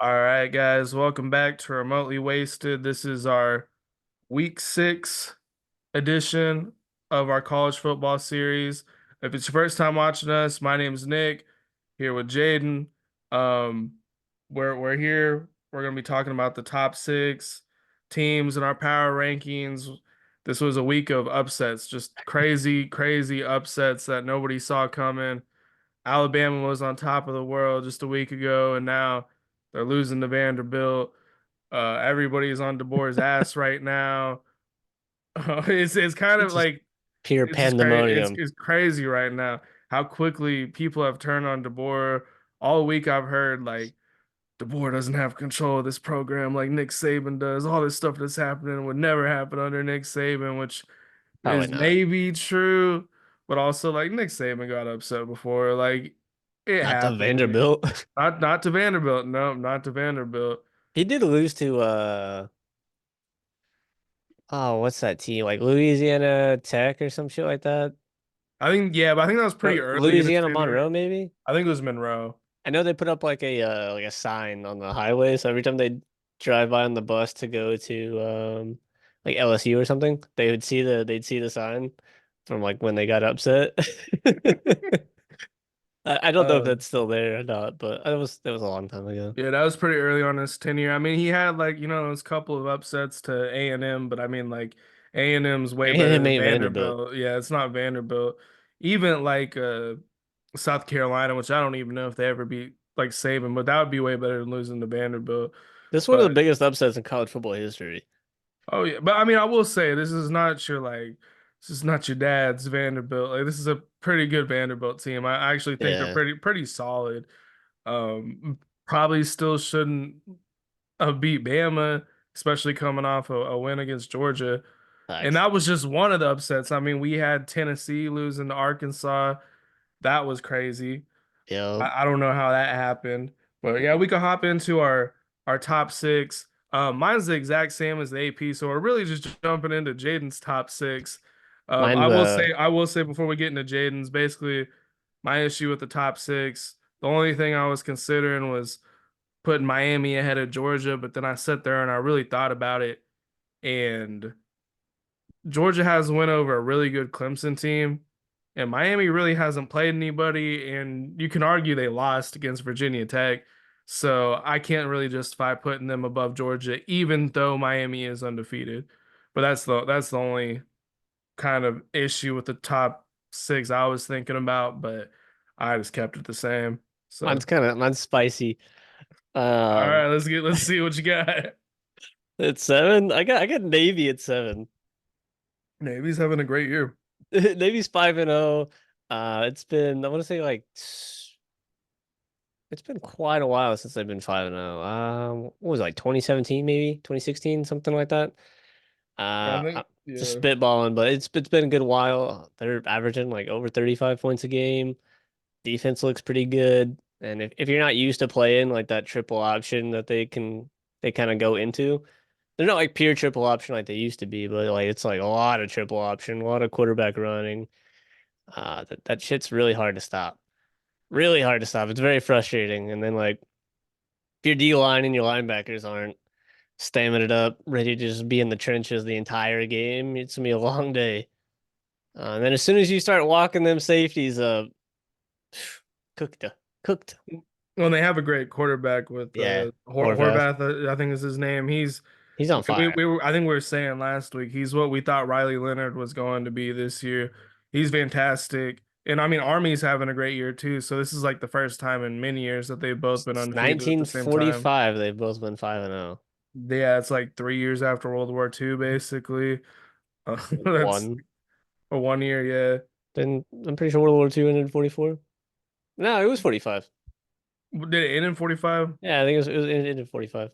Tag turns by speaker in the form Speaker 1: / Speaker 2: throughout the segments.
Speaker 1: All right, guys, welcome back to Remotely Wasted. This is our week 6 edition of our college football series. If it's your first time watching us, my name is Nick, here with Jaden. Um, we're here. We're gonna be talking about the top 6 teams in our power rankings. This was a week of upsets, just crazy, crazy upsets that nobody saw coming. Alabama was on top of the world just a week ago, and now they're losing to Vanderbilt. Everybody's on Deboer's ass right now. It's kind of
Speaker 2: It's just
Speaker 1: like
Speaker 2: pure
Speaker 1: it's just crazy. It's
Speaker 2: pandemonium.
Speaker 1: it's crazy right now how quickly people have turned on Deboer. All week I've heard like Deboer doesn't have control of this program like Nick Saban does. All this stuff that's happening would never happen under Nick Saban, which
Speaker 2: Probably
Speaker 1: is
Speaker 2: not.
Speaker 1: maybe true, but also like Nick Saban got upset before. Like it
Speaker 2: Not the
Speaker 1: happened.
Speaker 2: Vanderbilt.
Speaker 1: Not to Vanderbilt. No, not to Vanderbilt.
Speaker 2: He did lose to oh, what's that team? Like Louisiana Tech or some shit like that.
Speaker 1: I think yeah, but I think that was pretty
Speaker 2: No,
Speaker 1: early in his
Speaker 2: Louisiana
Speaker 1: tenure.
Speaker 2: Monroe, maybe.
Speaker 1: I think it was Monroe.
Speaker 2: I know they put up like a sign on the highway, so every time they drive by on the bus to go to like LSU or something, they'd see the sign from like when they got upset. I don't know if
Speaker 1: Um,
Speaker 2: that's still there or not, but that was a long time ago.
Speaker 1: yeah, that was pretty early on his tenure. I mean, he had like those couple of upsets to A&M, but I mean like A&M's way better
Speaker 2: And it
Speaker 1: than
Speaker 2: ain't Vanderbilt.
Speaker 1: Vanderbilt. Yeah, it's not Vanderbilt. Even like South Carolina, which I don't even know if they ever beat like Saban, but that would be way better than losing to Vanderbilt.
Speaker 2: This is one of the
Speaker 1: But
Speaker 2: biggest upsets in college football history.
Speaker 1: oh yeah, but I mean, I will say this is not your dad's Vanderbilt. Like this is a pretty good Vanderbilt team. I actually think they're
Speaker 2: Yeah,
Speaker 1: pretty solid. Probably still shouldn't have beat Bama, especially coming off a win against Georgia. And
Speaker 2: facts.
Speaker 1: that was just one of the upsets. I mean, we had Tennessee losing to Arkansas. That was crazy.
Speaker 2: Yo,
Speaker 1: I don't know how that happened, but yeah, we could hop into our top 6. Mine's the exact same as the AP, so we're really just jumping into Jaden's top 6.
Speaker 2: mine's
Speaker 1: I will say before we get into Jaden's, basically my issue with the top 6. The only thing I was considering was putting Miami ahead of Georgia, but then I sat there and I really thought about it, and Georgia has a win over a really good Clemson team, and Miami really hasn't played anybody, and you can argue they lost against Virginia Tech. So I can't really justify putting them above Georgia, even though Miami is undefeated. But that's the only kind of issue with the top 6 I was thinking about, but I just kept it the same. So
Speaker 2: mine's spicy.
Speaker 1: all
Speaker 2: Um,
Speaker 1: right, let's see what you got.
Speaker 2: it's 7. I got Navy at 7.
Speaker 1: Navy's having a great year.
Speaker 2: Navy's 5-0. It's been I want to say like it's been quite a while since they've been 5-0. What was it, like 2017 maybe 2016 something like that.
Speaker 1: I
Speaker 2: I'm
Speaker 1: think
Speaker 2: just
Speaker 1: yeah.
Speaker 2: spitballing, but it's been a good while. They're averaging like over 35 points a game. Defense looks pretty good. And if you're not used to playing like that triple option that they kind of go into, they're not like pure triple option like they used to be, but like it's like a lot of triple option, a lot of quarterback running. That shit's really hard to stop. Really hard to stop. It's very frustrating. And then like if your D line and your linebackers aren't stemming it up, ready to just be in the trenches the entire game, it's gonna be a long day. And then as soon as you start walking them safeties up, cooked, cooked.
Speaker 1: Well, they have a great quarterback with
Speaker 2: Yeah, Horvath.
Speaker 1: Horvath, I think is his name.
Speaker 2: He's on fire.
Speaker 1: We were, I think we were saying last week, he's what we thought Riley Leonard was going to be this year. He's fantastic. And I mean, Army's having a great year too. So this is like the first time in many years that they've both been
Speaker 2: Since
Speaker 1: undefeated at the same time.
Speaker 2: 1945, they've both been 5-0.
Speaker 1: Yeah, it's like 3 years after World War II, basically. That's
Speaker 2: One.
Speaker 1: a one year, yeah.
Speaker 2: Then I'm pretty sure World War II ended in 44. No, it was 45.
Speaker 1: Did it end in 45?
Speaker 2: Yeah, I think it ended in 45.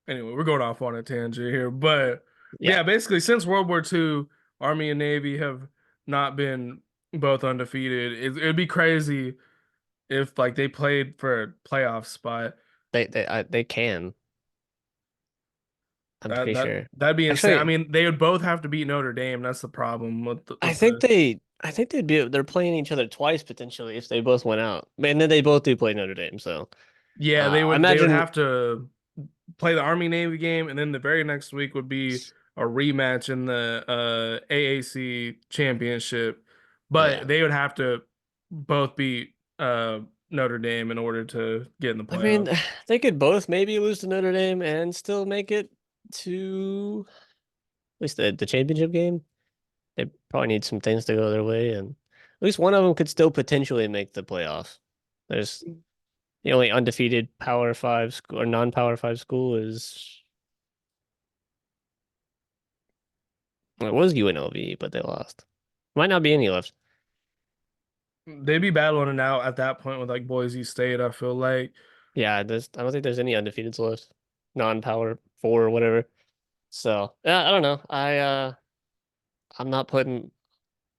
Speaker 1: Anyway, we're going off on a tangent here, but
Speaker 2: Yeah.
Speaker 1: yeah, basically since World War II, Army and Navy have not been both undefeated. It'd be crazy if like they played for a playoff spot.
Speaker 2: They can. I'm
Speaker 1: That
Speaker 2: pretty
Speaker 1: that
Speaker 2: sure.
Speaker 1: that'd be insane. I
Speaker 2: Actually,
Speaker 1: mean, they would both have to beat Notre Dame. That's the problem with the.
Speaker 2: I think they're playing each other twice potentially if they both went out. And then they both do play Notre Dame, so
Speaker 1: Yeah,
Speaker 2: I
Speaker 1: they would
Speaker 2: imagine,
Speaker 1: have to play the Army Navy game, and then the very next week would be a rematch in the AAC championship.
Speaker 2: yeah.
Speaker 1: But they would have to both beat Notre Dame in order to get in the
Speaker 2: I mean,
Speaker 1: playoffs.
Speaker 2: they could both maybe lose to Notre Dame and still make it to at least the championship game. They probably need some things to go their way, and at least one of them could still potentially make the playoffs. There's the only undefeated Power Five school or non-Power Five school is well, it was UNLV, but they lost. Might not be any left.
Speaker 1: They'd be battling it out at that point with like Boise State, I feel like.
Speaker 2: Yeah, I don't think there's any undefeateds left, non-Power Four or whatever. So yeah, I don't know. I'm not putting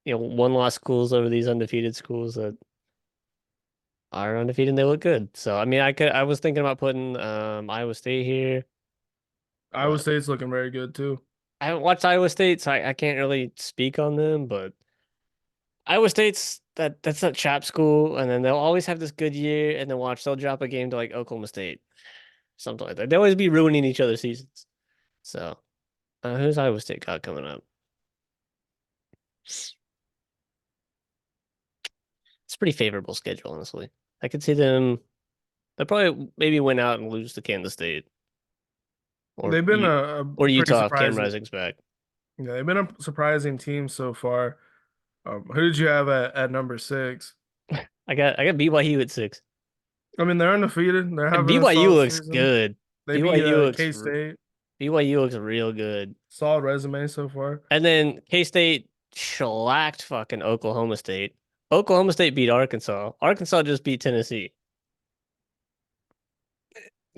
Speaker 2: one-loss schools over these undefeated schools that are undefeated and they look good. So I mean, I was thinking about putting Iowa State here,
Speaker 1: Iowa
Speaker 2: but
Speaker 1: State's looking very good too.
Speaker 2: I haven't watched Iowa State, so I can't really speak on them. But Iowa State's that's that chap school, and then they'll always have this good year, and then watch they'll drop a game to like Oklahoma State, something like that. They always be ruining each other's seasons. So who's Iowa State got coming up? It's a pretty favorable schedule, honestly. I could see them. They'll probably maybe win out and lose to Kansas State or
Speaker 1: They've been
Speaker 2: you
Speaker 1: a
Speaker 2: or
Speaker 1: pretty
Speaker 2: Utah if Cam
Speaker 1: surprising.
Speaker 2: Rising's back.
Speaker 1: Yeah, they've been a surprising team so far. Who did you have at number six?
Speaker 2: I got BYU at 6.
Speaker 1: I mean, they're undefeated. They're
Speaker 2: And
Speaker 1: having a
Speaker 2: BYU
Speaker 1: solid
Speaker 2: looks
Speaker 1: season.
Speaker 2: good.
Speaker 1: They beat
Speaker 2: BYU looks
Speaker 1: K-State.
Speaker 2: BYU looks real good.
Speaker 1: Solid resume so far.
Speaker 2: And then K-State shellacked fucking Oklahoma State. Oklahoma State beat Arkansas. Arkansas just beat Tennessee.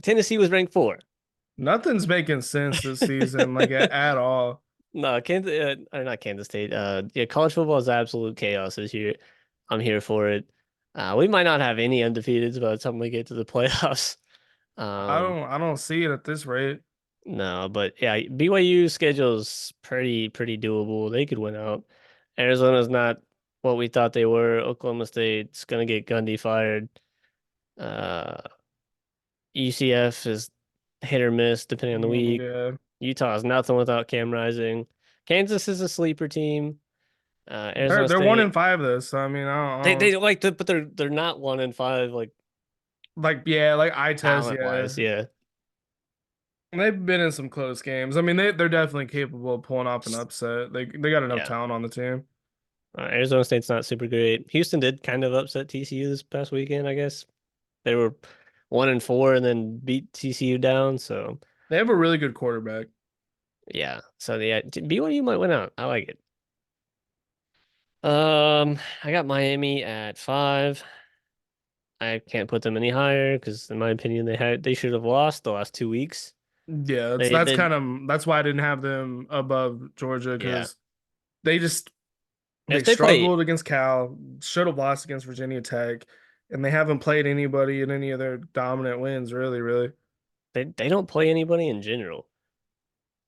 Speaker 2: Tennessee was ranked 4.
Speaker 1: Nothing's making sense this season, like at all.
Speaker 2: No, Kansas or not Kansas State. Yeah, college football is absolute chaos this year. I'm here for it. We might not have any undefeateds by the time we get to the playoffs. Um,
Speaker 1: I don't see it at this rate.
Speaker 2: no, but yeah, BYU schedule's pretty doable. They could win out. Arizona's not what we thought they were. Oklahoma State's gonna get Gundy fired. Uh, UCF is hit or miss depending on the week.
Speaker 1: Yeah,
Speaker 2: Utah is nothing without Cam Rising. Kansas is a sleeper team. Arizona
Speaker 1: they're 1
Speaker 2: State,
Speaker 1: in 5 this. So, I mean, I
Speaker 2: they like to, but they're not 1-5 like
Speaker 1: like yeah, like eye test.
Speaker 2: talent
Speaker 1: Yeah,
Speaker 2: wise. Yeah,
Speaker 1: they've been in some close games. I mean, they're definitely capable of pulling off an upset. They got enough
Speaker 2: yeah.
Speaker 1: talent on the team.
Speaker 2: Arizona State's not super great. Houston did kind of upset TCU this past weekend, I guess. They were 1-4 and then beat TCU down. So
Speaker 1: They have a really good quarterback.
Speaker 2: yeah. So yeah, BYU might win out. I like it. I got Miami at 5. I can't put them any higher because, in my opinion, they should have lost the last 2 weeks.
Speaker 1: Yeah,
Speaker 2: They
Speaker 1: that's
Speaker 2: they
Speaker 1: kind of that's why I didn't have them above Georgia
Speaker 2: yeah.
Speaker 1: because they just they
Speaker 2: If they play,
Speaker 1: struggled against Cal, should have lost against Virginia Tech, and they haven't played anybody in any of their dominant wins, really, really.
Speaker 2: they don't play anybody in general.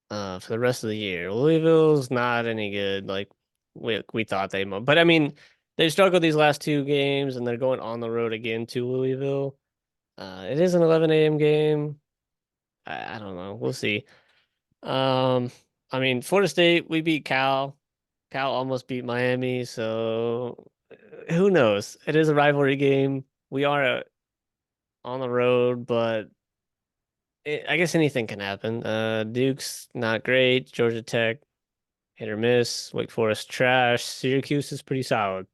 Speaker 2: For the rest of the year, Louisville's not any good. Like we thought they might, but I mean, they struggled these last 2 games, and they're going on the road again to Louisville. It is an 11 a.m. game. I don't know. We'll see. Um, I mean, Florida State, we beat Cal. Cal almost beat Miami, so who knows? It is a rivalry game. We are on the road, but I guess anything can happen. Duke's not great. Georgia Tech, hit or miss. Wake Forest, trash. Syracuse is pretty solid.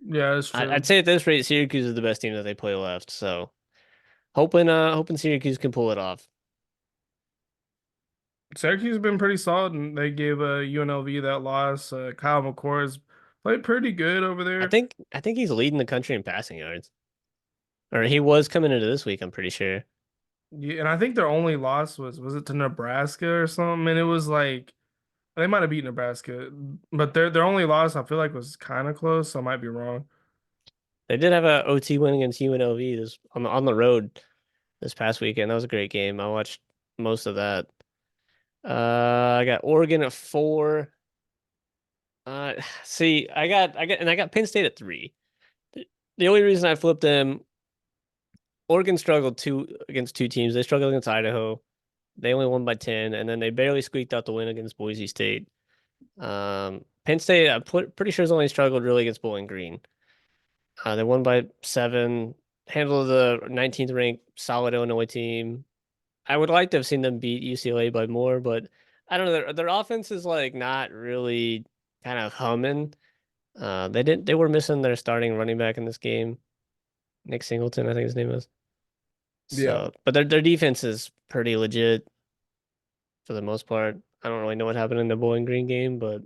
Speaker 1: Yeah, that's
Speaker 2: I'd
Speaker 1: true.
Speaker 2: say at this rate, Syracuse is the best team that they play left. So hoping Syracuse can pull it off.
Speaker 1: Syracuse has been pretty solid, and they gave UNLV that loss. Kyle McCord has played pretty good over there.
Speaker 2: I think he's leading the country in passing yards, or he was coming into this week. I'm pretty sure.
Speaker 1: Yeah, and I think their only loss was it to Nebraska or something? And it was like they might have beat Nebraska, but their only loss I feel like was kind of close. So I might be wrong.
Speaker 2: They did have a OT win against UNLV this on the road this past weekend. That was a great game. I watched most of that. I got Oregon at 4. See, I got Penn State at 3. The only reason I flipped them Oregon struggled against two teams. They struggled against Idaho. They only won by 10, and then they barely squeaked out the win against Boise State. Penn State, pretty sure has only struggled really against Bowling Green. They won by 7, handled the 19th ranked solid Illinois team. I would like to have seen them beat UCLA by more, but I don't know. Their offense is like not really kind of humming. They were missing their starting running back in this game, Nick Singleton, I think his name is.
Speaker 1: Yeah.
Speaker 2: So, but their defense is pretty legit for the most part. I don't really know what happened in the Bowling Green game, but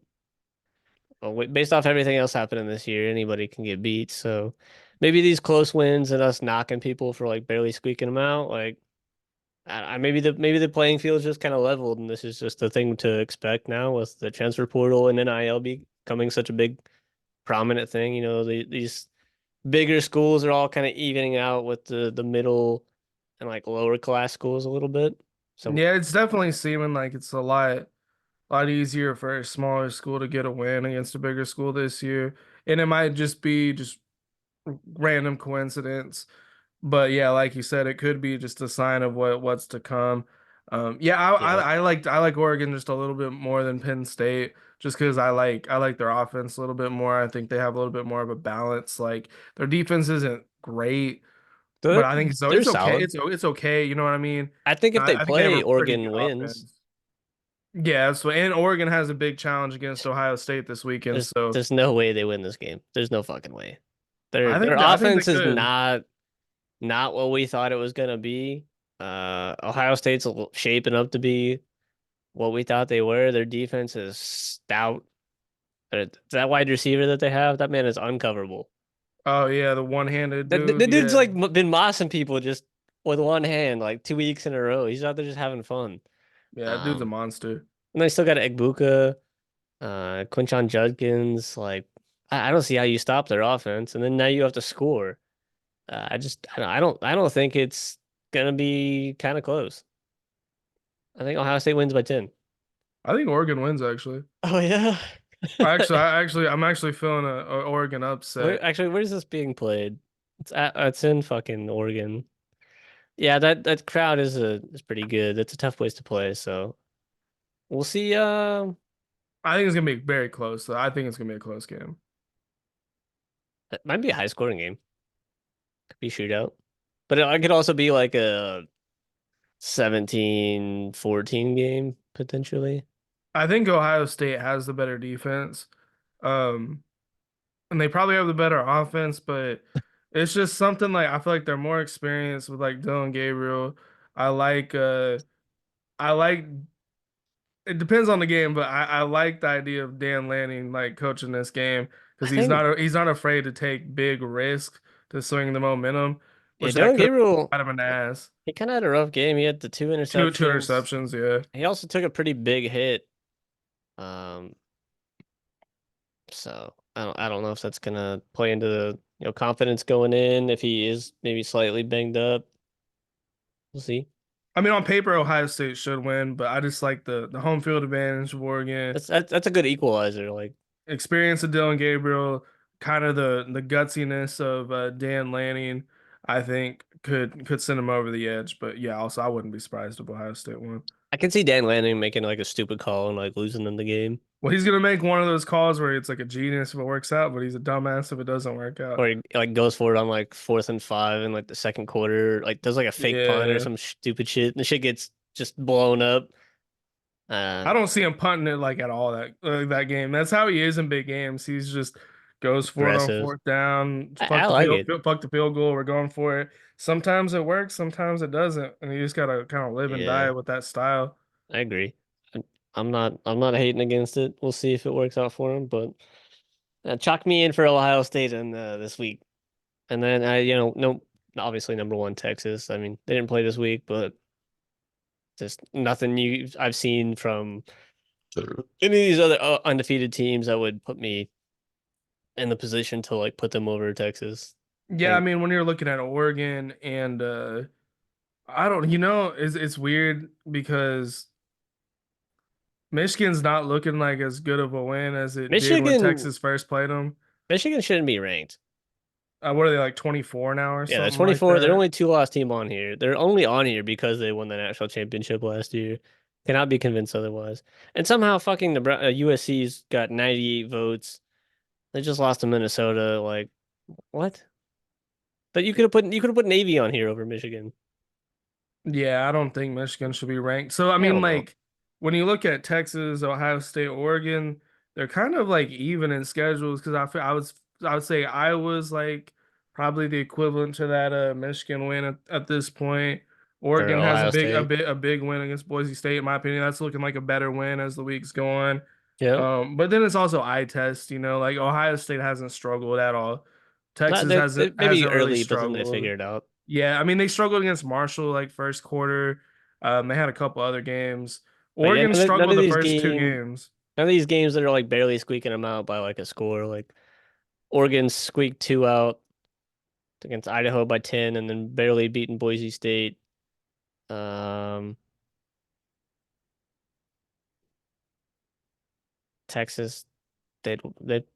Speaker 2: based off everything else happening this year, anybody can get beat. So maybe these close wins and us knocking people for like barely squeaking them out, like maybe the playing field is just kind of leveled, and this is just the thing to expect now with the transfer portal and NIL becoming such a big prominent thing. These bigger schools are all kind of evening out with the middle and like lower class schools a little bit. So
Speaker 1: Yeah, it's definitely seeming like it's a lot easier for a smaller school to get a win against a bigger school this year. And it might just be just random coincidence. But yeah, like you said, it could be just a sign of what's to come. Yeah,
Speaker 2: yeah,
Speaker 1: I like Oregon just a little bit more than Penn State, just because I like their offense a little bit more. I think they have a little bit more of a balance. Like their defense isn't great, but
Speaker 2: they're
Speaker 1: I think so.
Speaker 2: they're
Speaker 1: It's okay.
Speaker 2: solid.
Speaker 1: It's okay. You know what I mean?
Speaker 2: I think if they
Speaker 1: I think they have
Speaker 2: play,
Speaker 1: a pretty good
Speaker 2: Oregon wins.
Speaker 1: offense. Yeah, so and Oregon has a big challenge against Ohio State this weekend.
Speaker 2: There's
Speaker 1: So
Speaker 2: there's no way they win this game. There's no fucking way. Their
Speaker 1: I
Speaker 2: their
Speaker 1: think I think they
Speaker 2: offense is
Speaker 1: could.
Speaker 2: not what we thought it was gonna be. Ohio State's shaping up to be what we thought they were. Their defense is stout. That wide receiver that they have, that man is uncoverable.
Speaker 1: Oh yeah, the one-handed
Speaker 2: The
Speaker 1: dude.
Speaker 2: dude's
Speaker 1: Yeah,
Speaker 2: like been mossing people just with one hand, like 2 weeks in a row. He's out there just having fun.
Speaker 1: yeah, that dude's a
Speaker 2: Um,
Speaker 1: monster.
Speaker 2: and they still got Egbuka, Quinshon Judkins. Like, I don't see how you stop their offense, and then now you have to score. I don't think it's gonna be kind of close. I think Ohio State wins by 10.
Speaker 1: I think Oregon wins actually.
Speaker 2: Oh yeah.
Speaker 1: I'm actually feeling a Oregon upset.
Speaker 2: Where's this being played? It's in fucking Oregon. Yeah, that crowd is pretty good. It's a tough place to play, so we'll see.
Speaker 1: I think it's gonna be very close. Though. I think it's gonna be a close game.
Speaker 2: It might be a high scoring game. Could be shootout. But it could also be like a 17-14 game potentially.
Speaker 1: I think Ohio State has the better defense, um, and they probably have the better offense. But it's just something like I feel like they're more experienced with like Dylan Gabriel. I like uh, I like it depends on the game, but I like the idea of Dan Lanning like coaching this game
Speaker 2: I
Speaker 1: because
Speaker 2: think
Speaker 1: he's not afraid to take big risks to swing the momentum,
Speaker 2: yeah,
Speaker 1: which that
Speaker 2: Dylan
Speaker 1: could
Speaker 2: Gabriel,
Speaker 1: bite him in the ass.
Speaker 2: he kind of had a rough game. He had the two
Speaker 1: Two
Speaker 2: interceptions.
Speaker 1: interceptions, yeah.
Speaker 2: He also took a pretty big hit. Um, so I don't know if that's gonna play into the confidence going in if he is maybe slightly banged up. We'll see.
Speaker 1: I mean, on paper, Ohio State should win, but I just like the home field advantage of Oregon,
Speaker 2: That's a good equalizer. Like
Speaker 1: experience of Dylan Gabriel, kind of the gutsiness of Dan Lanning. I think could send him over the edge. But yeah, also I wouldn't be surprised if Ohio State won.
Speaker 2: I can see Dan Lanning making like a stupid call and like losing them the game,
Speaker 1: Well, he's gonna make one of those calls where it's like a genius if it works out, but he's a dumbass if it doesn't work out.
Speaker 2: or he like goes for it on like 4th and 5 in like the second quarter, like does like a fake punt or
Speaker 1: Yeah,
Speaker 2: some stupid shit, and the shit gets just blown up. Uh,
Speaker 1: I don't see him punting it like at all that game. That's how he is in big games. He's just goes for it on
Speaker 2: aggressive.
Speaker 1: fourth down,
Speaker 2: I like it.
Speaker 1: fuck the field goal. We're going for it. Sometimes it works, sometimes it doesn't, and you just gotta kind of live and die
Speaker 2: Yeah,
Speaker 1: with that style.
Speaker 2: I agree. I- I'm not hating against it. We'll see if it works out for him, but chalk me in for Ohio State in this week. And then no, obviously number one Texas. I mean, they didn't play this week, but just nothing I've seen from any of these other undefeated teams that would put me in the position to like put them over Texas.
Speaker 1: Yeah, I
Speaker 2: And
Speaker 1: mean when you're looking at Oregon and I don't, it's weird because Michigan's not looking like as good of a win as it did when
Speaker 2: Michigan,
Speaker 1: Texas first played them.
Speaker 2: Michigan shouldn't be ranked.
Speaker 1: What are they like 24 now or
Speaker 2: Yeah, they're
Speaker 1: something like
Speaker 2: 24. They're
Speaker 1: that?
Speaker 2: only two loss team on here. They're only on here because they won the national championship last year. Cannot be convinced otherwise. And somehow fucking USC's got 98 votes. They just lost to Minnesota. Like, what? But you could have put Navy on here over Michigan.
Speaker 1: Yeah, I don't think Michigan should be ranked. So I
Speaker 2: Hell
Speaker 1: mean,
Speaker 2: no.
Speaker 1: like when you look at Texas, Ohio State, Oregon, they're kind of like even in schedules because I would say Iowa's like probably the equivalent to that Michigan win at this point.
Speaker 2: Or
Speaker 1: Oregon has
Speaker 2: Ohio State.
Speaker 1: a big win against Boise State, in my opinion. That's looking like a better win as the weeks go on.
Speaker 2: Yep.
Speaker 1: But then it's also eye test, like Ohio State hasn't struggled at all.
Speaker 2: Not
Speaker 1: Texas
Speaker 2: they maybe
Speaker 1: hasn't really
Speaker 2: early, but then they
Speaker 1: struggled.
Speaker 2: figure it out.
Speaker 1: Yeah, I mean they struggled against Marshall like first quarter. They had a couple other games.
Speaker 2: But yeah,
Speaker 1: Oregon
Speaker 2: none of
Speaker 1: struggled the
Speaker 2: these
Speaker 1: first two
Speaker 2: games,
Speaker 1: games.
Speaker 2: none of these games that are like barely squeaking them out by like a score. Like Oregon squeaked two out against Idaho by 10, and then barely beaten Boise State. Um, Texas, they've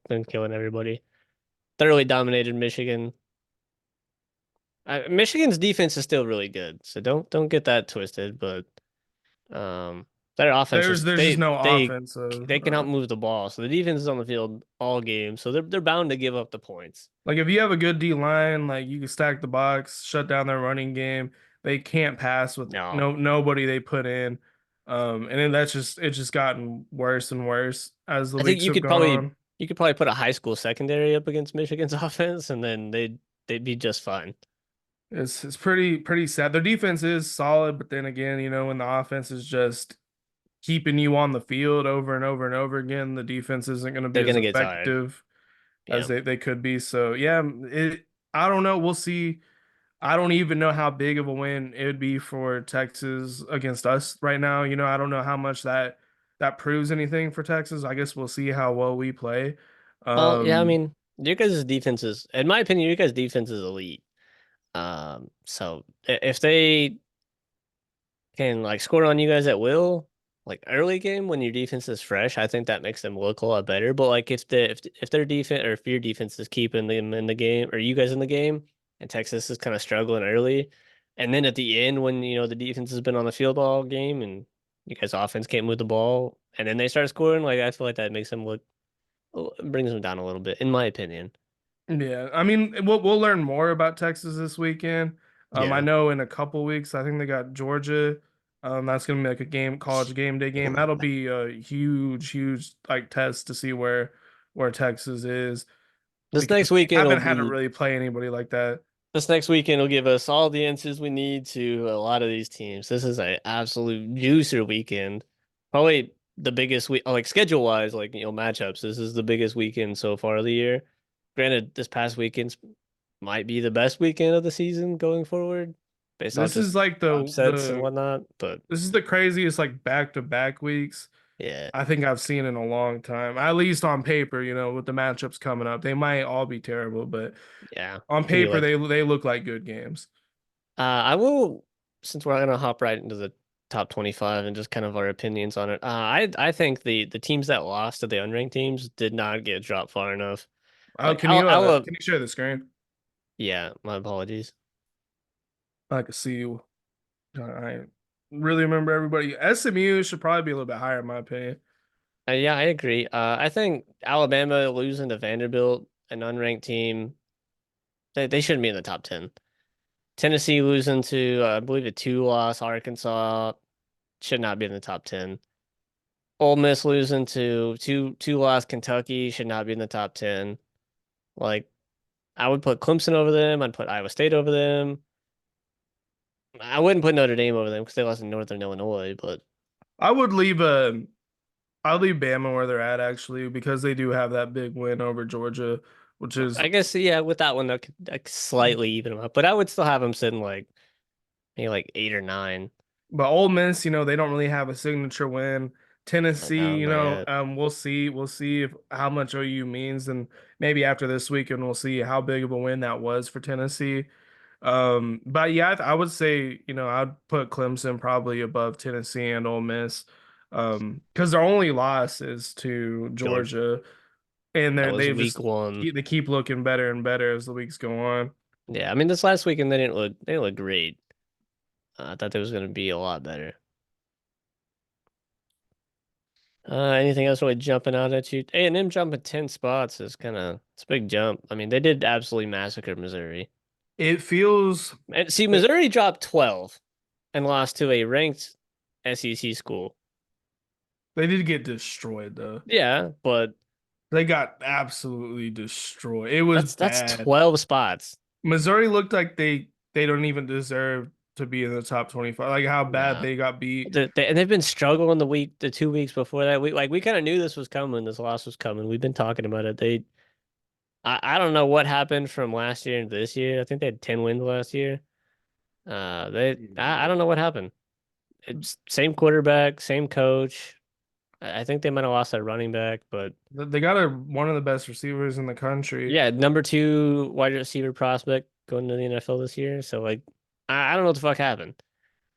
Speaker 2: been killing everybody. Thoroughly dominated Michigan. Michigan's defense is still really good, so don't get that twisted. But their offense is
Speaker 1: There's just no offensive.
Speaker 2: they cannot move the ball, so the defense is on the field all game, so they're bound to give up the points.
Speaker 1: Like if you have a good D line, like you can stack the box, shut down their running game. They can't pass with
Speaker 2: No,
Speaker 1: nobody they put in. And then it's just gotten worse and worse as the
Speaker 2: I think
Speaker 1: weeks have gone on.
Speaker 2: you could probably put a high school secondary up against Michigan's offense, and then they'd be just fine.
Speaker 1: It's pretty sad. Their defense is solid, but then again, when the offense is just keeping you on the field over and over and over again, the defense isn't going to be
Speaker 2: They're
Speaker 1: as
Speaker 2: gonna get tired.
Speaker 1: effective as
Speaker 2: Yeah.
Speaker 1: they could be. So yeah, I don't know. We'll see. I don't even know how big of a win it would be for Texas against us right now. I don't know how much that proves anything for Texas. I guess we'll see how well we play.
Speaker 2: Well, yeah, I
Speaker 1: Um,
Speaker 2: mean, your guys' defense is, in my opinion, your guys' defense is elite. So if they can like score on you guys at will, like early game when your defense is fresh, I think that makes them look a lot better. But like if their defense or if your defense is keeping them in the game or you guys in the game, and Texas is kind of struggling early, and then at the end when the defense has been on the field all game and you guys offense can't move the ball, and then they start scoring, like I feel like that makes them look brings them down a little bit, in my opinion.
Speaker 1: Yeah, I mean, we'll learn more about Texas this weekend. I
Speaker 2: Yeah.
Speaker 1: know in a couple weeks, I think they got Georgia. That's gonna be like a college game day game. That'll be a huge like test to see where Texas is
Speaker 2: This
Speaker 1: because
Speaker 2: next
Speaker 1: we
Speaker 2: weekend will
Speaker 1: haven't had to
Speaker 2: be
Speaker 1: really play anybody like that.
Speaker 2: This next weekend will give us all the answers we need to a lot of these teams. This is an absolute juicer weekend. Probably the biggest week, like schedule wise, like matchups. This is the biggest weekend so far of the year. Granted, this past weekend might be the best weekend of the season going forward, based off
Speaker 1: This
Speaker 2: just
Speaker 1: is like
Speaker 2: upsets and whatnot. But
Speaker 1: this is the craziest like back to back weeks
Speaker 2: yeah,
Speaker 1: I think I've seen in a long time. At least on paper, with the matchups coming up, they might all be terrible, but
Speaker 2: yeah,
Speaker 1: on
Speaker 2: give you
Speaker 1: paper
Speaker 2: like
Speaker 1: they look like good games.
Speaker 2: I will, since we're gonna hop right into the top 25 and just kind of our opinions on it. I think the teams that lost to the unranked teams did not get dropped far enough.
Speaker 1: Oh,
Speaker 2: Like I'll
Speaker 1: can you share the screen?
Speaker 2: yeah, my apologies.
Speaker 1: I can see you. I really remember everybody. SMU should probably be a little bit higher in my opinion.
Speaker 2: Yeah, I agree. I think Alabama losing to Vanderbilt, an unranked team, they shouldn't be in the top 10. Tennessee losing to I believe a two loss Arkansas should not be in the top 10. Ole Miss losing to two loss Kentucky should not be in the top 10. Like I would put Clemson over them. I'd put Iowa State over them. I wouldn't put Notre Dame over them because they lost in Northern Illinois. But
Speaker 1: I would I'll leave Bama where they're at actually because they do have that big win over Georgia, which is
Speaker 2: I guess yeah, with that one, I could slightly even them up. But I would still have them sitting like maybe like 8 or 9.
Speaker 1: but Ole Miss, they don't really have a signature win. Tennessee,
Speaker 2: No, not yet.
Speaker 1: we'll see if how much OU means, and maybe after this weekend we'll see how big of a win that was for Tennessee. But yeah, I would say, I'd put Clemson probably above Tennessee and Ole Miss, because their only loss is to
Speaker 2: Georgia.
Speaker 1: Georgia. and
Speaker 2: That was
Speaker 1: they
Speaker 2: week
Speaker 1: just
Speaker 2: one.
Speaker 1: they keep looking better and better as the weeks go on.
Speaker 2: Yeah, I mean this last weekend they didn't look great. I thought they was gonna be a lot better. Anything else really jumping out at you? A&M jumping 10 spots is it's a big jump. I mean, they did absolutely massacre Missouri.
Speaker 1: It feels
Speaker 2: And see, Missouri dropped 12 and lost to a ranked SEC school.
Speaker 1: they did get destroyed though.
Speaker 2: Yeah, but
Speaker 1: They got absolutely destroyed. It was
Speaker 2: that's
Speaker 1: bad.
Speaker 2: 12 spots.
Speaker 1: Missouri looked like they don't even deserve to be in the top 25. Like how bad
Speaker 2: Nah.
Speaker 1: they got beat.
Speaker 2: And they've been struggling the 2 weeks before that. We kind of knew this was coming. This loss was coming. We've been talking about it. I don't know what happened from last year into this year. I think they had 10 wins last year. I don't know what happened. It's same quarterback, same coach. I think they might have lost their running back, but
Speaker 1: They got one of the best receivers in the country.
Speaker 2: yeah, number two wide receiver prospect going to the NFL this year. So like, I don't know what the fuck happened.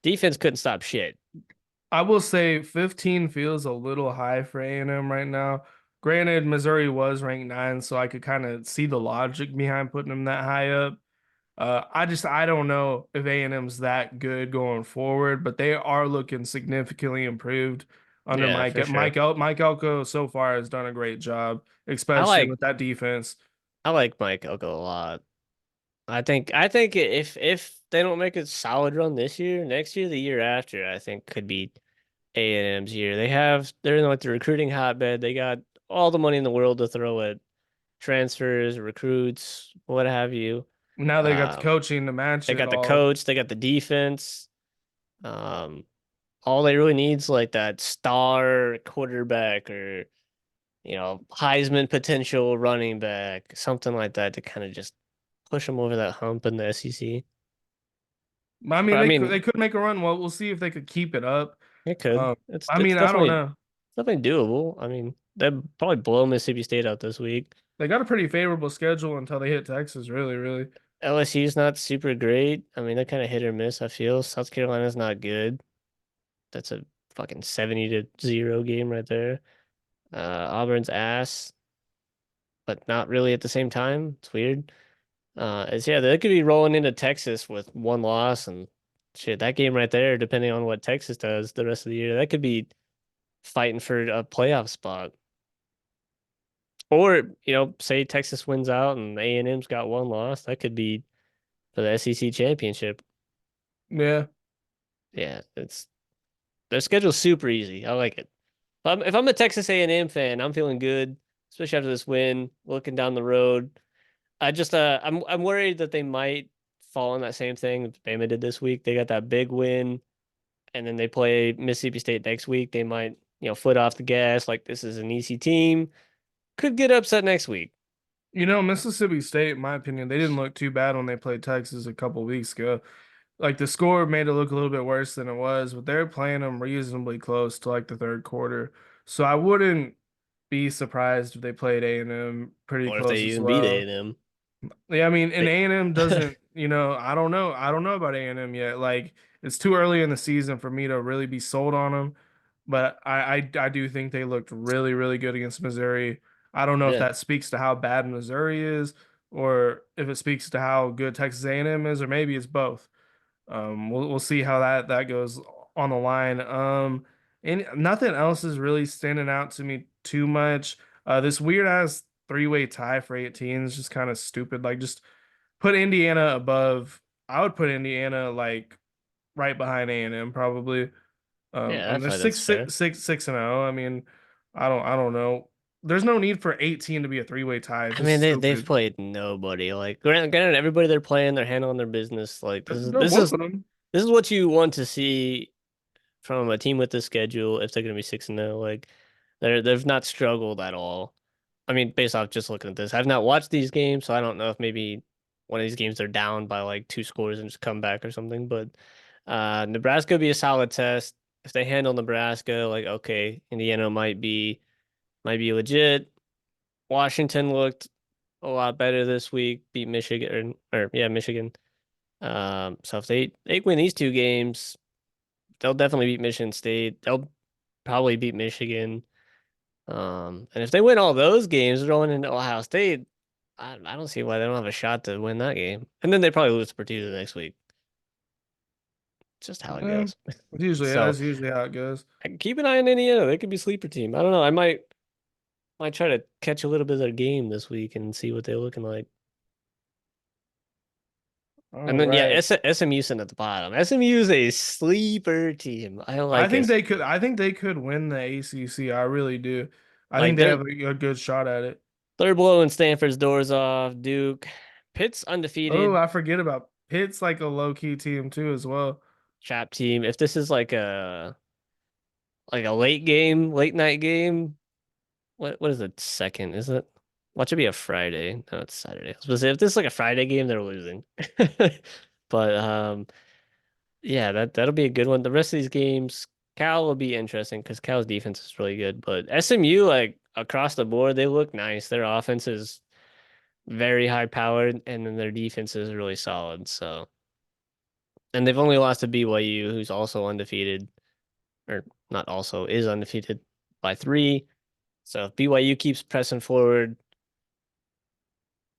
Speaker 2: Defense couldn't stop shit.
Speaker 1: I will say 15 feels a little high for A&M right now. Granted, Missouri was ranked 9, so I could kind of see the logic behind putting them that high up. I don't know if A&M's that good going forward, but they are looking significantly improved under
Speaker 2: Yeah, for sure.
Speaker 1: Mike Elko so far has done a great job,
Speaker 2: I
Speaker 1: especially
Speaker 2: like
Speaker 1: with that defense.
Speaker 2: I like Mike Elko a lot. I think if they don't make a solid run this year, next year, the year after, I think could be A&M's year. They're in like the recruiting hotbed. They got all the money in the world to throw at transfers, recruits, what have you.
Speaker 1: Now they got the
Speaker 2: Um,
Speaker 1: coaching to match
Speaker 2: they
Speaker 1: it
Speaker 2: got the
Speaker 1: all.
Speaker 2: coach, they got the defense. Um, all they really needs like that star quarterback or Heisman potential running back, something like that to kind of just push them over that hump in the SEC.
Speaker 1: I mean,
Speaker 2: But I
Speaker 1: they
Speaker 2: mean,
Speaker 1: could make a run. Well, we'll see if they could keep it up.
Speaker 2: it could.
Speaker 1: Um,
Speaker 2: It's
Speaker 1: I
Speaker 2: it's
Speaker 1: mean, I don't
Speaker 2: definitely
Speaker 1: know.
Speaker 2: definitely doable. I mean, they'll probably blow Mississippi State out this week.
Speaker 1: They got a pretty favorable schedule until they hit Texas, really, really.
Speaker 2: LSU's not super great. I mean, they're kind of hit or miss, I feel. South Carolina's not good. That's a fucking 70-0 game right there. Auburn's ass, but not really at the same time. It's weird. It's yeah, they could be rolling into Texas with one loss and shit. That game right there, depending on what Texas does the rest of the year, that could be fighting for a playoff spot. Or, say Texas wins out and A&M's got one loss, that could be for the SEC championship.
Speaker 1: Yeah.
Speaker 2: Yeah, it's their schedule's super easy. I like it. If I'm a Texas A&M fan, I'm feeling good, especially after this win, looking down the road. I'm worried that they might fall in that same thing that Bama did this week. They got that big win, and then they play Mississippi State next week. They might, foot off the gas like this is an easy team. Could get upset next week.
Speaker 1: Mississippi State, in my opinion, they didn't look too bad when they played Texas a couple weeks ago. Like the score made it look a little bit worse than it was, but they're playing them reasonably close to like the third quarter. So I wouldn't be surprised if they played A&M pretty
Speaker 2: Or if they
Speaker 1: close as
Speaker 2: even beat
Speaker 1: well.
Speaker 2: A&M.
Speaker 1: Yeah, I mean, and
Speaker 2: They,
Speaker 1: A&M doesn't, I don't know. I don't know about A&M yet. Like it's too early in the season for me to really be sold on them. But I do think they looked really, really good against Missouri. I don't know if
Speaker 2: yeah.
Speaker 1: that speaks to how bad Missouri is or if it speaks to how good Texas A&M is, or maybe it's both. We'll see how that goes on the line. And nothing else is really standing out to me too much. This weird ass three-way tie for 18 is just kind of stupid. Like just put Indiana above. I would put Indiana like right behind A&M probably.
Speaker 2: Yeah, I
Speaker 1: And they're
Speaker 2: find that's fair.
Speaker 1: 6-0. I mean, I don't know. There's no need for 18 to be a three-way tie. It's
Speaker 2: I
Speaker 1: just
Speaker 2: mean, they've
Speaker 1: stupid.
Speaker 2: played nobody. Like, granted, everybody they're playing, they're handling their business. Like, this is
Speaker 1: No,
Speaker 2: this
Speaker 1: both
Speaker 2: is
Speaker 1: of them.
Speaker 2: this is what you want to see from a team with this schedule if they're going to be 6-0. Like, they've not struggled at all. I mean, based off just looking at this, I've not watched these games, so I don't know if maybe one of these games they're down by like two scores and just come back or something. But Nebraska would be a solid test if they handle Nebraska. Like, okay, Indiana might be legit. Washington looked a lot better this week, beat Michigan or yeah, Michigan. So if they win these two games, they'll definitely beat Michigan State. They'll probably beat Michigan. And if they win all those games rolling into Ohio State, I don't see why they don't have a shot to win that game. And then they probably lose to Purdue the next week. Just how it
Speaker 1: Um,
Speaker 2: goes.
Speaker 1: usually
Speaker 2: So
Speaker 1: that's usually how it goes.
Speaker 2: keep an eye on Indiana. They could be sleeper team. I don't know. I might try to catch a little bit of their game this week and see what they're looking like.
Speaker 1: All
Speaker 2: And then yeah,
Speaker 1: right.
Speaker 2: SMU sitting at the bottom. SMU is a sleeper team. I
Speaker 1: I
Speaker 2: like
Speaker 1: think they could.
Speaker 2: SMU.
Speaker 1: I think they could win the ACC. I really do. I
Speaker 2: Like
Speaker 1: think they have a good shot at it.
Speaker 2: they're blowing Stanford's doors off. Duke, Pitt's
Speaker 1: Oh,
Speaker 2: undefeated.
Speaker 1: I forget about Pitt's like a low key team too as well.
Speaker 2: Trap team. If this is like a late game, late night game, what is it? Second, is it? Watch it be a Friday. No, it's Saturday. I was supposed to say, if this is like a Friday game, they're losing. But yeah, that'll be a good one. The rest of these games, Cal will be interesting because Cal's defense is really good. But SMU, like across the board, they look nice. Their offense is very high powered, and then their defense is really solid. So, and they've only lost to BYU, who's also undefeated, or not also is undefeated by 3. So if BYU keeps pressing forward,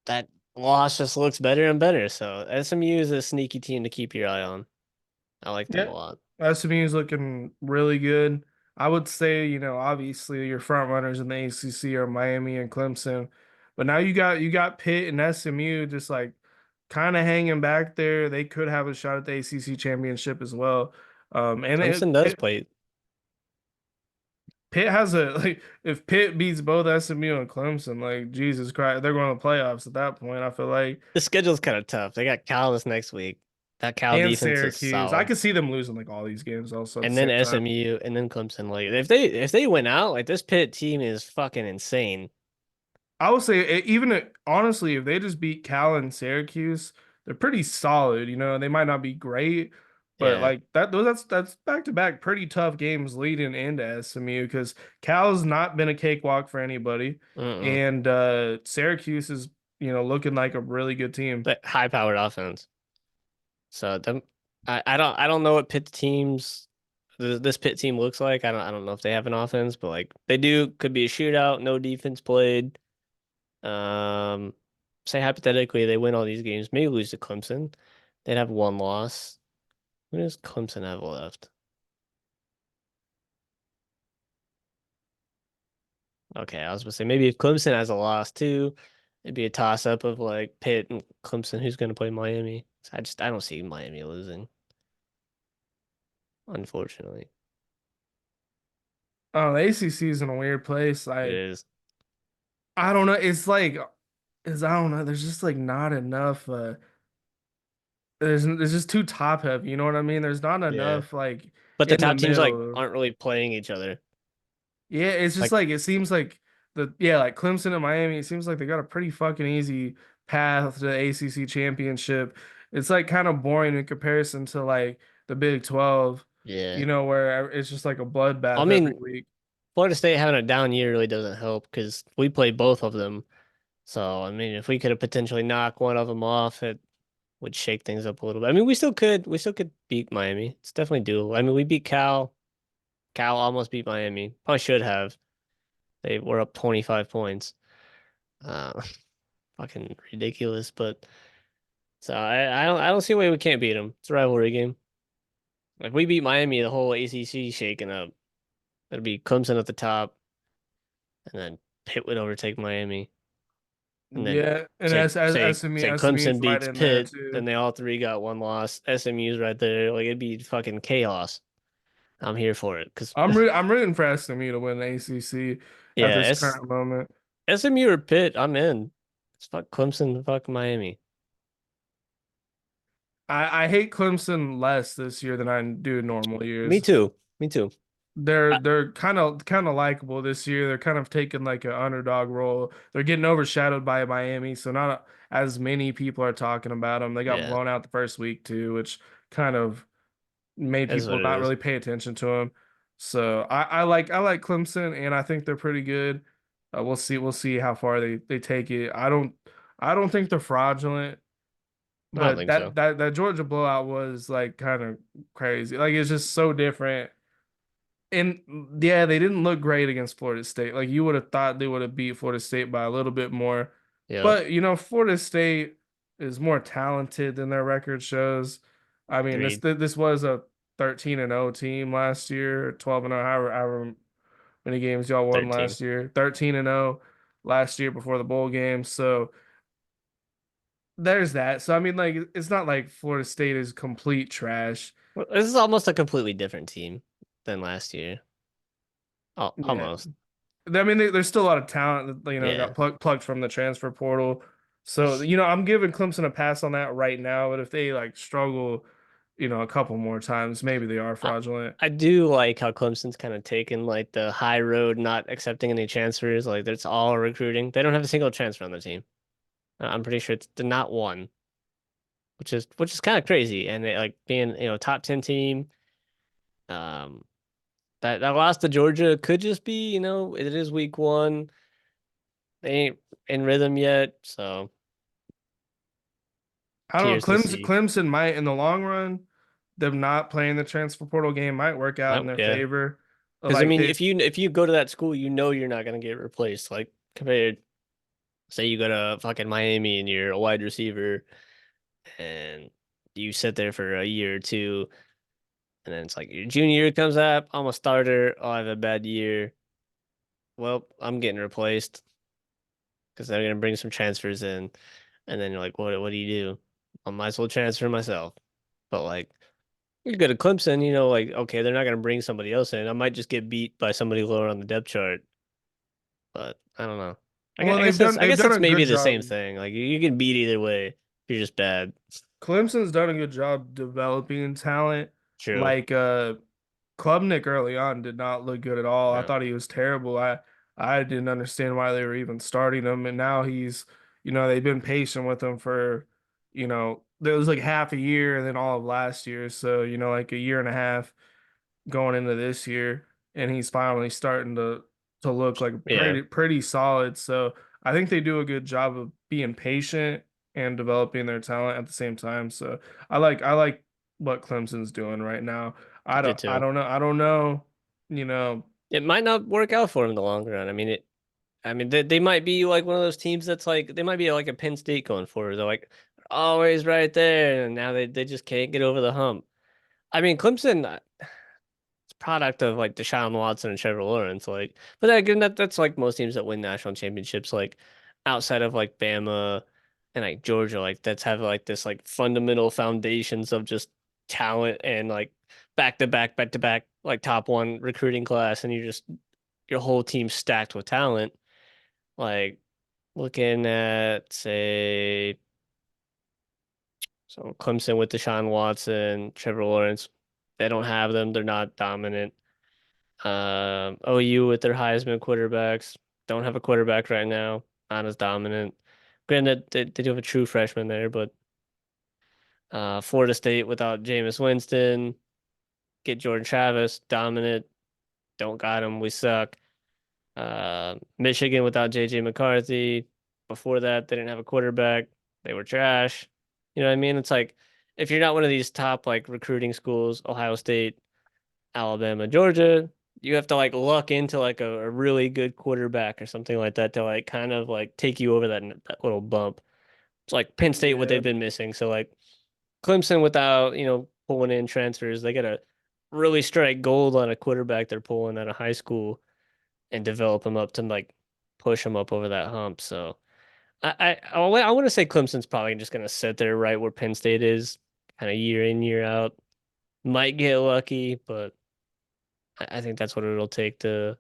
Speaker 2: that loss just looks better and better. So SMU is a sneaky team to keep your eye on. I like them
Speaker 1: Yeah,
Speaker 2: a lot.
Speaker 1: SMU is looking really good. I would say, obviously your front runners in the ACC are Miami and Clemson, but now you got Pitt and SMU just like kind of hanging back there. They could have a shot at the ACC championship as well. And
Speaker 2: Clemson does play.
Speaker 1: Pitt has a like if Pitt beats both SMU and Clemson, like Jesus Christ, they're going to the playoffs at that point. I feel like
Speaker 2: The schedule's kind of tough. They got Cal this next week. That Cal
Speaker 1: and
Speaker 2: defense is
Speaker 1: Syracuse, I
Speaker 2: solid.
Speaker 1: could see them losing like all these games also at the
Speaker 2: And then
Speaker 1: same time.
Speaker 2: SMU and then Clemson. Like if they win out, like this Pitt team is fucking insane.
Speaker 1: I would say honestly, if they just beat Cal and Syracuse, they're pretty solid. They might not be great, but
Speaker 2: Yeah.
Speaker 1: like that's back to back pretty tough games leading into SMU because Cal's not been a cakewalk for anybody,
Speaker 2: Mm-mm.
Speaker 1: and Syracuse is looking like a really good team.
Speaker 2: But high powered offense. So them, I don't know what Pitt teams this Pitt team looks like. I don't know if they have an offense, but like they do. Could be a shootout. No defense played. Um, say hypothetically they win all these games, maybe lose to Clemson. They'd have one loss. Who does Clemson have left? Okay, I was gonna say maybe if Clemson has a loss too, it'd be a toss up of like Pitt and Clemson. Who's gonna play Miami? So I don't see Miami losing, unfortunately.
Speaker 1: Oh, the ACC is in a weird place.
Speaker 2: It
Speaker 1: I
Speaker 2: is.
Speaker 1: I don't know. I don't know. There's just like not enough. There's just too top heavy. You know what I mean? There's not
Speaker 2: Yeah.
Speaker 1: enough like
Speaker 2: But the
Speaker 1: in the
Speaker 2: top teams like
Speaker 1: middle.
Speaker 2: aren't really playing each other.
Speaker 1: Yeah, it's just
Speaker 2: Like,
Speaker 1: like it seems like like Clemson and Miami, it seems like they got a pretty fucking easy path to the ACC championship. It's like kind of boring in comparison to like the Big 12,
Speaker 2: yeah.
Speaker 1: where it's just like a
Speaker 2: I
Speaker 1: bloodbath every
Speaker 2: mean,
Speaker 1: week.
Speaker 2: Florida State having a down year really doesn't help because we play both of them. So, I mean, if we could have potentially knocked one of them off, it would shake things up a little bit. I mean, we still could beat Miami. It's definitely doable. I mean, we beat Cal. Cal almost beat Miami. Probably should have. They were up 25 points. Uh, fucking ridiculous. But so I don't see a way we can't beat them. It's a rivalry game. If we beat Miami, the whole ACC shaking up. It'll be Clemson at the top, and then Pitt would overtake Miami, and then
Speaker 1: Yeah, and
Speaker 2: say say
Speaker 1: SMU
Speaker 2: say
Speaker 1: SMU's
Speaker 2: Clemson
Speaker 1: right
Speaker 2: beats
Speaker 1: in there
Speaker 2: Pitt,
Speaker 1: too.
Speaker 2: then they all three got one loss. SMU's right there. Like it'd be fucking chaos. I'm here for it because
Speaker 1: I'm rooting for SMU to win the ACC at
Speaker 2: yeah,
Speaker 1: this current moment.
Speaker 2: SMU or Pitt, I'm in. It's fuck Clemson, fuck Miami.
Speaker 1: I hate Clemson less this year than I do in normal
Speaker 2: Me
Speaker 1: years.
Speaker 2: too. Me too.
Speaker 1: They're
Speaker 2: I,
Speaker 1: they're kind of likable this year. They're kind of taking like an underdog role. They're getting overshadowed by Miami, so not as many people are talking about them. They got
Speaker 2: yeah,
Speaker 1: blown out the first week too, which kind of made
Speaker 2: that's what
Speaker 1: people
Speaker 2: it
Speaker 1: not
Speaker 2: is.
Speaker 1: really pay attention to them. So I like Clemson, and I think they're pretty good. We'll see how far they take it. I don't think they're fraudulent,
Speaker 2: I don't
Speaker 1: but
Speaker 2: think so.
Speaker 1: that Georgia blowout was like kind of crazy. Like it's just so different And yeah, they didn't look great against Florida State. Like you would have thought they would have beat Florida State by a little bit more.
Speaker 2: Yep.
Speaker 1: But, Florida State is more talented than their record shows. I mean, this
Speaker 2: Agreed.
Speaker 1: this was a 13-0 team last year, 12-0, however many games y'all won
Speaker 2: 13.
Speaker 1: last year. 13-0 last year before the bowl game. So there's that. So I mean, like it's not like Florida State is complete trash.
Speaker 2: Well, this is almost a completely different team than last year.
Speaker 1: Yeah.
Speaker 2: Almost.
Speaker 1: I mean, there's still a lot of talent that
Speaker 2: Yeah.
Speaker 1: got plucked from the transfer portal. So I'm giving Clemson a pass on that right now. But if they like struggle, a couple more times, maybe they are
Speaker 2: I,
Speaker 1: fraudulent.
Speaker 2: I do like how Clemson's kind of taken like the high road, not accepting any transfers. Like it's all recruiting. They don't have a single transfer on the team. I'm pretty sure it's not one, which is kind of crazy. And it, like being top 10 team, um, that loss to Georgia could just be it is week one. They ain't in rhythm yet, so
Speaker 1: I don't know.
Speaker 2: tears to
Speaker 1: Clemson,
Speaker 2: see.
Speaker 1: Clemson might, in the long run, them not playing the transfer portal game might work out in their
Speaker 2: Yeah,
Speaker 1: favor.
Speaker 2: because I
Speaker 1: Like
Speaker 2: mean,
Speaker 1: they,
Speaker 2: if you go to that school, you're not gonna get replaced. Like compared, say you go to fucking Miami and you're a wide receiver and you sit there for a year or two, and then it's like your junior year comes up, I'm a starter, I'll have a bad year. Well, I'm getting replaced because they're gonna bring some transfers in, and then you're like, what do you do? I might as well transfer myself. But like you go to Clemson, like okay, they're not gonna bring somebody else in. I might just get beat by somebody lower on the depth chart, but I don't know.
Speaker 1: well,
Speaker 2: I
Speaker 1: they've
Speaker 2: guess
Speaker 1: done
Speaker 2: that's
Speaker 1: a
Speaker 2: maybe
Speaker 1: good
Speaker 2: the
Speaker 1: job.
Speaker 2: same thing. Like you can beat either way if you're just bad.
Speaker 1: Clemson's done a good job developing talent.
Speaker 2: True.
Speaker 1: Like Klubnik early on did not look good at all. I
Speaker 2: Yeah.
Speaker 1: thought he was terrible. I didn't understand why they were even starting him, and now they've been patient with him for, there was like half a year and then all of last year, so like a year and a half going into this year, and he's finally starting to look like
Speaker 2: Yeah.
Speaker 1: pretty solid. So I think they do a good job of being patient and developing their talent at the same time. So I like what Clemson's doing right now.
Speaker 2: I
Speaker 1: I
Speaker 2: did
Speaker 1: don't I
Speaker 2: too.
Speaker 1: don't know. I don't know, you know.
Speaker 2: It might not work out for him in the long run. I mean they might be like one of those teams that's like they might be like a Penn State going forward. They're like always right there, and now they just can't get over the hump. I mean, Clemson, it's a product of like Deshaun Watson and Trevor Lawrence, like, but again, that's like most teams that win national championships, like outside of like Bama and like Georgia, like that's have like this like fundamental foundations of just talent and like back to back, like top one recruiting class, and your whole team stacked with talent. Like looking at say so Clemson with Deshaun Watson, Trevor Lawrence, they don't have them. They're not dominant. OU with their Heisman quarterbacks don't have a quarterback right now. Not as dominant. Granted, they do have a true freshman there, but Florida State without Jameis Winston, get Jordan Travis dominant. Don't got him. We suck. Michigan without JJ McCarthy. Before that, they didn't have a quarterback. They were trash. You know what I mean? It's like if you're not one of these top like recruiting schools, Ohio State, Alabama, Georgia, you have to like luck into like a really good quarterback or something like that to like kind of like take you over that little bump. It's like Penn State what they've
Speaker 1: Yeah.
Speaker 2: been missing. So like Clemson without, pulling in transfers, they gotta really strike gold on a quarterback they're pulling out of high school and develop them up to like push them up over that hump. So I want to say Clemson's probably just gonna sit there right where Penn State is, kind of year in, year out. Might get lucky, but I think that's what it'll take to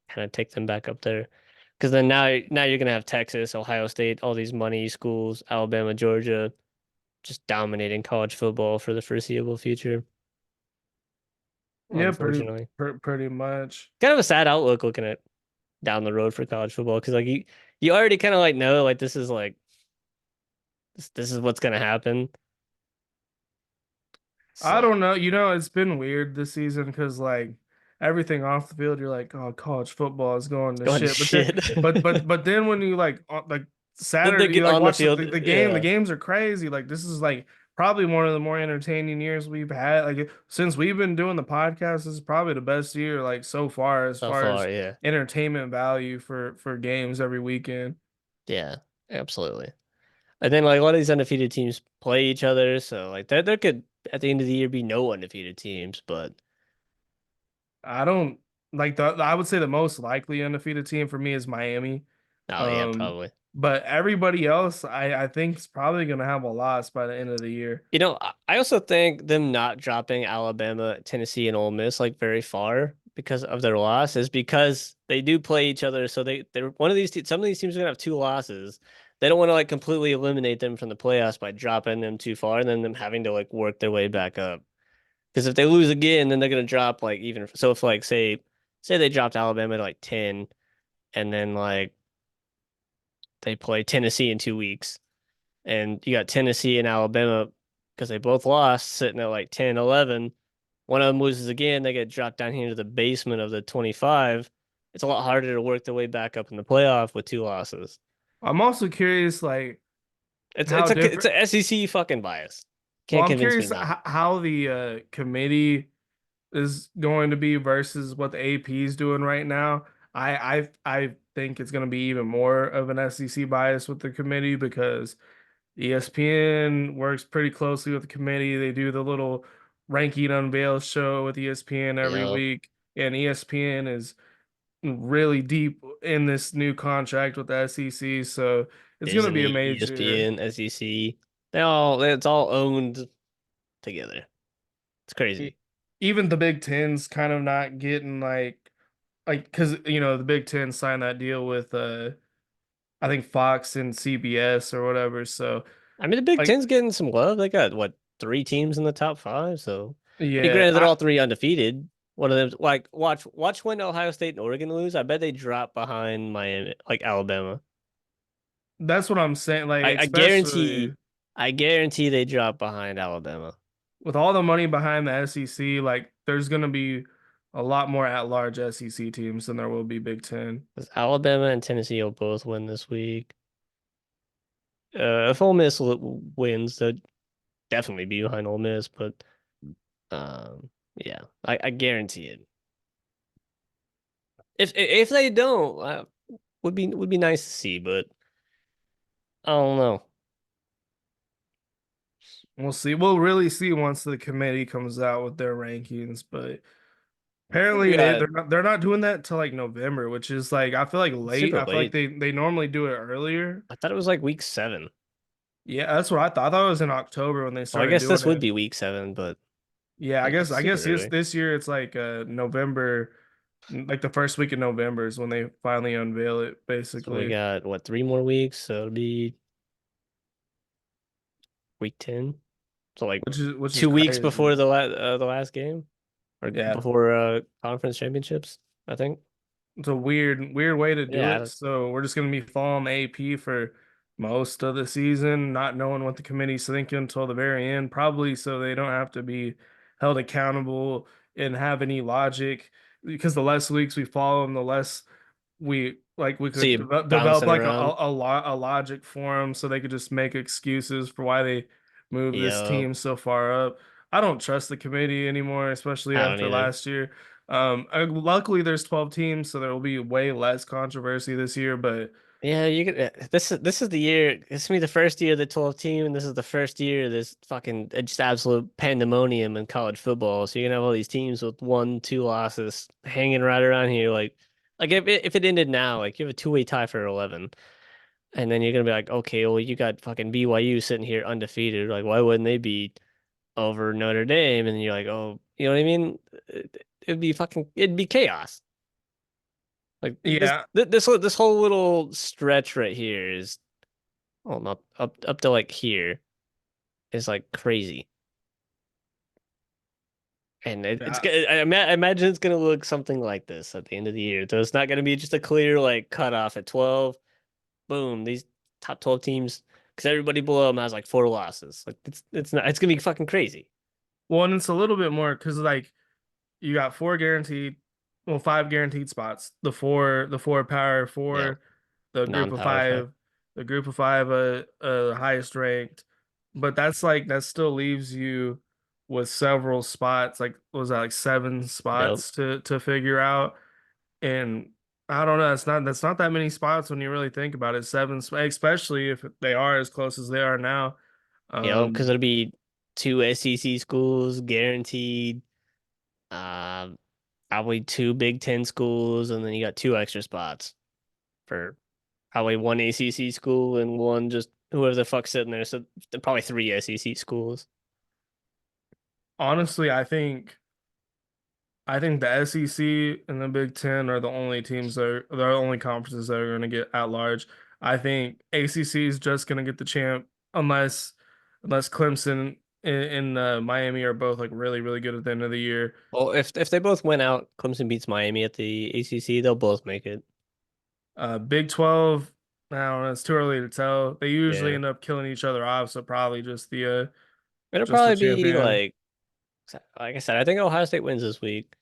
Speaker 2: kind of take them back up there. Because then now you're gonna have Texas, Ohio State, all these money schools, Alabama, Georgia, just dominating college football for the foreseeable future.
Speaker 1: Yeah,
Speaker 2: Unfortunately,
Speaker 1: pretty much.
Speaker 2: kind of a sad outlook looking at down the road for college football because like you already kind of like know like this is like this is what's gonna happen.
Speaker 1: I
Speaker 2: So
Speaker 1: don't know. It's been weird this season because like everything off the field, you're like, oh, college football is going
Speaker 2: it's
Speaker 1: to
Speaker 2: going to
Speaker 1: shit. But then,
Speaker 2: shit.
Speaker 1: but then when you like
Speaker 2: Then they
Speaker 1: Saturday, you
Speaker 2: get
Speaker 1: like
Speaker 2: on the
Speaker 1: watch
Speaker 2: field,
Speaker 1: the game. The
Speaker 2: yeah.
Speaker 1: games are crazy. Like this is like probably one of the more entertaining years we've had. Like since we've been doing the podcast, this is probably the best year like so far as
Speaker 2: So
Speaker 1: far as
Speaker 2: far, yeah.
Speaker 1: entertainment value for games every weekend.
Speaker 2: Yeah, absolutely. And then like a lot of these undefeated teams play each other, so like there could at the end of the year be no undefeated teams, but
Speaker 1: I don't like I would say the most likely undefeated team for me is Miami.
Speaker 2: oh yeah,
Speaker 1: Um,
Speaker 2: probably.
Speaker 1: but everybody else I think is probably gonna have a loss by the end of the year.
Speaker 2: You know, I also think them not dropping Alabama, Tennessee, and Ole Miss like very far because of their loss is because they do play each other. So they're one of these some of these teams are gonna have two losses. They don't want to like completely eliminate them from the playoffs by dropping them too far and then them having to like work their way back up. Because if they lose again, then they're gonna drop like even so if like say they dropped Alabama to like 10 and then like they play Tennessee in 2 weeks and you got Tennessee and Alabama because they both lost, sitting at like 10, 11. One of them loses again, they get dropped down here into the basement of the 25. It's a lot harder to work their way back up in the playoff with two losses.
Speaker 1: I'm also curious like
Speaker 2: It's
Speaker 1: how
Speaker 2: it's a it's
Speaker 1: different.
Speaker 2: a SEC fucking bias.
Speaker 1: Well,
Speaker 2: Can't
Speaker 1: I'm
Speaker 2: convince me
Speaker 1: curious
Speaker 2: not.
Speaker 1: how the committee is going to be versus what the AP is doing right now. I think it's going to be even more of an SEC bias with the committee because ESPN works pretty closely with the committee. They do the little ranking unveil show with ESPN every
Speaker 2: Yep.
Speaker 1: week, and ESPN is really deep in this new contract with the SEC, so it's going to be a
Speaker 2: Disney,
Speaker 1: major.
Speaker 2: ESPN, SEC. It's all owned together. It's
Speaker 1: e-
Speaker 2: crazy.
Speaker 1: Even the Big Ten's kind of not getting like because the Big Ten signed that deal with I think Fox and CBS or whatever. So
Speaker 2: I mean, the Big
Speaker 1: like
Speaker 2: Ten's getting some love. They got what three teams in the top five. So, I mean,
Speaker 1: yeah,
Speaker 2: granted, they're all three undefeated. One of them, like, watch when Ohio State and Oregon lose. I bet they drop behind Miami, like Alabama.
Speaker 1: that's what I'm saying. Like
Speaker 2: I
Speaker 1: especially
Speaker 2: I guarantee they drop behind Alabama.
Speaker 1: with all the money behind the SEC, like there's gonna be a lot more at-large SEC teams than there will be Big Ten.
Speaker 2: Because Alabama and Tennessee will both win this week. If Ole Miss wins, they'll definitely be behind Ole Miss. But yeah, I guarantee it. If they don't, would be nice to see, but I don't know.
Speaker 1: We'll see. We'll really see once the committee comes out with their rankings, but
Speaker 2: We
Speaker 1: apparently
Speaker 2: got
Speaker 1: they're not doing that till like November, which is like I feel like late.
Speaker 2: super
Speaker 1: I feel like
Speaker 2: late.
Speaker 1: they normally do it earlier.
Speaker 2: I thought it was like week 7.
Speaker 1: Yeah, that's what I thought. I thought it was in October when they
Speaker 2: Well, I
Speaker 1: started
Speaker 2: guess
Speaker 1: doing
Speaker 2: this would
Speaker 1: it.
Speaker 2: be week 7, but
Speaker 1: Yeah,
Speaker 2: yeah, it's
Speaker 1: I
Speaker 2: super
Speaker 1: guess
Speaker 2: early.
Speaker 1: this year it's like November, like the first week of November is when they finally unveil it,
Speaker 2: So we
Speaker 1: basically.
Speaker 2: got what 3 more weeks, so it'll be week 10. So like
Speaker 1: Which is
Speaker 2: 2 weeks before
Speaker 1: crazy.
Speaker 2: the last game or
Speaker 1: Yeah.
Speaker 2: before conference championships, I think.
Speaker 1: It's a weird way to do it.
Speaker 2: Yeah,
Speaker 1: So we're just gonna be following the AP for most of the season, not knowing what the committee's thinking until the very end, probably so they don't have to be held accountable and have any logic. Because the less weeks we follow them, the less we
Speaker 2: see
Speaker 1: could
Speaker 2: it
Speaker 1: develop
Speaker 2: bouncing
Speaker 1: like
Speaker 2: around.
Speaker 1: a logic for them, so they could just make excuses for why they move this
Speaker 2: Yeah,
Speaker 1: team so far up. I don't trust the committee anymore, especially
Speaker 2: I don't
Speaker 1: after
Speaker 2: either.
Speaker 1: last year. Luckily there's 12 teams, so there will be way less controversy this year. But
Speaker 2: Yeah, you could. This is the year. This is gonna be the first year of the 12 team, and this is the first year of this fucking just absolute pandemonium in college football. So you're gonna have all these teams with 1, 2 losses hanging right around here. Like if it ended now, like you have a two-way tie for 11, and then you're gonna be like, okay, well you got fucking BYU sitting here undefeated. Like why wouldn't they be over Notre Dame? And you're like, oh, you know what I mean? It'd be chaos. Like
Speaker 1: yeah,
Speaker 2: this whole little stretch right here is well not up to like here is like crazy. And it's
Speaker 1: yeah.
Speaker 2: I imagine it's gonna look something like this at the end of the year. So it's not gonna be just a clear like cutoff at 12. Boom, these top 12 teams because everybody below them has like 4 losses. Like it's not it's gonna be fucking crazy.
Speaker 1: Well, and it's a little bit more because like you got four guaranteed, well, five guaranteed spots. The four power
Speaker 2: Yeah,
Speaker 1: four, the group of
Speaker 2: non-power five.
Speaker 1: five, the group of five, highest ranked. but that's like that still leaves you with several spots. Like what was that like seven
Speaker 2: Yep.
Speaker 1: spots to figure out? And I don't know. That's not that many spots when you really think about it. Especially if they are as close as they are now.
Speaker 2: Yep, because
Speaker 1: Um,
Speaker 2: it'll be two SEC schools guaranteed. Um, Probably two Big Ten schools, and then you got two extra spots for probably one ACC school and one just whoever the fuck's sitting there. So probably three SEC schools.
Speaker 1: Honestly, I think the SEC and the Big Ten are the only teams they're the only conferences that are going to get at large. I think ACC is just going to get the champ unless Clemson and Miami are both like really really good at the end of the year.
Speaker 2: Well, if they both win out, Clemson beats Miami at the ACC, they'll both make it.
Speaker 1: Big 12, I don't know, it's too early to tell. They usually
Speaker 2: Yeah,
Speaker 1: end up killing each other off, so probably
Speaker 2: it'll
Speaker 1: just the
Speaker 2: probably be
Speaker 1: champion.
Speaker 2: like I said, I think Ohio State wins this week.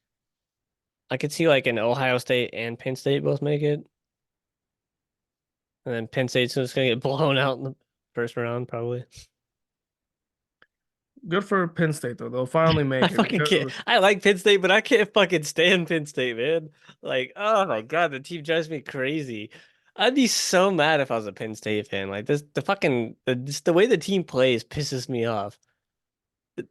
Speaker 2: I could see like an Ohio State and Penn State both make it, and then Penn State's just gonna get blown out in the first round probably.
Speaker 1: Good for Penn State though. They'll finally
Speaker 2: I
Speaker 1: make it.
Speaker 2: fucking can't. I like Penn State, but I can't fucking stand Penn State, man. Like, oh my God, the team drives me crazy. I'd be so mad if I was a Penn State fan. Like this, just the way the team plays pisses me off.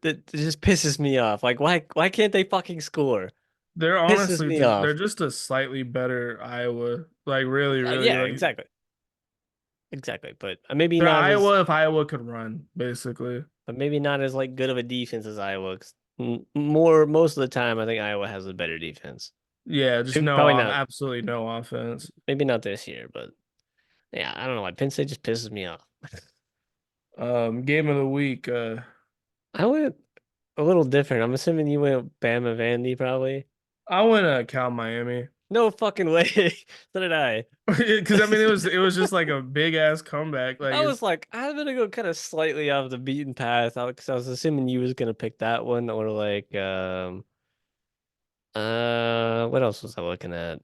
Speaker 2: It just pisses me off. Like, why can't they fucking score?
Speaker 1: They're
Speaker 2: Pisses
Speaker 1: honestly
Speaker 2: me
Speaker 1: just they're
Speaker 2: off.
Speaker 1: just a slightly better Iowa. Like really, really
Speaker 2: Yeah,
Speaker 1: like
Speaker 2: exactly, exactly. But maybe
Speaker 1: they're
Speaker 2: not as,
Speaker 1: Iowa if Iowa could run, basically.
Speaker 2: but maybe not as like good of a defense as Iowa. 'Cause most of the time, I think Iowa has a better defense.
Speaker 1: Yeah, just
Speaker 2: Probably not.
Speaker 1: absolutely no offense.
Speaker 2: Maybe not this year, but yeah, I don't know why Penn State just pisses me off.
Speaker 1: Game of the week.
Speaker 2: I went a little different. I'm assuming you went Bama Vandy probably.
Speaker 1: I went Cal Miami.
Speaker 2: No fucking way. So did I.
Speaker 1: Because I mean it was just like a big ass comeback. Like
Speaker 2: I was
Speaker 1: it's
Speaker 2: like, I'm gonna go kind of slightly off the beaten path because I was assuming you was gonna pick that one or like what else was I looking at?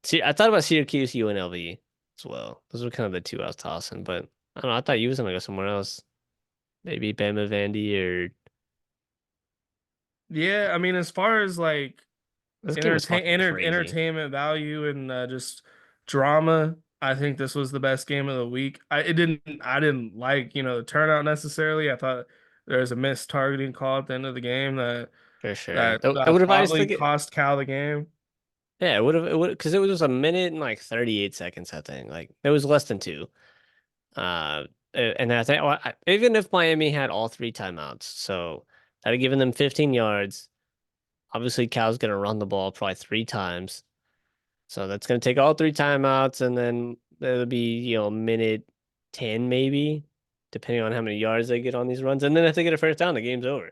Speaker 2: See, I thought about Syracuse UNLV as well. Those were kind of the two I was tossing, but I don't know. I thought you was gonna go somewhere else. Maybe Bama Vandy or
Speaker 1: yeah, I mean as far as like
Speaker 2: this game was fucking crazy
Speaker 1: entertainment value and just drama. I think this was the best game of the week. I didn't like, the turnout necessarily. I thought there was a missed targeting call at the end of the game that
Speaker 2: for sure.
Speaker 1: that
Speaker 2: It
Speaker 1: that
Speaker 2: would have
Speaker 1: probably
Speaker 2: obviously
Speaker 1: cost Cal the game.
Speaker 2: Yeah, it would because it was just a minute and like 38 seconds, I think. Like it was less than two. And I think well, even if Miami had all three timeouts, so that had given them 15 yards. Obviously, Cal's gonna run the ball probably three times, so that's gonna take all three timeouts, and then it'll be a minute 10 maybe, depending on how many yards they get on these runs. And then if they get a first down, the game's over.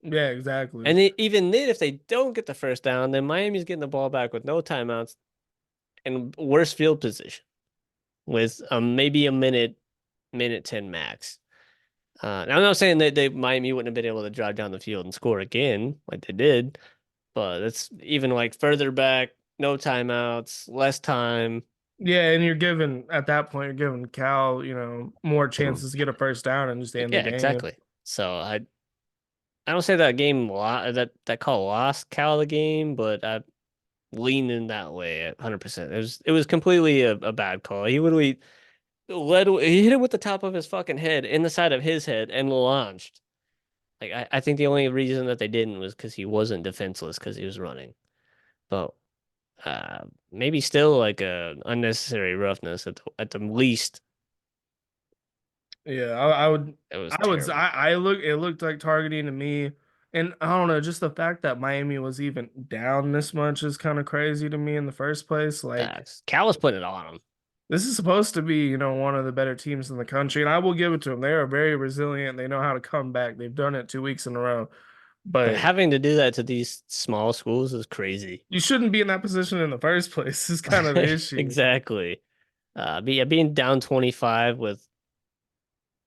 Speaker 1: Yeah, exactly.
Speaker 2: And even then, if they don't get the first down, then Miami's getting the ball back with no timeouts and worse field position with maybe a minute 10 max. Now I'm not saying that they Miami wouldn't have been able to drive down the field and score again like they did, but it's even like further back, no timeouts, less time.
Speaker 1: Yeah, and you're giving at that point you're giving Cal, more chances to get a first down and just end the
Speaker 2: Yeah,
Speaker 1: game.
Speaker 2: exactly. So I don't say that game that call lost Cal the game, but I lean in that way at 100%. It was completely a bad call. He literally he hit it with the top of his fucking head in the side of his head and launched. Like I think the only reason that they didn't was because he wasn't defenseless because he was running. But maybe still like a unnecessary roughness at the least.
Speaker 1: Yeah, I would,
Speaker 2: It was
Speaker 1: I would,
Speaker 2: terrible.
Speaker 1: it looked like targeting to me, and I don't know, just the fact that Miami was even down this much is kind of crazy to me in the first place. Like,
Speaker 2: Cal was putting it on him.
Speaker 1: this is supposed to be, one of the better teams in the country, and I will give it to them. They are very resilient. They know how to come back. They've done it 2 weeks in a row,
Speaker 2: But
Speaker 1: but
Speaker 2: having to do that to these small schools is crazy.
Speaker 1: you shouldn't be in that position in the first place. Is kind of the issue.
Speaker 2: Exactly. Being down 25 with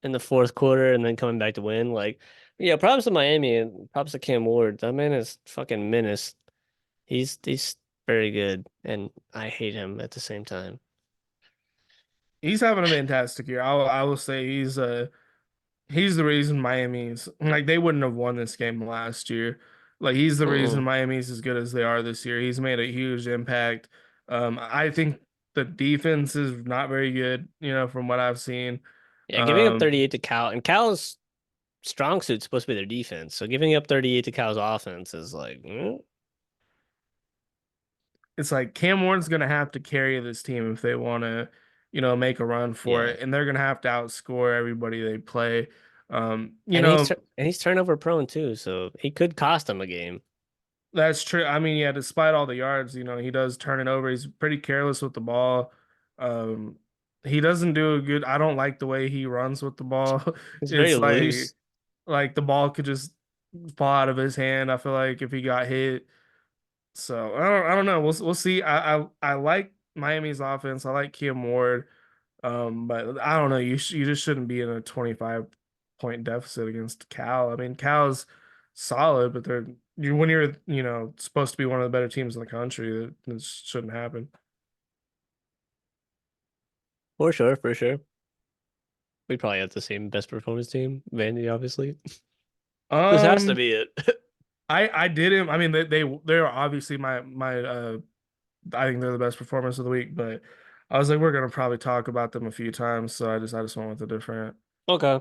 Speaker 2: in the fourth quarter and then coming back to win, like, yeah, props to Miami and props to Cam Ward. That man is fucking menace. He's very good, and I hate him at the same time.
Speaker 1: He's having a fantastic year. I will say He's the reason Miami's like they wouldn't have won this game last year. Like he's the reason
Speaker 2: Mm-mm.
Speaker 1: Miami's as good as they are this year. He's made a huge impact. I think the defense is not very good, from what I've seen.
Speaker 2: Yeah, giving up
Speaker 1: Um,
Speaker 2: 38 to Cal, and Cal's strong suit's supposed to be their defense. So giving up 38 to Cal's offense is like,
Speaker 1: it's like Cam Ward's gonna have to carry this team if they want to, make a run for
Speaker 2: yeah.
Speaker 1: it, and they're gonna have to outscore everybody they play.
Speaker 2: And he's turnover prone too, so he could cost them a game.
Speaker 1: That's true. I mean, yeah, despite all the yards, he does turn it over. He's pretty careless with the ball. Um, he doesn't do a good, I don't like the way he runs with the ball.
Speaker 2: He's very
Speaker 1: It's like
Speaker 2: loose.
Speaker 1: like the ball could just fall out of his hand, I feel like if he got hit. So I don't know. We'll see. I like Miami's offense. I like Kim Ward. But I don't know. You just shouldn't be in a 25-point deficit against Cal. I mean, Cal's solid, but when you're supposed to be one of the better teams in the country, that shouldn't happen.
Speaker 2: For sure, for sure. We probably have the same best performance team. Vandy, obviously. This has to
Speaker 1: Um,
Speaker 2: be it.
Speaker 1: I didn't. I mean, they're obviously my I think they're the best performance of the week, but I was like, we're gonna probably talk about them a few times, so I just went with a different.
Speaker 2: Okay.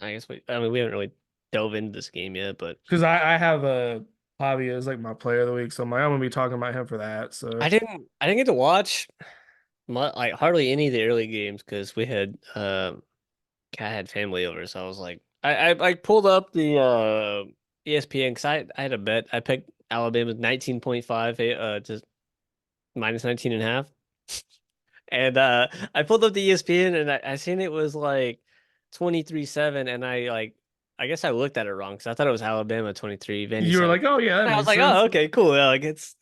Speaker 2: I mean, we haven't really dove into this game yet, but
Speaker 1: Because I have a Javi as like my player of the week, so I'm gonna be talking about him for that. So
Speaker 2: I didn't get to watch like hardly any of the early games because we had I had family over, so I was like, I pulled up the ESPN because I had a bet. I picked Alabama 19.5 to minus 19 and a half. And I pulled up the ESPN and I seen it was like 23-7 and I guess I looked at it wrong because I thought it was Alabama 23, Vandy
Speaker 1: you were
Speaker 2: 7.
Speaker 1: like, oh yeah, that
Speaker 2: And I was
Speaker 1: makes
Speaker 2: like,
Speaker 1: sense.
Speaker 2: oh, okay, cool. Yeah, like it's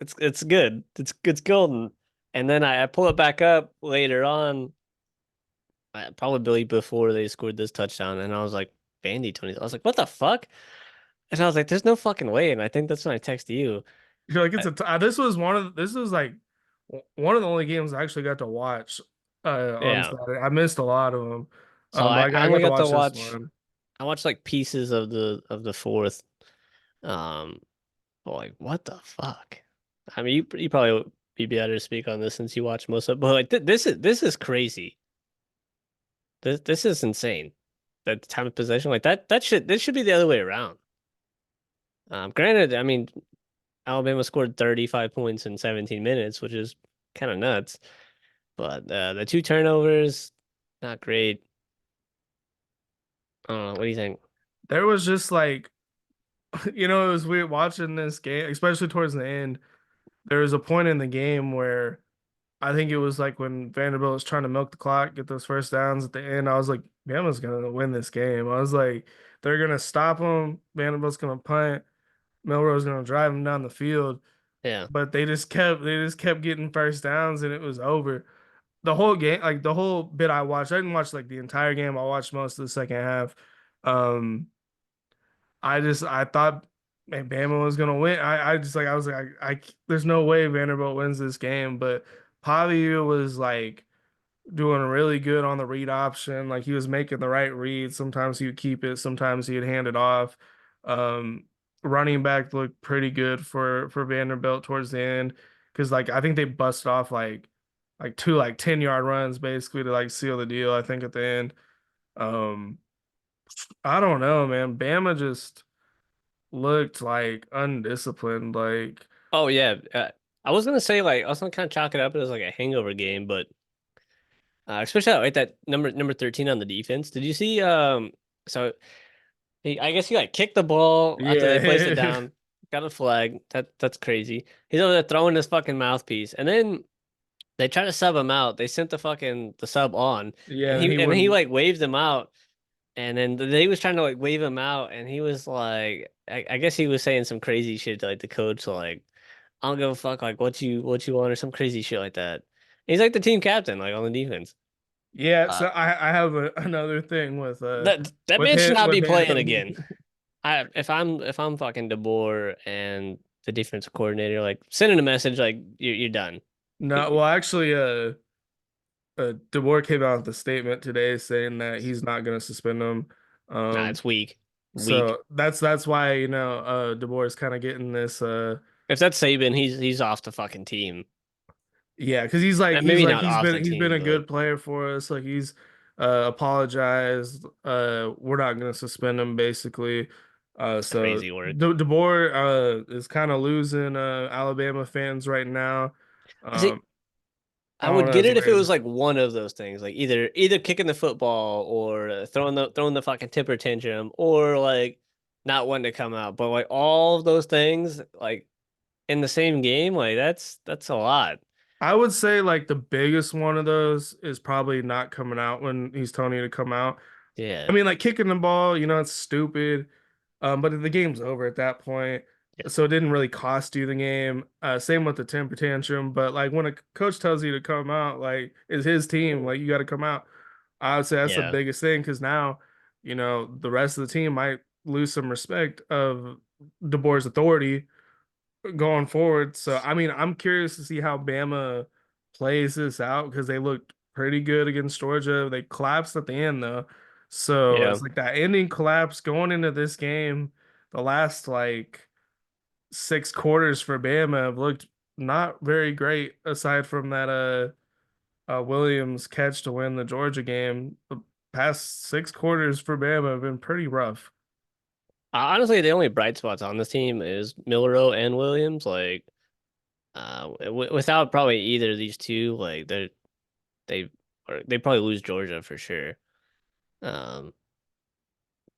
Speaker 2: good. It's golden. And then I pull it back up later on, probably before they scored this touchdown, and I was like, Vandy 20. I was like, what the fuck? And I was like, there's no fucking way. And I think that's when I texted you.
Speaker 1: You're like,
Speaker 2: I,
Speaker 1: this was like one of the only games I actually got to watch on
Speaker 2: yeah.
Speaker 1: Saturday. I missed a lot of them,
Speaker 2: So
Speaker 1: but
Speaker 2: I
Speaker 1: I
Speaker 2: only
Speaker 1: got to
Speaker 2: got to
Speaker 1: watch this
Speaker 2: watch.
Speaker 1: one.
Speaker 2: I watched like pieces of the fourth. Um, but like what the fuck? I mean, you probably would be better to speak on this since you watch most of it. But like this is crazy. This is insane. That time of possession like that should this should be the other way around. Granted, I mean Alabama scored 35 points in 17 minutes, which is kind of nuts. But the two turnovers, not great. I don't know. What do you think?
Speaker 1: There was just like, it was weird watching this game, especially towards the end. There was a point in the game where I think it was like when Vanderbilt was trying to milk the clock, get those first downs at the end. I was like, Bama's gonna win this game. I was like, they're gonna stop them. Vanderbilt's gonna punt. Milroe's gonna drive them down the field.
Speaker 2: Yeah.
Speaker 1: But they just kept getting first downs and it was over. The whole game, like the whole bit I watched, I didn't watch like the entire game. I watched most of the second half. Um, I thought man, Bama was gonna win. I was like there's no way Vanderbilt wins this game, but Pavia was like doing really good on the read option. Like he was making the right read. Sometimes he would keep it, sometimes he'd hand it off. Um, Running back looked pretty good for Vanderbilt towards the end because like I think they busted off like two like 10-yard runs basically to like seal the deal. I think at the end. Um, I don't know, man. Bama just looked like undisciplined. Like
Speaker 2: Oh yeah. I was gonna say like I was gonna kind of chalk it up as like a hangover game, but especially right that number 13 on the defense. Did you see? So I guess he like kicked the ball after they placed it
Speaker 1: yeah,
Speaker 2: down, got a flag. That's crazy. He's over there throwing his fucking mouthpiece, and then they tried to sub him out. They sent the sub on,
Speaker 1: yeah,
Speaker 2: and
Speaker 1: and he
Speaker 2: he
Speaker 1: wouldn't.
Speaker 2: like waved him out. And then they was trying to like wave him out, and he was like, I guess he was saying some crazy shit to like the coach, like I don't give a fuck, like what you want or some crazy shit like that. He's like the team captain, like on the defense.
Speaker 1: Yeah,
Speaker 2: Uh,
Speaker 1: so I have another thing
Speaker 2: that
Speaker 1: with
Speaker 2: man should
Speaker 1: him
Speaker 2: not
Speaker 1: with
Speaker 2: be playing
Speaker 1: him.
Speaker 2: again. If I'm fucking Deboer and the defensive coordinator, like sending a message like you're done.
Speaker 1: No, well, actually, Deboer came out with a statement today saying that he's not going to suspend him.
Speaker 2: Nah,
Speaker 1: Um,
Speaker 2: it's weak. Weak.
Speaker 1: so that's why Deboer is kind of getting this
Speaker 2: If that's Saban, he's off the fucking team.
Speaker 1: yeah, because he's
Speaker 2: Maybe
Speaker 1: like
Speaker 2: not off the
Speaker 1: he's been
Speaker 2: team,
Speaker 1: a
Speaker 2: but
Speaker 1: good player for us. Like he's apologized. We're not gonna suspend him basically.
Speaker 2: it's
Speaker 1: So
Speaker 2: crazy work.
Speaker 1: DeBoer is kind of losing Alabama fans right now.
Speaker 2: I see.
Speaker 1: Um, I
Speaker 2: I
Speaker 1: don't
Speaker 2: would
Speaker 1: know.
Speaker 2: get
Speaker 1: It's
Speaker 2: it if it was
Speaker 1: weird.
Speaker 2: like one of those things, like either kicking the football or throwing the fucking temper tantrum or like not wanting to come out. But like all of those things, like in the same game, like that's a lot.
Speaker 1: I would say like the biggest one of those is probably not coming out when he's telling you to come out. I
Speaker 2: Yeah.
Speaker 1: mean, like kicking the ball, it's stupid. But the game's over at that point,
Speaker 2: Yeah.
Speaker 1: so it didn't really cost you the game. Same with the temper tantrum. But like when a coach tells you to come out, like it's his team, like you got to come out. I would say that's the
Speaker 2: Yeah.
Speaker 1: biggest thing because now, the rest of the team might lose some respect of DeBoer's authority going forward. So I mean, I'm curious to see how Bama plays this out because they looked pretty good against Georgia. They collapsed at the end though. So
Speaker 2: Yeah.
Speaker 1: it's like that ending collapse going into this game, the last like 6 quarters for Bama have looked not very great aside from that Williams catch to win the Georgia game. The past 6 quarters for Bama have been pretty rough.
Speaker 2: Honestly, the only bright spots on this team is Milrow and Williams. Like, without probably either of these two, like they they probably lose Georgia for sure. Um,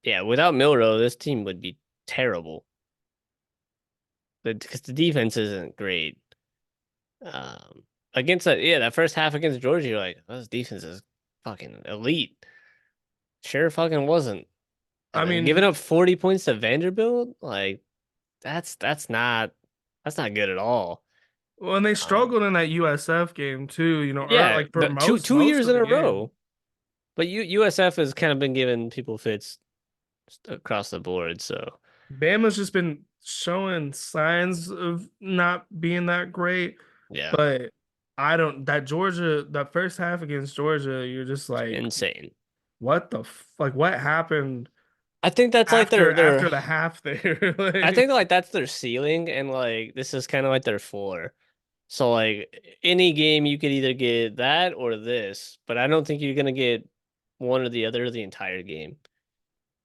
Speaker 2: yeah, without Milrow, this team would be terrible. Because the defense isn't great. Against that first half against Georgia, you're like, oh, this defense is fucking elite. Sure, fucking wasn't.
Speaker 1: I
Speaker 2: And then giving
Speaker 1: mean,
Speaker 2: up 40 points to Vanderbilt, like that's not good at all.
Speaker 1: well, and they
Speaker 2: Um,
Speaker 1: struggled in that USF game too, or
Speaker 2: yeah,
Speaker 1: like for
Speaker 2: the two
Speaker 1: most
Speaker 2: two
Speaker 1: most
Speaker 2: years
Speaker 1: of
Speaker 2: in
Speaker 1: the
Speaker 2: a
Speaker 1: game.
Speaker 2: row. But USF has kind of been giving people fits across the board. So
Speaker 1: Bama's just been showing signs of not being that great,
Speaker 2: yeah,
Speaker 1: but I don't that Georgia that first half against Georgia, you're just like,
Speaker 2: insane.
Speaker 1: what the like what happened
Speaker 2: I think that's like
Speaker 1: after
Speaker 2: their
Speaker 1: the half there?
Speaker 2: I
Speaker 1: Like
Speaker 2: think like that's their ceiling, and like this is kind of like their floor. So like any game you could either get that or this, but I don't think you're gonna get one or the other the entire game.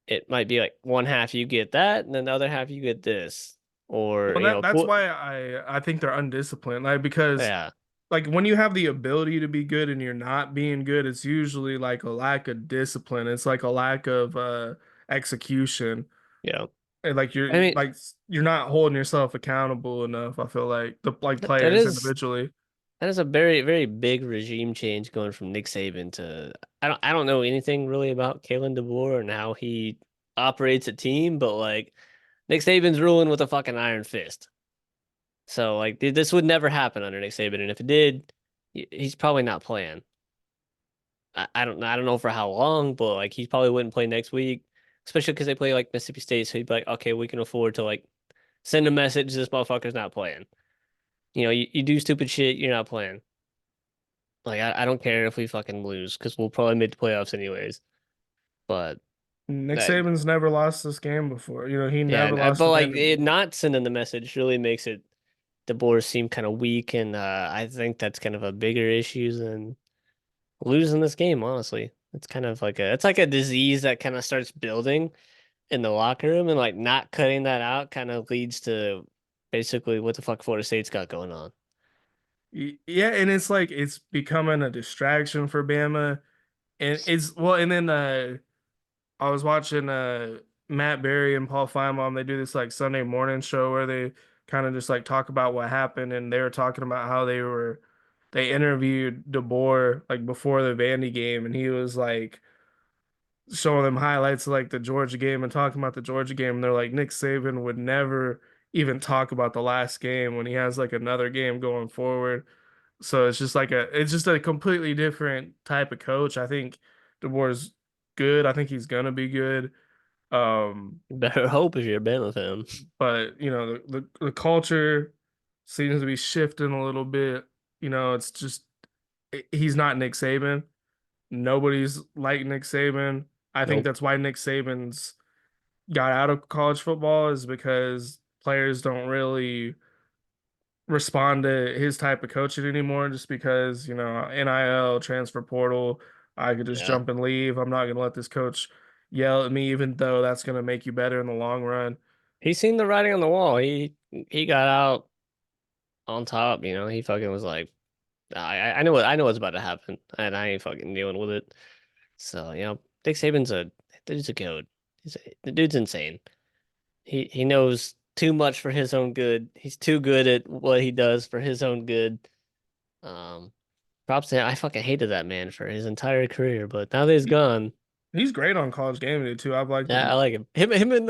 Speaker 2: It might be like one half you get that, and then the other half you get this, or
Speaker 1: well
Speaker 2: you know,
Speaker 1: that's
Speaker 2: cool.
Speaker 1: why I think they're undisciplined. Like because
Speaker 2: Yeah,
Speaker 1: like when you have the ability to be good and you're not being good, it's usually like a lack of discipline. It's like a lack of execution.
Speaker 2: yeah.
Speaker 1: And like
Speaker 2: I mean,
Speaker 1: you're not holding yourself accountable enough, I feel like the like
Speaker 2: that
Speaker 1: players
Speaker 2: is
Speaker 1: individually.
Speaker 2: that is a very very big regime change going from Nick Saban to I don't know anything really about Kalen DeBoer and how he operates a team, but like Nick Saban's ruling with a fucking iron fist. So like this would never happen under Nick Saban, and if it did, he's probably not playing. I don't know for how long, but like he probably wouldn't play next week, especially because they play like Mississippi State. So he'd be like, okay, we can afford to like send a message this motherfucker's not playing. You do stupid shit, you're not playing. Like I don't care if we fucking lose because we'll probably make the playoffs anyways. But
Speaker 1: Nick
Speaker 2: that
Speaker 1: Saban's never lost this game before. He
Speaker 2: yeah,
Speaker 1: never lost
Speaker 2: but
Speaker 1: to
Speaker 2: like it
Speaker 1: Vanderbilt.
Speaker 2: not sending the message really makes it the Boers seem kind of weak, and I think that's kind of a bigger issue than losing this game, honestly. It's like a disease that kind of starts building in the locker room, and like not cutting that out kind of leads to basically what the fuck Florida State's got going on.
Speaker 1: Yeah, and it's like it's becoming a distraction for Bama. And and then I was watching Matt Berry and Paul Feinbaum. They do this like Sunday morning show where they kind of just like talk about what happened, and they were talking about how they interviewed DeBoer like before the Vandy game, and he was like showing them highlights of like the Georgia game and talking about the Georgia game. And they're like, Nick Saban would never even talk about the last game when he has like another game going forward. So it's just a completely different type of coach. I think DeBoer's good. I think he's gonna be good.
Speaker 2: Better hope if you're a Bama fan.
Speaker 1: But the culture seems to be shifting a little bit. It's just he's not Nick Saban. Nobody's like Nick Saban. I think
Speaker 2: Nope.
Speaker 1: that's why Nick Saban's got out of college football is because players don't really respond to his type of coaching anymore just because, NIL, transfer portal, I could just
Speaker 2: Yeah.
Speaker 1: jump and leave. I'm not going to let this coach yell at me, even though that's going to make you better in the long run.
Speaker 2: He's seen the writing on the wall. He got out on top, you know. He fucking was like, I know what's about to happen, and I ain't fucking dealing with it. So, you know, Dick Saban's a dude's a goat. The dude's insane. He knows too much for his own good. He's too good at what he does for his own good. Um, Props to him. I fucking hated that man for his entire career, but now that he's gone,
Speaker 1: He's great on College Game Day too. I've liked
Speaker 2: yeah, I
Speaker 1: him.
Speaker 2: like him. Him and him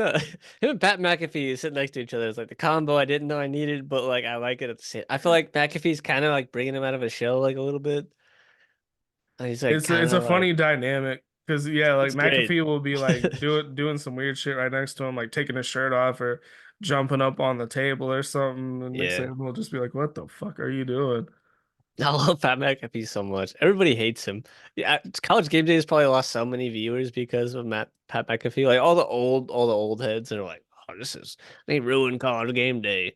Speaker 2: and Pat McAfee sitting next to each other is like the combo I didn't know I needed, but like I like it at the same. I feel like McAfee's kind of like bringing him out of his shell like a little bit. And he's like kind
Speaker 1: It's a
Speaker 2: of like
Speaker 1: funny dynamic because yeah, like
Speaker 2: it's great.
Speaker 1: McAfee will be like doing some weird shit right next to him, like taking his shirt off or jumping up on the table or something, and Nick
Speaker 2: Yeah.
Speaker 1: Saban will just be like, "What the fuck are you doing?"
Speaker 2: I love Pat McAfee so much. Everybody hates him. Yeah, College Game Day has probably lost so many viewers because of Pat McAfee. Like all the old heads are like, oh, they ruined College Game Day.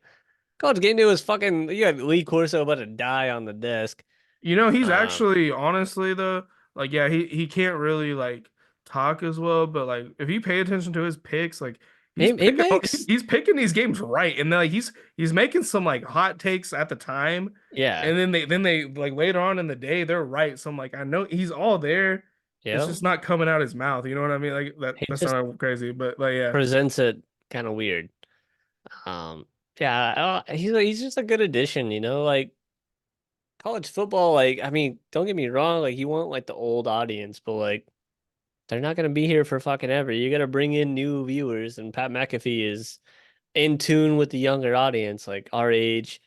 Speaker 2: College Game Day was fucking. You had Lee Corso about to die on the desk.
Speaker 1: He's
Speaker 2: Um,
Speaker 1: actually honestly though, like yeah, he can't really like talk as well, but like if you pay attention to his picks, like
Speaker 2: he makes
Speaker 1: he's picking these games right, and then like he's making some like hot takes at the time,
Speaker 2: yeah,
Speaker 1: and then they like later on in the day they're right. So I'm like, I know he's all there. It's
Speaker 2: yeah.
Speaker 1: just not coming out his mouth. You know what I mean? Like
Speaker 2: He
Speaker 1: that
Speaker 2: just
Speaker 1: sounded crazy, but like yeah.
Speaker 2: presents it kind of weird. Um, yeah, he's just a good addition. You know, like college football. Like, I mean, don't get me wrong. Like, you want like the old audience, but like. They're not gonna be here for fucking ever. You gotta bring in new viewers, and Pat McAfee is in tune with the younger audience, like our age,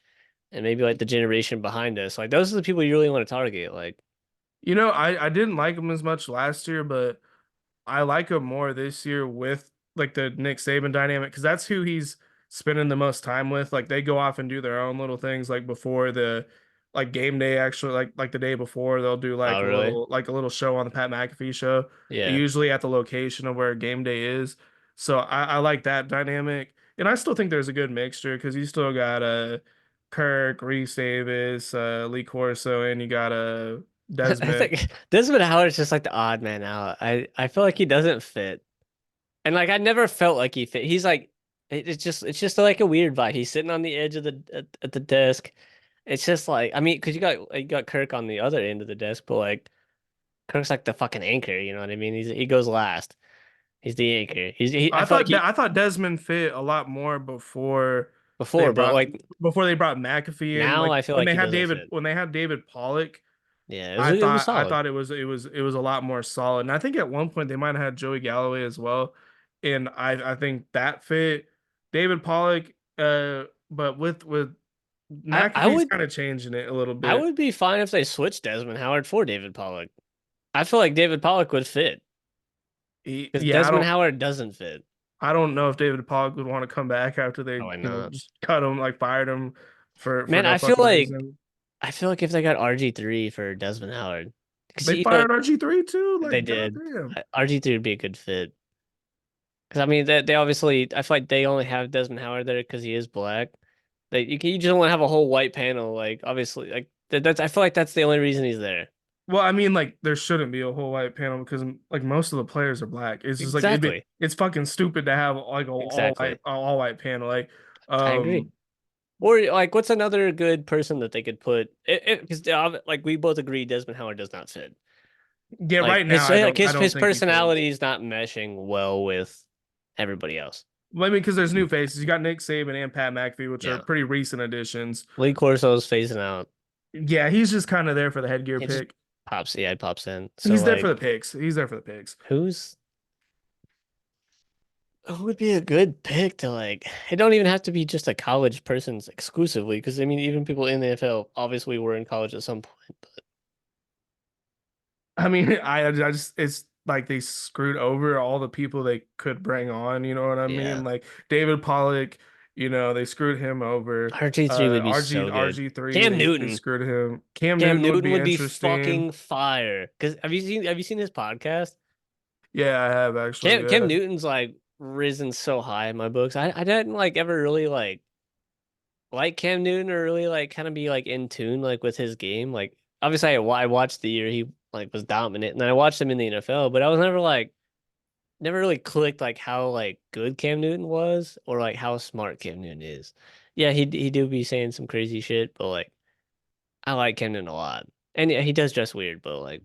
Speaker 2: and maybe like the generation behind us. Like those are the people you really want to target. Like,
Speaker 1: I didn't like him as much last year, but I like him more this year with like the Nick Saban dynamic because that's who he's spending the most time with. Like they go off and do their own little things like before the like game day actually like the day before they'll do
Speaker 2: oh really?
Speaker 1: like a little show on the Pat McAfee show,
Speaker 2: Yeah.
Speaker 1: usually at the location of where game day is. So I like that dynamic. And I still think there's a good mixture because you still got Kirk, Reese Davis, Lee Corso, and you got
Speaker 2: I
Speaker 1: Desmond.
Speaker 2: think Desmond Howard's just like the odd man out. I feel like he doesn't fit, and like I never felt like he fit. He's like it's just like a weird vibe. He's sitting on the edge of at the desk. It's just like I mean, because you got Kirk on the other end of the desk, but like. Kirk's like the fucking anchor, you know what I mean? He goes last. He's the anchor. I feel like he
Speaker 1: I thought Desmond fit a lot more they
Speaker 2: before, but
Speaker 1: brought
Speaker 2: like
Speaker 1: before they brought McAfee in.
Speaker 2: now
Speaker 1: Like
Speaker 2: I feel like he doesn't fit.
Speaker 1: When they had David Pollock,
Speaker 2: Yeah, it was
Speaker 1: I
Speaker 2: solid.
Speaker 1: thought it was a lot more solid. And I think at one point they might have had Joey Galloway as well. And I think that fit David Pollock. But with
Speaker 2: I
Speaker 1: McAfee's kind of changing it a little
Speaker 2: I
Speaker 1: bit.
Speaker 2: would be fine if they switched Desmond Howard for David Pollock. I feel like David Pollock would fit because
Speaker 1: Yeah,
Speaker 2: Desmond Howard doesn't fit.
Speaker 1: I don't know if David Pollock would want to come back after they,
Speaker 2: Probably not.
Speaker 1: just cut him, like fired him for
Speaker 2: Man,
Speaker 1: no fucking reason.
Speaker 2: I feel like if they got RG3 for Desmond Howard, because
Speaker 1: They
Speaker 2: you know
Speaker 1: fired RG3 too.
Speaker 2: they
Speaker 1: Like,
Speaker 2: did,
Speaker 1: goddamn.
Speaker 2: RG3 would be a good fit. Because I mean, they obviously, I feel like they only have Desmond Howard there because he is black. You just don't want to have a whole white panel. Like obviously, like that's I feel like that's the only reason he's there.
Speaker 1: Well, I mean, like, there shouldn't be a whole white panel because like most of the players are black. It's just like
Speaker 2: Exactly,
Speaker 1: it's fucking stupid to have like a
Speaker 2: exactly.
Speaker 1: all white panel. Like,
Speaker 2: I agree.
Speaker 1: um,
Speaker 2: Or like, what's another good person that they could put? Because like we both agree, Desmond Howard does not fit.
Speaker 1: yeah,
Speaker 2: Like
Speaker 1: right now I don't
Speaker 2: his
Speaker 1: think he fits.
Speaker 2: personality is not meshing well with everybody else.
Speaker 1: Well, I mean, because there's new faces. You got Nick Saban and Pat McAfee, which are
Speaker 2: Yeah,
Speaker 1: pretty recent additions.
Speaker 2: Lee Corso's phasing out.
Speaker 1: Yeah, he's just kind of there for the headgear
Speaker 2: He just
Speaker 1: pick.
Speaker 2: pops in. So
Speaker 1: He's there for
Speaker 2: like,
Speaker 1: the picks. He's there for the picks.
Speaker 2: who's who would be a good pick to like? It don't even have to be just a college persons exclusively, because I mean, even people in the NFL obviously were in college at some point. But
Speaker 1: I mean, I just it's like they screwed over all the people they could bring on, you know what I mean?
Speaker 2: yeah,
Speaker 1: Like David Pollock, they screwed him over.
Speaker 2: RG3 would be so good.
Speaker 1: RG3,
Speaker 2: Cam
Speaker 1: they
Speaker 2: Newton,
Speaker 1: screwed him. Cam
Speaker 2: Cam
Speaker 1: Newton would
Speaker 2: Newton
Speaker 1: be
Speaker 2: would be
Speaker 1: interesting.
Speaker 2: fucking fire. Because have you seen his podcast?
Speaker 1: Yeah, I have actually.
Speaker 2: Cam
Speaker 1: Yeah,
Speaker 2: Newton's like risen so high in my books. I didn't like ever really like Cam Newton or really like kind of be like in tune like with his game. Like obviously I watched the year he like was dominant, and then I watched him in the NFL, but I was never like never really clicked like how like good Cam Newton was or like how smart Cam Newton is. Yeah, he do be saying some crazy shit, but like I like Cam Newton a lot. And yeah, he does dress weird, but like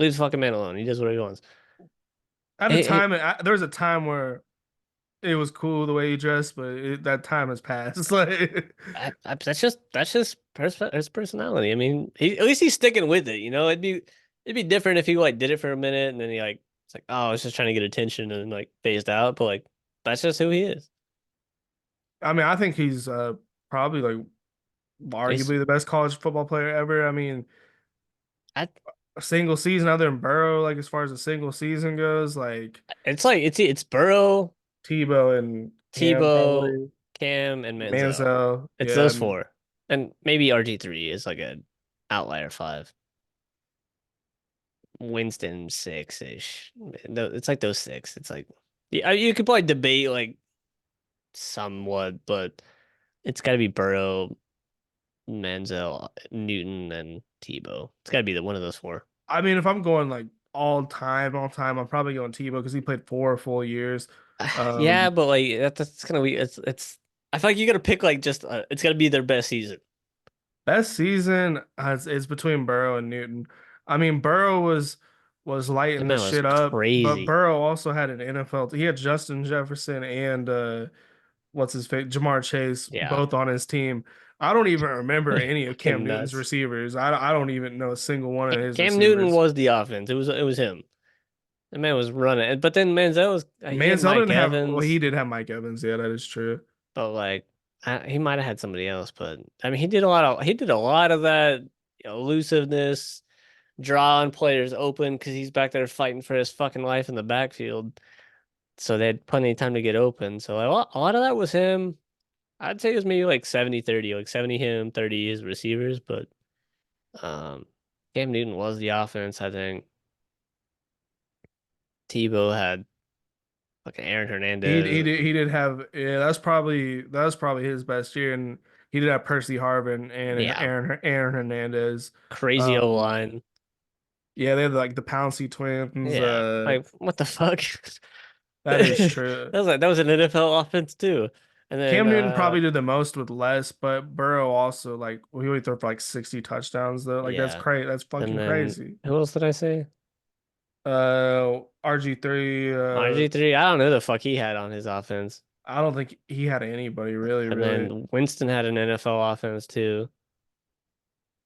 Speaker 2: leave the fucking man alone. He does what he wants.
Speaker 1: at a
Speaker 2: Hey,
Speaker 1: time, there was a time where it was cool the way he dressed, but that time has passed. Like,
Speaker 2: that's just his personality. I mean, he at least he's sticking with it. You know, it'd be different if he like did it for a minute and then he like it's like oh, I was just trying to get attention and like phased out. But like that's just who he is.
Speaker 1: I mean, I think he's probably like
Speaker 2: He's
Speaker 1: arguably the best college football player ever. I mean,
Speaker 2: I
Speaker 1: a single season other than Burrow, like as far as a single season goes, like
Speaker 2: it's like it's Burrow,
Speaker 1: Tebow and Cam
Speaker 2: Tebow,
Speaker 1: probably,
Speaker 2: Cam, and Manziel.
Speaker 1: Manziel,
Speaker 2: It's
Speaker 1: yeah,
Speaker 2: those four, and maybe RG3 is like a outlier five. Winston six ish. It's like those six. It's like yeah, you could probably debate like somewhat, but it's got to be Burrow, Manziel, Newton, and Tebow. It's got to be the one of those four.
Speaker 1: I mean, if I'm going like all time, I'm probably going Tebow because he played 4 full years.
Speaker 2: Yeah,
Speaker 1: Um,
Speaker 2: but like that's kind of weird. It's. I feel like you got to pick like just it's got to be their best season.
Speaker 1: Best season is between Burrow and Newton. I mean, Burrow was
Speaker 2: That
Speaker 1: lighting the
Speaker 2: man was
Speaker 1: shit up, but
Speaker 2: crazy.
Speaker 1: Burrow also had an NFL. He had Justin Jefferson and what's his face, Jamar Chase,
Speaker 2: Yeah,
Speaker 1: both on his team. I don't even remember any of Cam
Speaker 2: fucking
Speaker 1: Newton's
Speaker 2: nuts.
Speaker 1: receivers. I don't even know a single one of his
Speaker 2: Cam Newton
Speaker 1: receivers.
Speaker 2: was the offense. It was him. The man was running, but then Manziel was he had
Speaker 1: Manziel
Speaker 2: Mike
Speaker 1: didn't have. Well, he
Speaker 2: Evans.
Speaker 1: did have Mike Evans. Yeah, that is true.
Speaker 2: But like he might have had somebody else, but I mean he did a lot of that elusiveness, drawing players open because he's back there fighting for his fucking life in the backfield. So they had plenty of time to get open. So like, a lot of that was him. I'd say it was maybe like 70-30, like 70 him, 30 his receivers, but um Cam Newton was the offense, I think. Tebow had fucking Aaron Hernandez.
Speaker 1: He did have, yeah, that was probably his best year, and he did have Percy Harvin and
Speaker 2: Yeah,
Speaker 1: Aaron Hernandez.
Speaker 2: crazy O
Speaker 1: Um
Speaker 2: line.
Speaker 1: yeah, they had like the Pouncey twins.
Speaker 2: Yeah, like what the fuck?
Speaker 1: That is true.
Speaker 2: That was an NFL offense too. And then
Speaker 1: Cam Newton probably did the most with less, but Burrow also like well, he only threw for like 60 touchdowns though. Like that's
Speaker 2: yeah.
Speaker 1: crazy. That's
Speaker 2: And
Speaker 1: fucking
Speaker 2: then
Speaker 1: crazy.
Speaker 2: who else did I say?
Speaker 1: RG3,
Speaker 2: RG3. I don't know who the fuck he had on his offense.
Speaker 1: I don't think he had anybody really,
Speaker 2: And
Speaker 1: really.
Speaker 2: then Winston had an NFL offense too.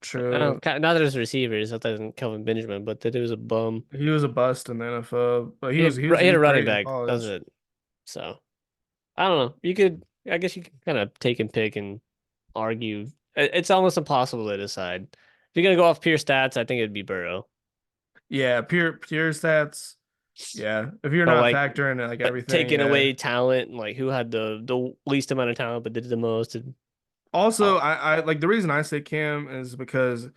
Speaker 1: True.
Speaker 2: Not that his receivers, that wasn't Kelvin Benjamin, but that it was a bum.
Speaker 1: He was a bust in the NFL, but
Speaker 2: He
Speaker 1: he
Speaker 2: had a
Speaker 1: was
Speaker 2: running
Speaker 1: great in
Speaker 2: back. That was
Speaker 1: college.
Speaker 2: it. So I don't know. I guess you could kind of take and pick and argue. It's almost impossible to decide. If you're gonna go off pure stats, I think it'd be Burrow.
Speaker 1: Yeah, pure stats. Yeah, if you're
Speaker 2: But
Speaker 1: not
Speaker 2: like,
Speaker 1: factoring like
Speaker 2: but
Speaker 1: everything,
Speaker 2: taking
Speaker 1: yeah.
Speaker 2: away talent and like who had the least amount of talent but did the most.
Speaker 1: Also,
Speaker 2: Oh,
Speaker 1: I like the reason I say Cam is because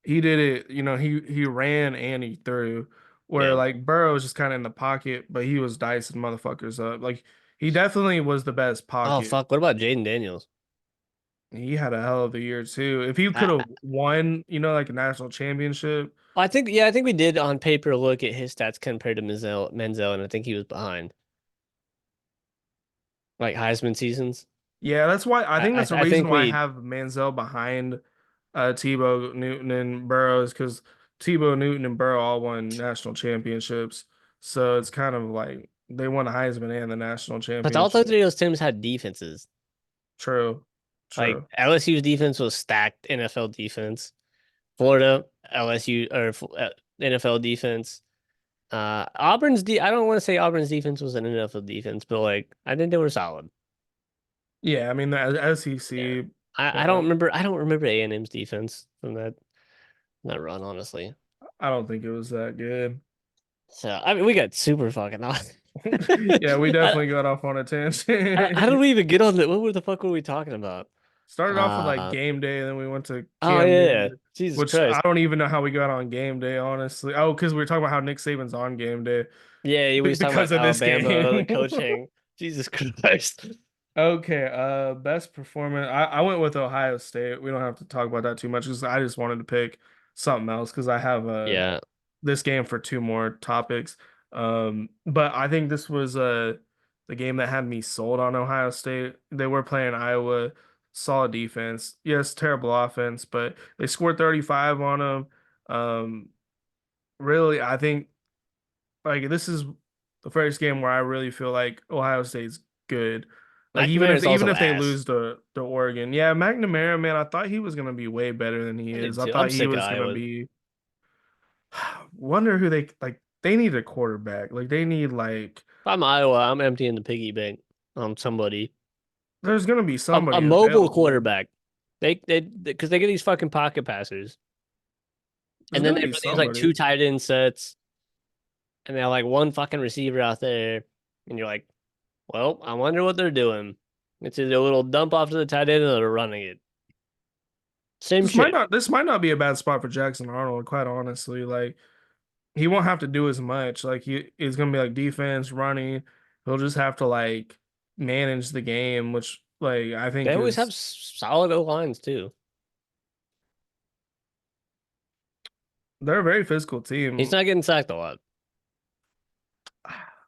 Speaker 1: he did it. You know, he ran and he threw. Where
Speaker 2: yeah.
Speaker 1: like Burrow was just kind of in the pocket, but he was dicing motherfuckers up. Like he definitely was the best
Speaker 2: Oh
Speaker 1: pocket.
Speaker 2: fuck. What about Jaden Daniels?
Speaker 1: He had a hell of a year too. If he could
Speaker 2: I
Speaker 1: have won, you know, like a national championship,
Speaker 2: I think yeah, I think we did on paper look at his stats compared to Menzel, and I think he was behind like Heisman seasons.
Speaker 1: yeah, that's why I think that's the
Speaker 2: I
Speaker 1: reason
Speaker 2: think
Speaker 1: why I
Speaker 2: we
Speaker 1: have Manziel behind Tebow, Newton, and Burrow is because Tebow, Newton, and Burrow all won national championships. So it's kind of like they won the Heisman and the national
Speaker 2: but all
Speaker 1: championship.
Speaker 2: three of those teams had defenses.
Speaker 1: True,
Speaker 2: Like
Speaker 1: true.
Speaker 2: LSU's defense was stacked NFL defense. Florida, LSU or NFL defense. I don't want to say Auburn's defense was an NFL defense, but like I think they were solid.
Speaker 1: Yeah, I mean the
Speaker 2: Yeah.
Speaker 1: SEC.
Speaker 2: I
Speaker 1: Uh,
Speaker 2: don't remember A&M's defense from that run, honestly.
Speaker 1: I don't think it was that good.
Speaker 2: So I mean we got super fucking off.
Speaker 1: Yeah, we
Speaker 2: I,
Speaker 1: definitely got off on a
Speaker 2: how did
Speaker 1: tangent.
Speaker 2: we even get on that? What the fuck were we talking about?
Speaker 1: Started off with like
Speaker 2: Uh
Speaker 1: game day, and then we went to
Speaker 2: oh
Speaker 1: Cam
Speaker 2: yeah.
Speaker 1: Newton,
Speaker 2: Jesus
Speaker 1: which I
Speaker 2: Christ.
Speaker 1: don't even know how we got on game day, honestly. Oh, because we were talking about how Nick Saban's on game day
Speaker 2: Yeah, we was talking
Speaker 1: because
Speaker 2: about
Speaker 1: of this
Speaker 2: Alabama, the
Speaker 1: game.
Speaker 2: coaching. Jesus Christ.
Speaker 1: Okay, best performance. I went with Ohio State. We don't have to talk about that too much because I just wanted to pick something else because I have
Speaker 2: Yeah.
Speaker 1: this game for two more topics. But I think this was the game that had me sold on Ohio State. They were playing Iowa, solid defense. Yes, terrible offense, but they scored 35 on them. Really, I think like this is the first game where I really feel like Ohio State's good. Like
Speaker 2: McNamara is
Speaker 1: even
Speaker 2: also
Speaker 1: if they
Speaker 2: ass.
Speaker 1: lose to Oregon, yeah, McNamara, man, I thought he was gonna be way better than he
Speaker 2: I did
Speaker 1: is. I
Speaker 2: too. I'm
Speaker 1: thought he
Speaker 2: sick of
Speaker 1: was gonna
Speaker 2: Iowa.
Speaker 1: be. Wonder who they like. They need a quarterback. Like they need like.
Speaker 2: If I'm Iowa, I'm emptying the piggy bank on somebody.
Speaker 1: There's gonna be
Speaker 2: A
Speaker 1: somebody
Speaker 2: mobile
Speaker 1: available.
Speaker 2: quarterback. They because they get these fucking pocket passers.
Speaker 1: There's
Speaker 2: And then
Speaker 1: gonna
Speaker 2: they
Speaker 1: be
Speaker 2: run these like
Speaker 1: somebody.
Speaker 2: two tight end sets, and they have like one fucking receiver out there, and you're like, well, I wonder what they're doing. It's either a little dump off to the tight end or they're running it. Same shit.
Speaker 1: This might not be a bad spot for Jackson Arnold. Quite honestly, like. He won't have to do as much. Like he's gonna be like defense, running. He'll just have to like manage the game, which like I
Speaker 2: They
Speaker 1: think
Speaker 2: always have
Speaker 1: is
Speaker 2: solid O lines too.
Speaker 1: they're a very physical
Speaker 2: He's
Speaker 1: team.
Speaker 2: not getting sacked a lot.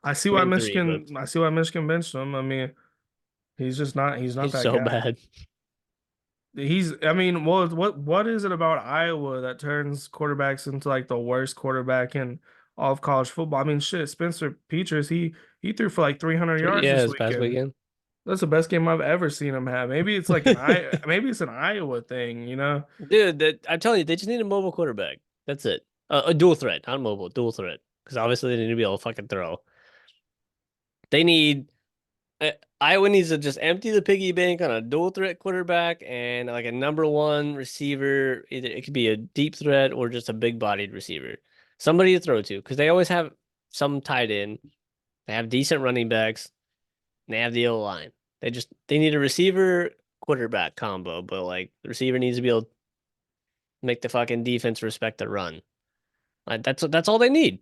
Speaker 2: I mean, three, but
Speaker 1: I see why Michigan benched him. I mean, he's not
Speaker 2: he's
Speaker 1: that
Speaker 2: so
Speaker 1: guy.
Speaker 2: bad.
Speaker 1: I mean, well, what is it about Iowa that turns quarterbacks into like the worst quarterback in all of college football? I mean, shit, Spencer Petras, he threw for like 300 yards
Speaker 2: Yeah,
Speaker 1: this
Speaker 2: this past
Speaker 1: weekend.
Speaker 2: weekend.
Speaker 1: That's the best game I've ever seen him have. Maybe it's an Iowa thing, you know?
Speaker 2: Dude, I'm telling you, they just need a mobile quarterback. That's it. A dual threat, not mobile, dual threat. Because obviously they need to be able to fucking throw. They need Iowa needs to just empty the piggy bank on a dual threat quarterback and like a number one receiver. Either it could be a deep threat or just a big bodied receiver. Somebody to throw to because they always have some tight end. They have decent running backs and they have the O line. They need a receiver quarterback combo, but like the receiver needs to be able to make the fucking defense respect the run. Like that's all they need.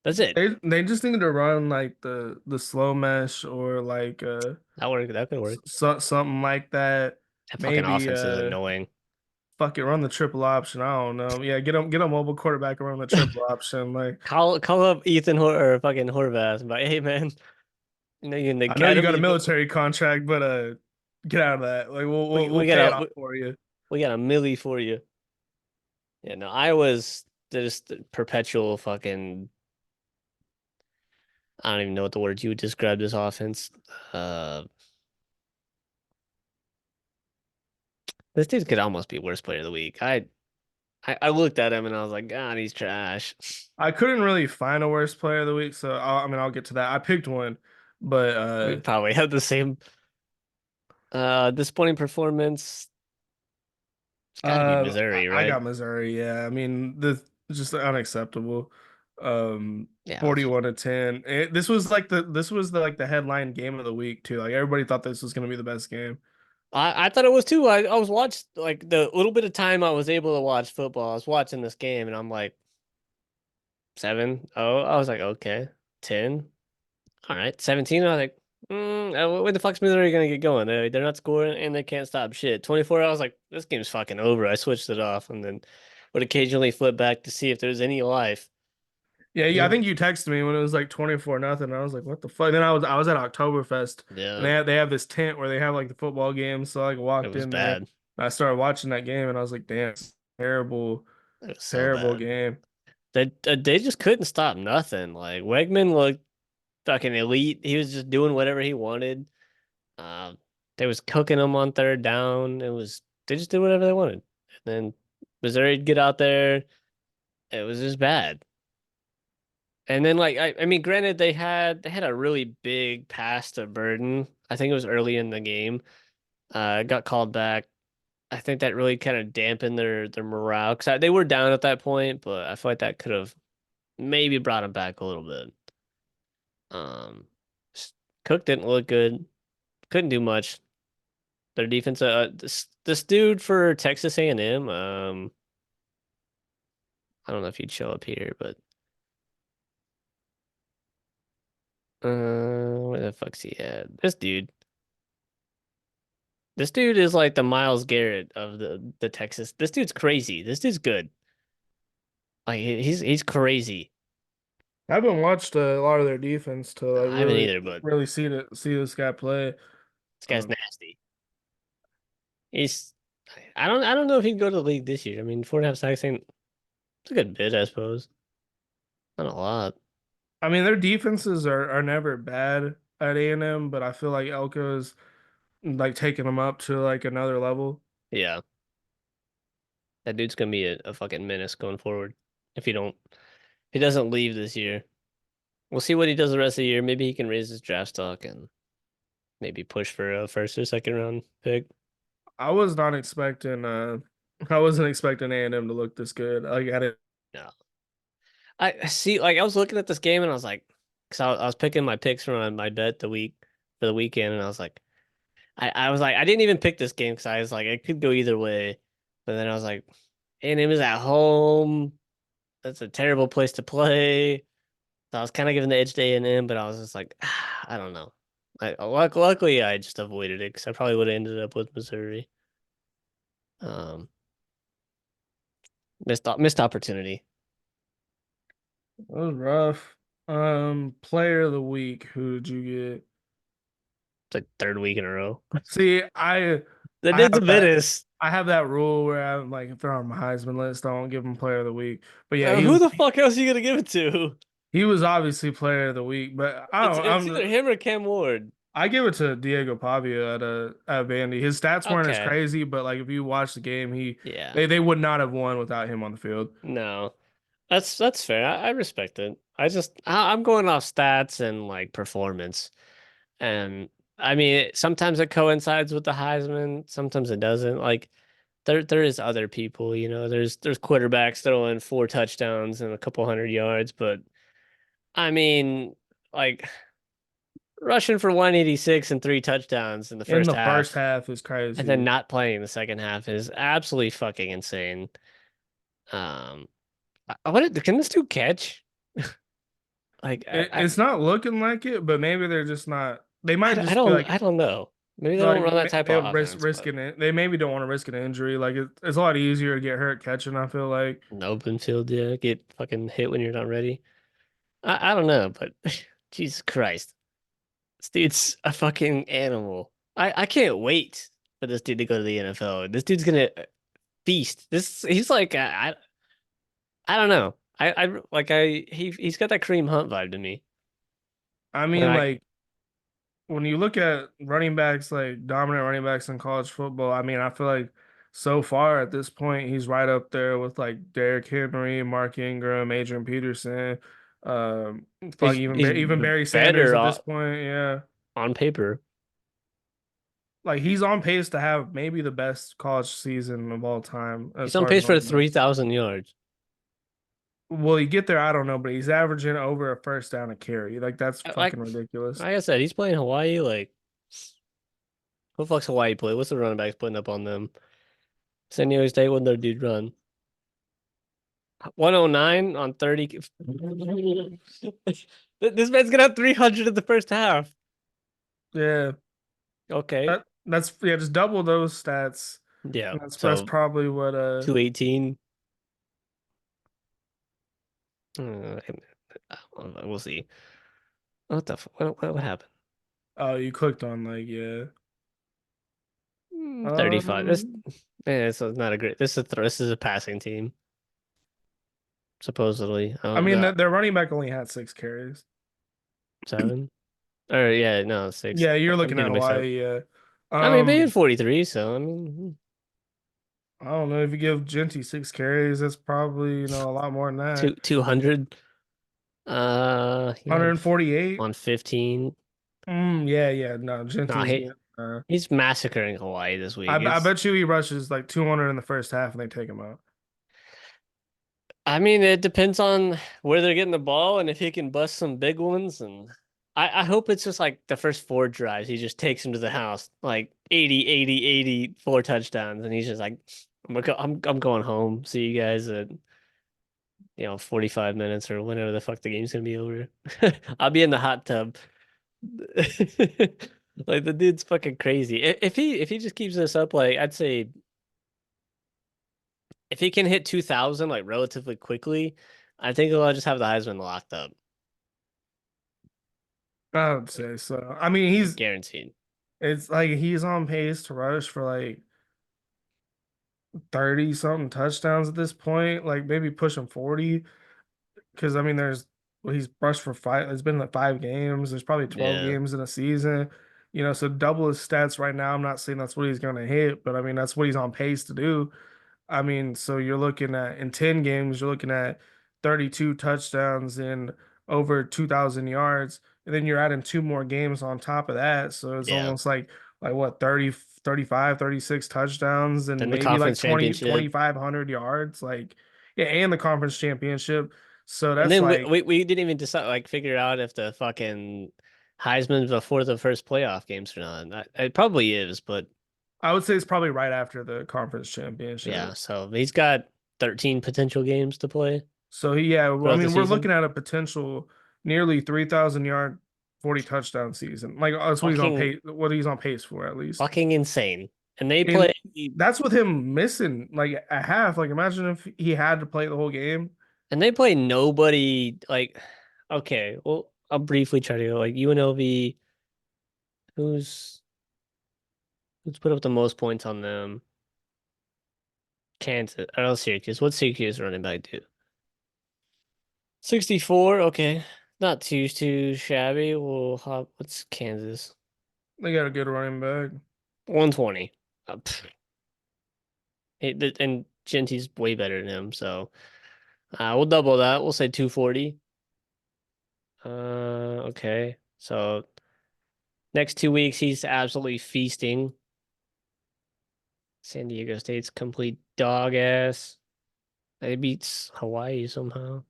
Speaker 2: That's it.
Speaker 1: They just need to run like the slow mesh or like
Speaker 2: That could work.
Speaker 1: something like that.
Speaker 2: That fucking
Speaker 1: Maybe
Speaker 2: offense is annoying.
Speaker 1: fuck it, run the triple option. I don't know. Yeah, get a mobile quarterback and run the triple option. Like
Speaker 2: Call up Ethan or fucking Horvath, but hey man, you know you're in the
Speaker 1: I know you got a
Speaker 2: academy, but
Speaker 1: military contract, but get out of that. Like we'll
Speaker 2: we
Speaker 1: pay
Speaker 2: got
Speaker 1: it off
Speaker 2: a
Speaker 1: for you.
Speaker 2: we got a millie for you. Yeah, no, Iowa's just perpetual fucking. I don't even know what the word you would describe this offense. Uh, this dude could almost be worst player of the week. I looked at him and I was like, God, he's trash.
Speaker 1: I couldn't really find a worst player of the week, so I mean I'll get to that. I picked one, but
Speaker 2: We probably had the same disappointing performance. It's got to be Missouri,
Speaker 1: I
Speaker 2: right?
Speaker 1: got Missouri. Yeah, I mean this is just unacceptable.
Speaker 2: Yeah,
Speaker 1: 41 to 10. This was the like the headline game of the week too. Like everybody thought this was gonna be the best game.
Speaker 2: I thought it was too. I was watched like the little bit of time I was able to watch football. I was watching this game and I'm like 7-0. I was like, okay, 10. All right, 17. I was like, where the fuck's Missouri gonna get going? They're not scoring and they can't stop shit. 24. I was like, this game's fucking over. I switched it off and then would occasionally flip back to see if there's any life.
Speaker 1: Yeah, I think you texted me when it was like 24 nothing. I was like, what the fuck? Then I was at Oktoberfest and
Speaker 2: Yeah,
Speaker 1: they have this tent where they have like the football games. So I like
Speaker 2: it
Speaker 1: walked
Speaker 2: was
Speaker 1: in there
Speaker 2: bad.
Speaker 1: and I started watching that game and I was like, damn, terrible,
Speaker 2: It was so
Speaker 1: terrible
Speaker 2: bad.
Speaker 1: game.
Speaker 2: They just couldn't stop nothing. Like Wegman looked fucking elite. He was just doing whatever he wanted. Um, they was cooking them on third down. They just did whatever they wanted. And then Missouri'd get out there. It was just bad. And then like I mean, granted they had a really big pass to Burden. I think it was early in the game. Got called back. I think that really kind of dampened their morale because they were down at that point, but I feel like that could have maybe brought them back a little bit. Um, Cook didn't look good. Couldn't do much. Their defense, this dude for Texas A&M, I don't know if he'd show up here, but where the fuck's he at? This dude is like the Miles Garrett of the Texas. This dude's crazy. This dude's good. Like he's crazy.
Speaker 1: I haven't watched a lot of their defense to like
Speaker 2: I haven't
Speaker 1: really
Speaker 2: either, but
Speaker 1: really see this guy play.
Speaker 2: this guy's
Speaker 1: Um,
Speaker 2: nasty. He's I don't know if he'd go to the league this year. I mean, 4.5 sacks ain't it's a good bit, I suppose. Not a lot.
Speaker 1: I mean, their defenses are never bad at A&M, but I feel like Elko's like taking them up to like another level.
Speaker 2: Yeah, that dude's gonna be a fucking menace going forward. If he don't, if he doesn't leave this year, we'll see what he does the rest of the year. Maybe he can raise his draft stock and maybe push for a first or second round pick.
Speaker 1: I was not expecting I wasn't expecting A&M to look this good. Like I didn't
Speaker 2: No, I see. Like I was looking at this game and I was like, because I was picking my picks for my bet for the weekend, and I was like, I was like, I didn't even pick this game because I was like, it could go either way, but then I was like, A&M is at home. That's a terrible place to play. So I was kind of giving the edge to A&M, but I was just like, I don't know. Luckily, I just avoided it because I probably would have ended up with Missouri. Um, missed opportunity.
Speaker 1: it was rough. Player of the week, who did you get?
Speaker 2: It's like third week in a row.
Speaker 1: See,
Speaker 2: The
Speaker 1: I have
Speaker 2: dude's a
Speaker 1: that
Speaker 2: menace.
Speaker 1: I have that rule where I'm like if they're on my Heisman list, I won't give him player of the week. But yeah,
Speaker 2: Who the fuck else are you gonna give it to?
Speaker 1: he was obviously player of the week. But I don't
Speaker 2: It's either him or Cam Ward.
Speaker 1: I give it to Diego Pavia at Vandy. His stats weren't as
Speaker 2: Okay.
Speaker 1: crazy, but like if you watch the game,
Speaker 2: Yeah.
Speaker 1: they would not have won without him on the field.
Speaker 2: No. That's fair. I respect it. I'm going off stats and like performance. And I mean, sometimes it coincides with the Heisman, sometimes it doesn't. Like there is other people, there's quarterbacks throwing 4 touchdowns and a couple hundred yards, but I mean, like rushing for 186 and 3 touchdowns in the
Speaker 1: In
Speaker 2: first
Speaker 1: the first
Speaker 2: half
Speaker 1: half is
Speaker 2: and then
Speaker 1: crazy.
Speaker 2: not playing the second half is absolutely fucking insane. Um, can this dude catch? Like
Speaker 1: It's not looking like it, but maybe they're just not. They might just be
Speaker 2: I
Speaker 1: like
Speaker 2: don't know. Maybe they don't run that type
Speaker 1: they
Speaker 2: of
Speaker 1: don't
Speaker 2: offense, but
Speaker 1: risking it. They maybe don't want to risk an injury. Like it's a lot easier to get hurt catching. I feel like.
Speaker 2: an open field, yeah, get fucking hit when you're not ready. I don't know, but Jesus Christ, this dude's a fucking animal. I can't wait for this dude to go to the NFL. This dude's gonna feast. He's like I don't know. He's got that Kareem Hunt vibe to me.
Speaker 1: I
Speaker 2: When
Speaker 1: mean,
Speaker 2: I
Speaker 1: like when you look at running backs, like dominant running backs in college football, I mean, I feel like so far at this point, he's right up there with like Derrick Henry, Mark Ingram, Adrian Peterson, fuck even Barry Sanders
Speaker 2: better
Speaker 1: at this point. Yeah,
Speaker 2: on paper.
Speaker 1: like he's on pace to have maybe the best college season of all time as
Speaker 2: He's on
Speaker 1: far as
Speaker 2: pace for
Speaker 1: running backs.
Speaker 2: 3,000 yards.
Speaker 1: Will he get there? I don't know, but he's averaging over a first down a carry. Like that's
Speaker 2: Like
Speaker 1: fucking ridiculous.
Speaker 2: like I said, he's playing Hawaii. Like who the fuck's Hawaii play? What's the running backs putting up on them? San Diego State when their dude run 109 on 30. This man's gonna have 300 in the first half.
Speaker 1: Yeah,
Speaker 2: Okay.
Speaker 1: that's yeah, just double those stats.
Speaker 2: Yeah.
Speaker 1: That's
Speaker 2: So
Speaker 1: probably what
Speaker 2: 218. We'll see. What the what happened?
Speaker 1: oh you clicked on like yeah.
Speaker 2: 35.
Speaker 1: Um
Speaker 2: It's not a great. This is a passing team supposedly.
Speaker 1: I
Speaker 2: Oh,
Speaker 1: mean
Speaker 2: the
Speaker 1: their running back only had 6 carries.
Speaker 2: 7. Or yeah, no, 6.
Speaker 1: Yeah, you're
Speaker 2: I'm
Speaker 1: looking at
Speaker 2: getting mixed up.
Speaker 1: Hawaii, yeah.
Speaker 2: I mean, they had
Speaker 1: Um
Speaker 2: 43, so I mean,
Speaker 1: I don't know if you give Jeanty 6 carries, that's probably, a lot more than that.
Speaker 2: 200. He had
Speaker 1: 148.
Speaker 2: 115.
Speaker 1: Yeah, yeah. No,
Speaker 2: No,
Speaker 1: Jeanty's getting
Speaker 2: he's massacring Hawaii this week.
Speaker 1: I
Speaker 2: It's
Speaker 1: bet you he rushes like 200 in the first half and they take him out.
Speaker 2: I mean, it depends on where they're getting the ball and if he can bust some big ones. And I hope it's just like the first four drives, he just takes him to the house, like 80, 80, 80, 4 touchdowns, and he's just like, I'm going home. See you guys at 45 minutes or whenever the fuck the game's gonna be over. I'll be in the hot tub. Like the dude's fucking crazy. If he just keeps this up, like I'd say if he can hit 2,000 like relatively quickly, I think he'll just have the Heisman locked up,
Speaker 1: I would
Speaker 2: like,
Speaker 1: say so. I mean, he's
Speaker 2: guaranteed.
Speaker 1: it's like he's on pace to rush for like 30 something touchdowns at this point, like maybe pushing 40. Because I mean, he's rushed for five. It's been like 5 games. There's probably 12
Speaker 2: Yeah,
Speaker 1: games in a season. So double his stats right now. I'm not saying that's what he's going to hit, but I mean that's what he's on pace to do. I mean, so you're looking at in 10 games, you're looking at 32 touchdowns and over 2,000 yards. And then you're adding two more games on top of that. So it's
Speaker 2: yeah.
Speaker 1: almost like what, 30, 35, 36 touchdowns and
Speaker 2: Then the
Speaker 1: maybe like
Speaker 2: conference
Speaker 1: 20,
Speaker 2: championship,
Speaker 1: 2,500 yards. Like, yeah, and the conference championship. So
Speaker 2: and
Speaker 1: that's
Speaker 2: then we,
Speaker 1: like,
Speaker 2: we we didn't even decide like figure out if the fucking Heisman's before the first playoff games or not. It probably is, but
Speaker 1: I would say it's probably right after the conference
Speaker 2: yeah.
Speaker 1: championship.
Speaker 2: So he's got 13 potential games to play
Speaker 1: So yeah, well, I
Speaker 2: throughout the
Speaker 1: mean, we're
Speaker 2: season.
Speaker 1: looking at a potential nearly 3,000 yard, 40 touchdown season. Like that's what he's on
Speaker 2: Fucking
Speaker 1: pace, what he's on pace for at least.
Speaker 2: fucking insane. And they play
Speaker 1: And that's with him missing like a half. Like imagine if he had to play the whole game.
Speaker 2: and they play nobody like okay, well I'll briefly try to go like UNLV, who's who's put up the most points on them? Kansas. Oh, Syracuse. What's Syracuse running back do? 64, okay. Not too shabby. We'll hop. What's Kansas?
Speaker 1: They got a good running back.
Speaker 2: 120. Pff. And Jeanty's way better than him, so we'll double that. We'll say 240. Okay. So next 2 weeks he's absolutely feasting. San Diego State's complete dog ass. They beats Hawaii somehow.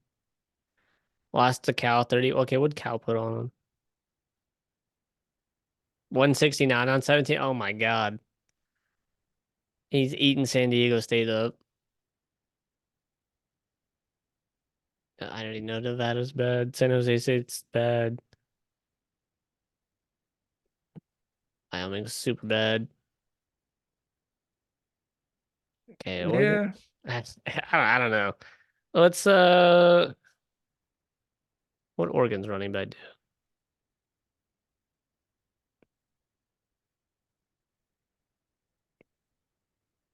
Speaker 2: Lost to Cal 30. Okay, what'd Cal put on him? 169 on 17. Oh my God. He's eating San Diego State up. I already know Nevada's bad. San Jose State's bad. Wyoming's super bad. Okay, Oregon.
Speaker 1: Yeah,
Speaker 2: I don't know. Let's what Oregon's running back do?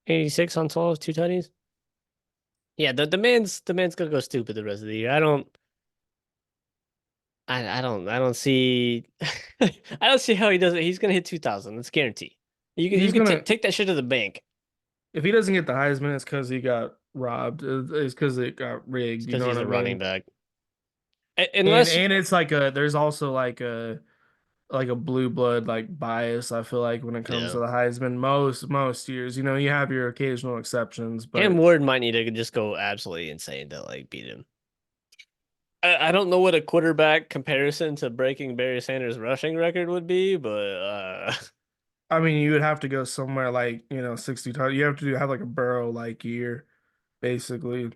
Speaker 2: 86 on 12, two tutties. Yeah, the man's gonna go stupid the rest of the year. I don't see I don't see how he does it. He's gonna hit 2,000. That's guaranteed. You
Speaker 1: he's
Speaker 2: can
Speaker 1: gonna.
Speaker 2: take that shit to the bank.
Speaker 1: If he doesn't get the Heisman, it's because he got robbed. It's because it got
Speaker 2: It's
Speaker 1: rigged. You
Speaker 2: because
Speaker 1: know what
Speaker 2: he's
Speaker 1: I
Speaker 2: a running
Speaker 1: mean?
Speaker 2: back.
Speaker 1: And
Speaker 2: Unless
Speaker 1: and it's like a there's also like a blue blood like bias. I feel like when it comes
Speaker 2: yeah.
Speaker 1: to the Heisman, most years, you have your occasional exceptions,
Speaker 2: Cam
Speaker 1: but
Speaker 2: Ward might need to just go absolutely insane to like beat him. I don't know what a quarterback comparison to breaking Barry Sanders' rushing record would be, but
Speaker 1: I mean, you would have to go somewhere like 60 times. You have to have like a Burrow like year, basically.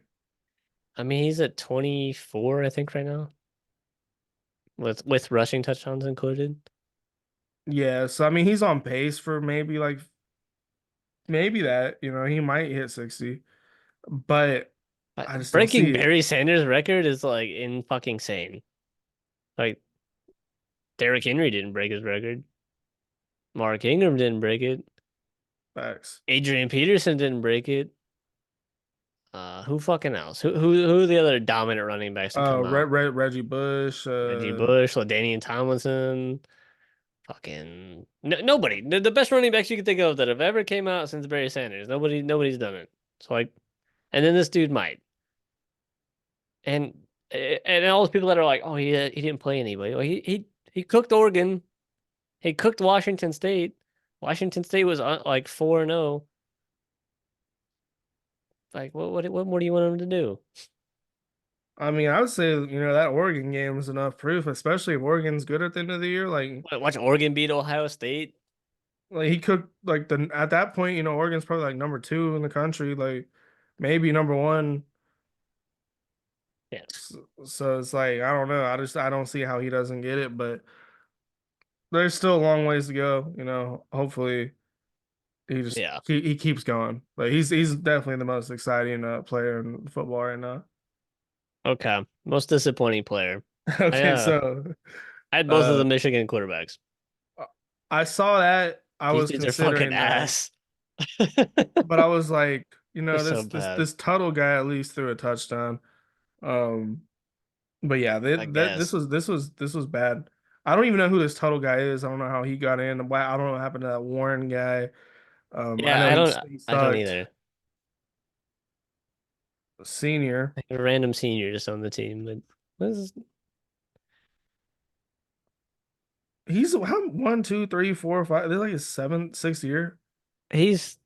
Speaker 2: I mean he's at 24, I think, right now, with rushing touchdowns included.
Speaker 1: Yeah, so I mean, he's on pace for maybe that. He might hit 60, but I just don't
Speaker 2: Breaking
Speaker 1: see it.
Speaker 2: Barry Sanders' record is like in fucking sane. Like Derrick Henry didn't break his record. Mark Ingram didn't break it.
Speaker 1: Facts.
Speaker 2: Adrian Peterson didn't break it. Who fucking else? Who are the other dominant running backs to come out?
Speaker 1: Reggie Bush.
Speaker 2: Reggie Bush, LaDainian Tomlinson, fucking nobody. The best running backs you can think of that have ever came out since Barry Sanders. Nobody's done it. So like, and then this dude might. And all those people that are like, oh, he didn't play anybody. Well, he cooked Oregon. He cooked Washington State. Washington State was like 4-0. Like what more do you want him to do?
Speaker 1: I mean, I would say, that Oregon game is enough proof, especially if Oregon's good at the end of the year.
Speaker 2: Watch Oregon beat Ohio State.
Speaker 1: Like he could like the at that point, Oregon's probably like number two in the country, like maybe number one.
Speaker 2: Yes.
Speaker 1: So it's like I don't know. I don't see how he doesn't get it, but there's still a long ways to go. Hopefully he just
Speaker 2: Yeah.
Speaker 1: he keeps going. But he's definitely the most exciting player in football right now.
Speaker 2: Okay. Most disappointing player. I
Speaker 1: Okay, so
Speaker 2: I had both of
Speaker 1: uh
Speaker 2: the Michigan quarterbacks.
Speaker 1: I saw that. I
Speaker 2: These
Speaker 1: was
Speaker 2: dudes are fucking
Speaker 1: considering that,
Speaker 2: ass.
Speaker 1: but I was like,
Speaker 2: They're so
Speaker 1: this
Speaker 2: bad.
Speaker 1: Tuttle guy at least threw a touchdown. Um, but yeah,
Speaker 2: I
Speaker 1: this
Speaker 2: guess.
Speaker 1: was bad. I don't even know who this Tuttle guy is. I don't know how he got in. I don't know what happened to that Warren guy. I
Speaker 2: Yeah,
Speaker 1: know he
Speaker 2: I don't
Speaker 1: sucked.
Speaker 2: either.
Speaker 1: Senior.
Speaker 2: Like a random senior just on the team. But this
Speaker 1: He's how one, two, three, four, five. They're like his seventh, sixth year.
Speaker 2: he's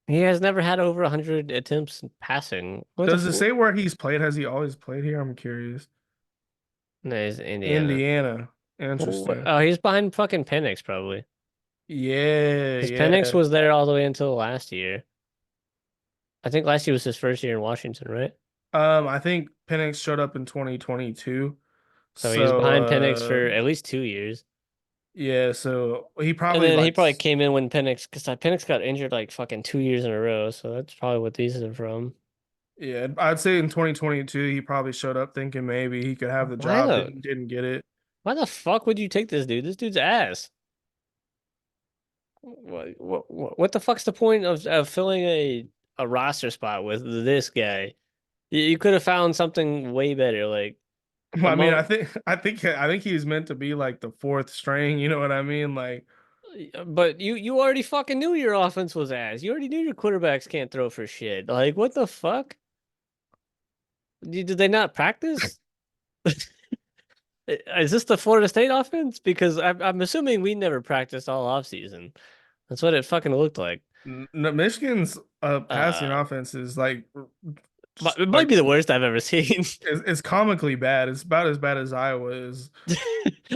Speaker 2: he has never had over 100 attempts passing. What the
Speaker 1: Does it
Speaker 2: fuck?
Speaker 1: say where he's played? Has he always played here? I'm curious.
Speaker 2: No, he's Indiana.
Speaker 1: Indiana. Interesting.
Speaker 2: Oh, he's behind fucking Penix probably.
Speaker 1: Yeah,
Speaker 2: Because Penix
Speaker 1: yeah.
Speaker 2: was there all the way until last year. I think last year was his first year in Washington, right?
Speaker 1: I think Penix showed up in 2022.
Speaker 2: So he was
Speaker 1: So,
Speaker 2: behind Penix for at least 2 years.
Speaker 1: yeah, so he
Speaker 2: And
Speaker 1: probably
Speaker 2: then he
Speaker 1: like,
Speaker 2: probably came in when Penix, because Penix got injured like fucking 2 years in a row. So that's probably what these are from.
Speaker 1: yeah, I'd say in 2022 he probably showed up thinking maybe he could have the
Speaker 2: Why
Speaker 1: job,
Speaker 2: the
Speaker 1: didn't get it.
Speaker 2: why the fuck would you take this dude? This dude's ass. What the fuck's the point of filling a roster spot with this guy? You could have found something way better, like
Speaker 1: Well, I mean,
Speaker 2: among.
Speaker 1: I think he's meant to be like the fourth string, you know what I mean? Like,
Speaker 2: But you already fucking knew your offense was ass. You already knew your quarterbacks can't throw for shit. Like what the fuck? Did they not practice? Is this the Florida State offense? Because I'm assuming we never practiced all offseason. That's what it fucking looked like.
Speaker 1: Michigan's passing
Speaker 2: Uh,
Speaker 1: offense is
Speaker 2: but it might
Speaker 1: like
Speaker 2: be the worst I've ever seen.
Speaker 1: it's comically bad. It's about as bad as Iowa is.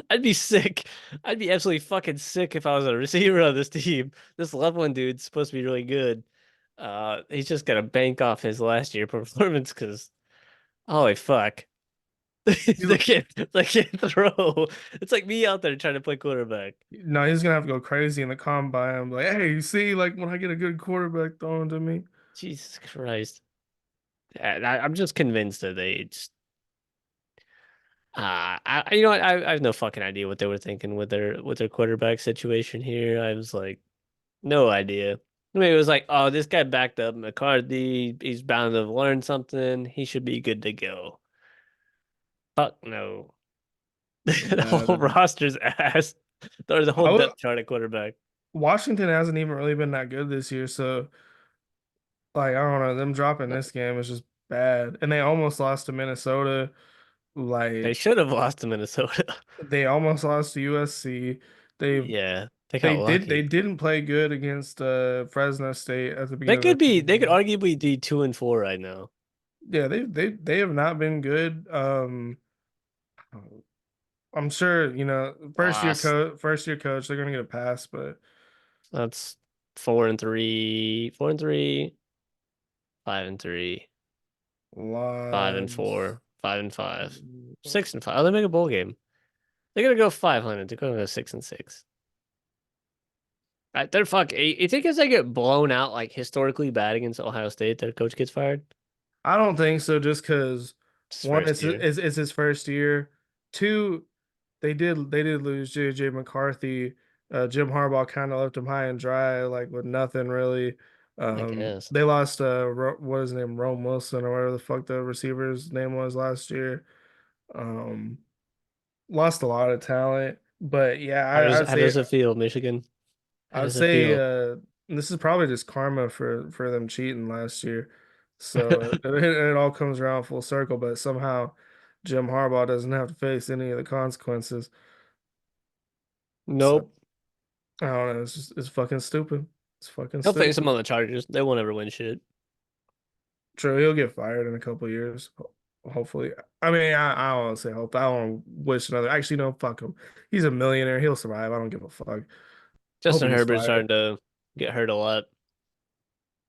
Speaker 2: I'd be sick. I'd be absolutely fucking sick if I was a receiver on this team. This Loveland dude's supposed to be really good. He's just gonna bank off his last year performance because holy fuck.
Speaker 1: He's,
Speaker 2: They can't throw. It's like me out there trying to play quarterback.
Speaker 1: no, he's gonna have to go crazy in the combine. Like, hey, you see, like when I get a good quarterback thrown to me.
Speaker 2: Jesus Christ. I'm just convinced that they just you know what? I have no fucking idea what they were thinking with their quarterback situation here. I was like, no idea. I mean, it was like, oh, this guy backed up McCarthy. He's bound to have learned something. He should be good to go. Fuck no. The
Speaker 1: Yeah,
Speaker 2: whole roster's ass. Or the whole
Speaker 1: I would,
Speaker 2: depth chart at quarterback.
Speaker 1: Washington hasn't even really been that good this year, so like I don't know, them dropping this game is just bad. And they almost lost to Minnesota.
Speaker 2: They
Speaker 1: Like
Speaker 2: should have lost to Minnesota.
Speaker 1: they almost lost to USC. They
Speaker 2: Yeah, they got
Speaker 1: they
Speaker 2: lucky.
Speaker 1: didn't play good against Fresno State at the beginning of the
Speaker 2: They could
Speaker 1: season.
Speaker 2: arguably be 2-4 right now.
Speaker 1: Yeah, they have not been good. I'm sure,
Speaker 2: Lost.
Speaker 1: first year coach, they're gonna get a pass, but
Speaker 2: That's 4-3, 4-3, 5-3,
Speaker 1: loss.
Speaker 2: 5-4, 5-5, 6-5. Oh, they make a bowl game. They're gonna go 500. They're gonna go 6-6. They're fuck. You think as they get blown out like historically bad against Ohio State, their coach gets fired?
Speaker 1: I don't think so, just because
Speaker 2: It's his
Speaker 1: one,
Speaker 2: first year.
Speaker 1: it's his first year. Two, they did lose JJ McCarthy. Jim Harbaugh kind of left him high and dry, like with nothing really.
Speaker 2: I guess.
Speaker 1: They lost what is his name, Rome Wilson or whatever the fuck the receiver's name was last year. Um, Lost a lot of talent, but yeah,
Speaker 2: How does it feel, Michigan? How
Speaker 1: I'd
Speaker 2: does it
Speaker 1: say
Speaker 2: feel?
Speaker 1: this is probably just karma for them cheating last year. So it all comes around full circle, but somehow Jim Harbaugh doesn't have to face any of the consequences. So
Speaker 2: Nope.
Speaker 1: I don't know. It's fucking stupid. It's fucking
Speaker 2: He'll face
Speaker 1: stupid.
Speaker 2: him on the Chargers. They won't ever win shit.
Speaker 1: True, he'll get fired in a couple years. Hopefully, I mean, I don't want to say hope. I don't want to wish another. Actually, no, fuck him. He's a millionaire. He'll survive. I don't give a fuck. I hope he
Speaker 2: Justin
Speaker 1: gets
Speaker 2: Herbert's
Speaker 1: fired.
Speaker 2: starting to get hurt a lot.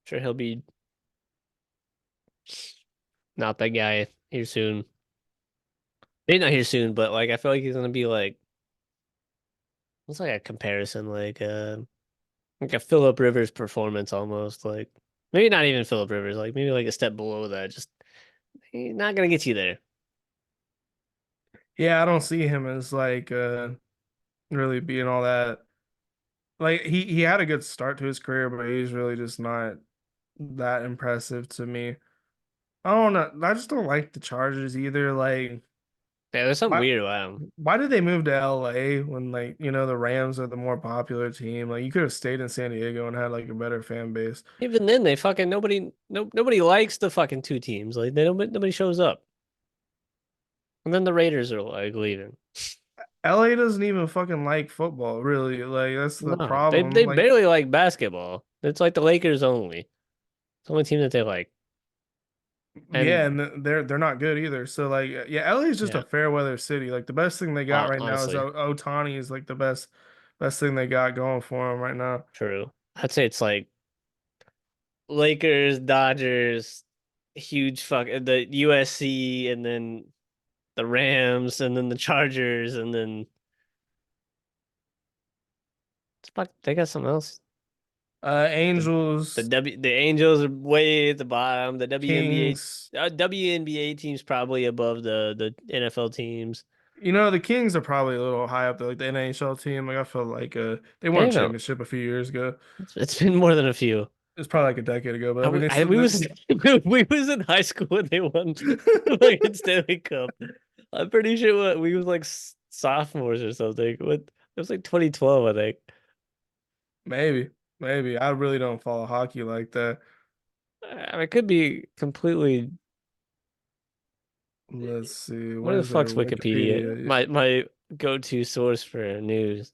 Speaker 2: Sure, he'll be not that guy here soon. Maybe not here soon, but like I feel like he's gonna be like what's like a comparison like a Philip Rivers performance almost like maybe not even Philip Rivers like maybe like a step below that. Just he's not gonna get you there.
Speaker 1: Yeah, I don't see him as like really being all that. Like he had a good start to his career, but he's really just not that impressive to me. I don't know. I just don't like the Chargers either. Like,
Speaker 2: Yeah, there's something
Speaker 1: why
Speaker 2: weird about him.
Speaker 1: why did they move to LA when like, the Rams are the more popular team? Like you could have stayed in San Diego and had like a better fan base.
Speaker 2: Even then, they fucking nobody likes the fucking two teams. Like they don't nobody shows up. And then the Raiders are like leaving.
Speaker 1: LA doesn't even fucking like football, really. Like that's the
Speaker 2: No, they
Speaker 1: problem.
Speaker 2: they
Speaker 1: Like
Speaker 2: barely like basketball. It's like the Lakers only. It's the only team that they like.
Speaker 1: yeah,
Speaker 2: And
Speaker 1: and they're not good either. So like yeah, LA is just a
Speaker 2: yeah,
Speaker 1: fair weather city. Like the best thing they got right now is
Speaker 2: honestly,
Speaker 1: Otani is like the best thing they got going for them right now.
Speaker 2: true. I'd say it's like Lakers, Dodgers, huge fuck the USC, and then the Rams, and then the Chargers, and then fuck, they got something else. The
Speaker 1: Angels,
Speaker 2: the Angels are way at the bottom. The
Speaker 1: Kings.
Speaker 2: WNBA team's probably above the NFL teams.
Speaker 1: The Kings are probably a little high up there, like the NHL team. Like I feel like they won
Speaker 2: They
Speaker 1: a
Speaker 2: haven't.
Speaker 1: championship a few years ago.
Speaker 2: It's been more than a few.
Speaker 1: It's probably like a decade ago, but I mean they
Speaker 2: We
Speaker 1: still.
Speaker 2: was we was in high school when they won like in Stanley Cup. I'm pretty sure we was like sophomores or something. What it was like 2012, I think.
Speaker 1: Maybe, maybe. I really don't follow hockey like that.
Speaker 2: I mean, it could be completely.
Speaker 1: Let's see.
Speaker 2: What the
Speaker 1: Where's their
Speaker 2: fuck's Wikipedia?
Speaker 1: Wikipedia?
Speaker 2: My go-to source for news.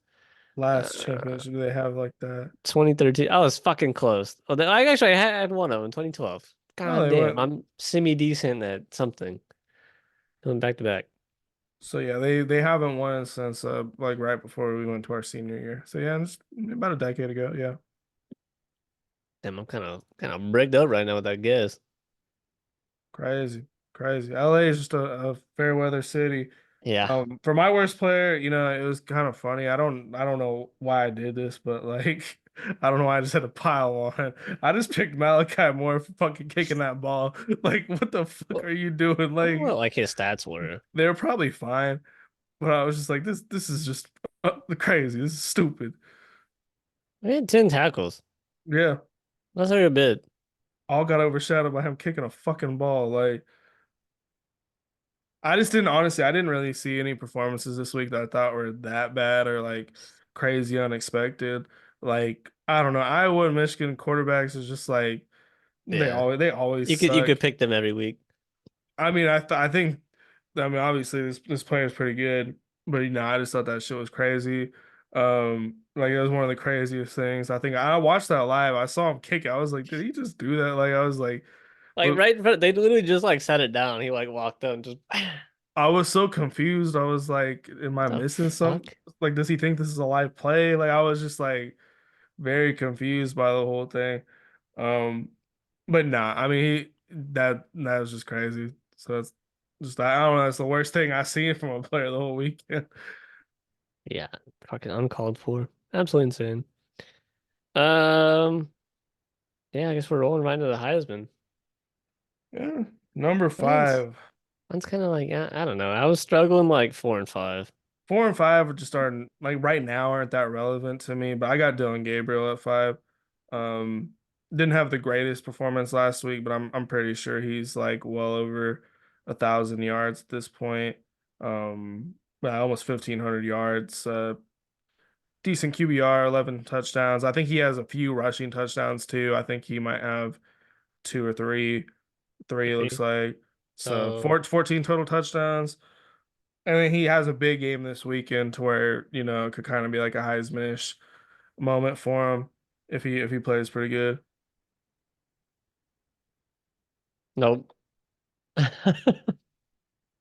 Speaker 1: Last
Speaker 2: Uh,
Speaker 1: championship do they have like that?
Speaker 2: 2013. I was fucking close. Oh, I actually had one of them in 2012.
Speaker 1: Oh,
Speaker 2: God
Speaker 1: they
Speaker 2: damn,
Speaker 1: went.
Speaker 2: I'm semi-decent at something. Going back to back.
Speaker 1: So yeah, they haven't won since like right before we went to our senior year. So yeah, it's about a decade ago. Yeah,
Speaker 2: Damn, I'm kind of bricked up right now with that guess.
Speaker 1: crazy, crazy. LA is just a fair weather city.
Speaker 2: Yeah.
Speaker 1: For my worst player, it was kind of funny. I don't know why I did this, but like I don't know why I just had to pile on. I just picked Malachi Moore for fucking kicking that ball. Like, what the fuck
Speaker 2: Well,
Speaker 1: are you doing?
Speaker 2: I don't know what
Speaker 1: Like,
Speaker 2: like his stats were.
Speaker 1: they're probably fine, but I was just like, this is just crazy. This is stupid.
Speaker 2: He had 10 tackles.
Speaker 1: Yeah,
Speaker 2: That's very bit.
Speaker 1: all got overshadowed by him kicking a fucking ball. Like, I just didn't honestly, I didn't really see any performances this week that I thought were that bad or like crazy unexpected. Like, I don't know, Iowa and Michigan quarterbacks is just like
Speaker 2: Yeah.
Speaker 1: they always
Speaker 2: You
Speaker 1: suck.
Speaker 2: could pick them every week.
Speaker 1: I mean, I think obviously this player is pretty good, but I just thought that shit was crazy. Like it was one of the craziest things. I think I watched that live. I saw him kick it. I was like, did he just do that? Like I was like,
Speaker 2: Like
Speaker 1: but
Speaker 2: right in front, they literally just like set it down. He like walked up and just
Speaker 1: I was so confused. I was like, am I
Speaker 2: the
Speaker 1: missing something?
Speaker 2: fuck?
Speaker 1: Like, does he think this is a live play? Like, I was just like very confused by the whole thing. Um, but nah, I mean, that was just crazy. So it's just I don't know. That's the worst thing I've seen from a player the whole weekend.
Speaker 2: Yeah, fucking uncalled for. Absolutely insane. Um, yeah, I guess we're rolling right into the Heisman.
Speaker 1: Yeah, number
Speaker 2: Mine's
Speaker 1: five,
Speaker 2: mine's kind of like I don't know. I was struggling like 4 and 5.
Speaker 1: 4 and 5 are just starting like right now aren't that relevant to me. But I got Dylan Gabriel at five. Um, didn't have the greatest performance last week, but I'm pretty sure he's like well over 1,000 yards at this point. Well, almost 1,500 yards. Decent QBR, 11 touchdowns. I think he has a few rushing touchdowns too. I think he might have two or three it looks
Speaker 2: Three.
Speaker 1: like. So
Speaker 2: So
Speaker 1: 14 total touchdowns. And then he has a big game this weekend to where, it could kind of be like a Heisman-ish moment for him if he plays pretty good.
Speaker 2: nope.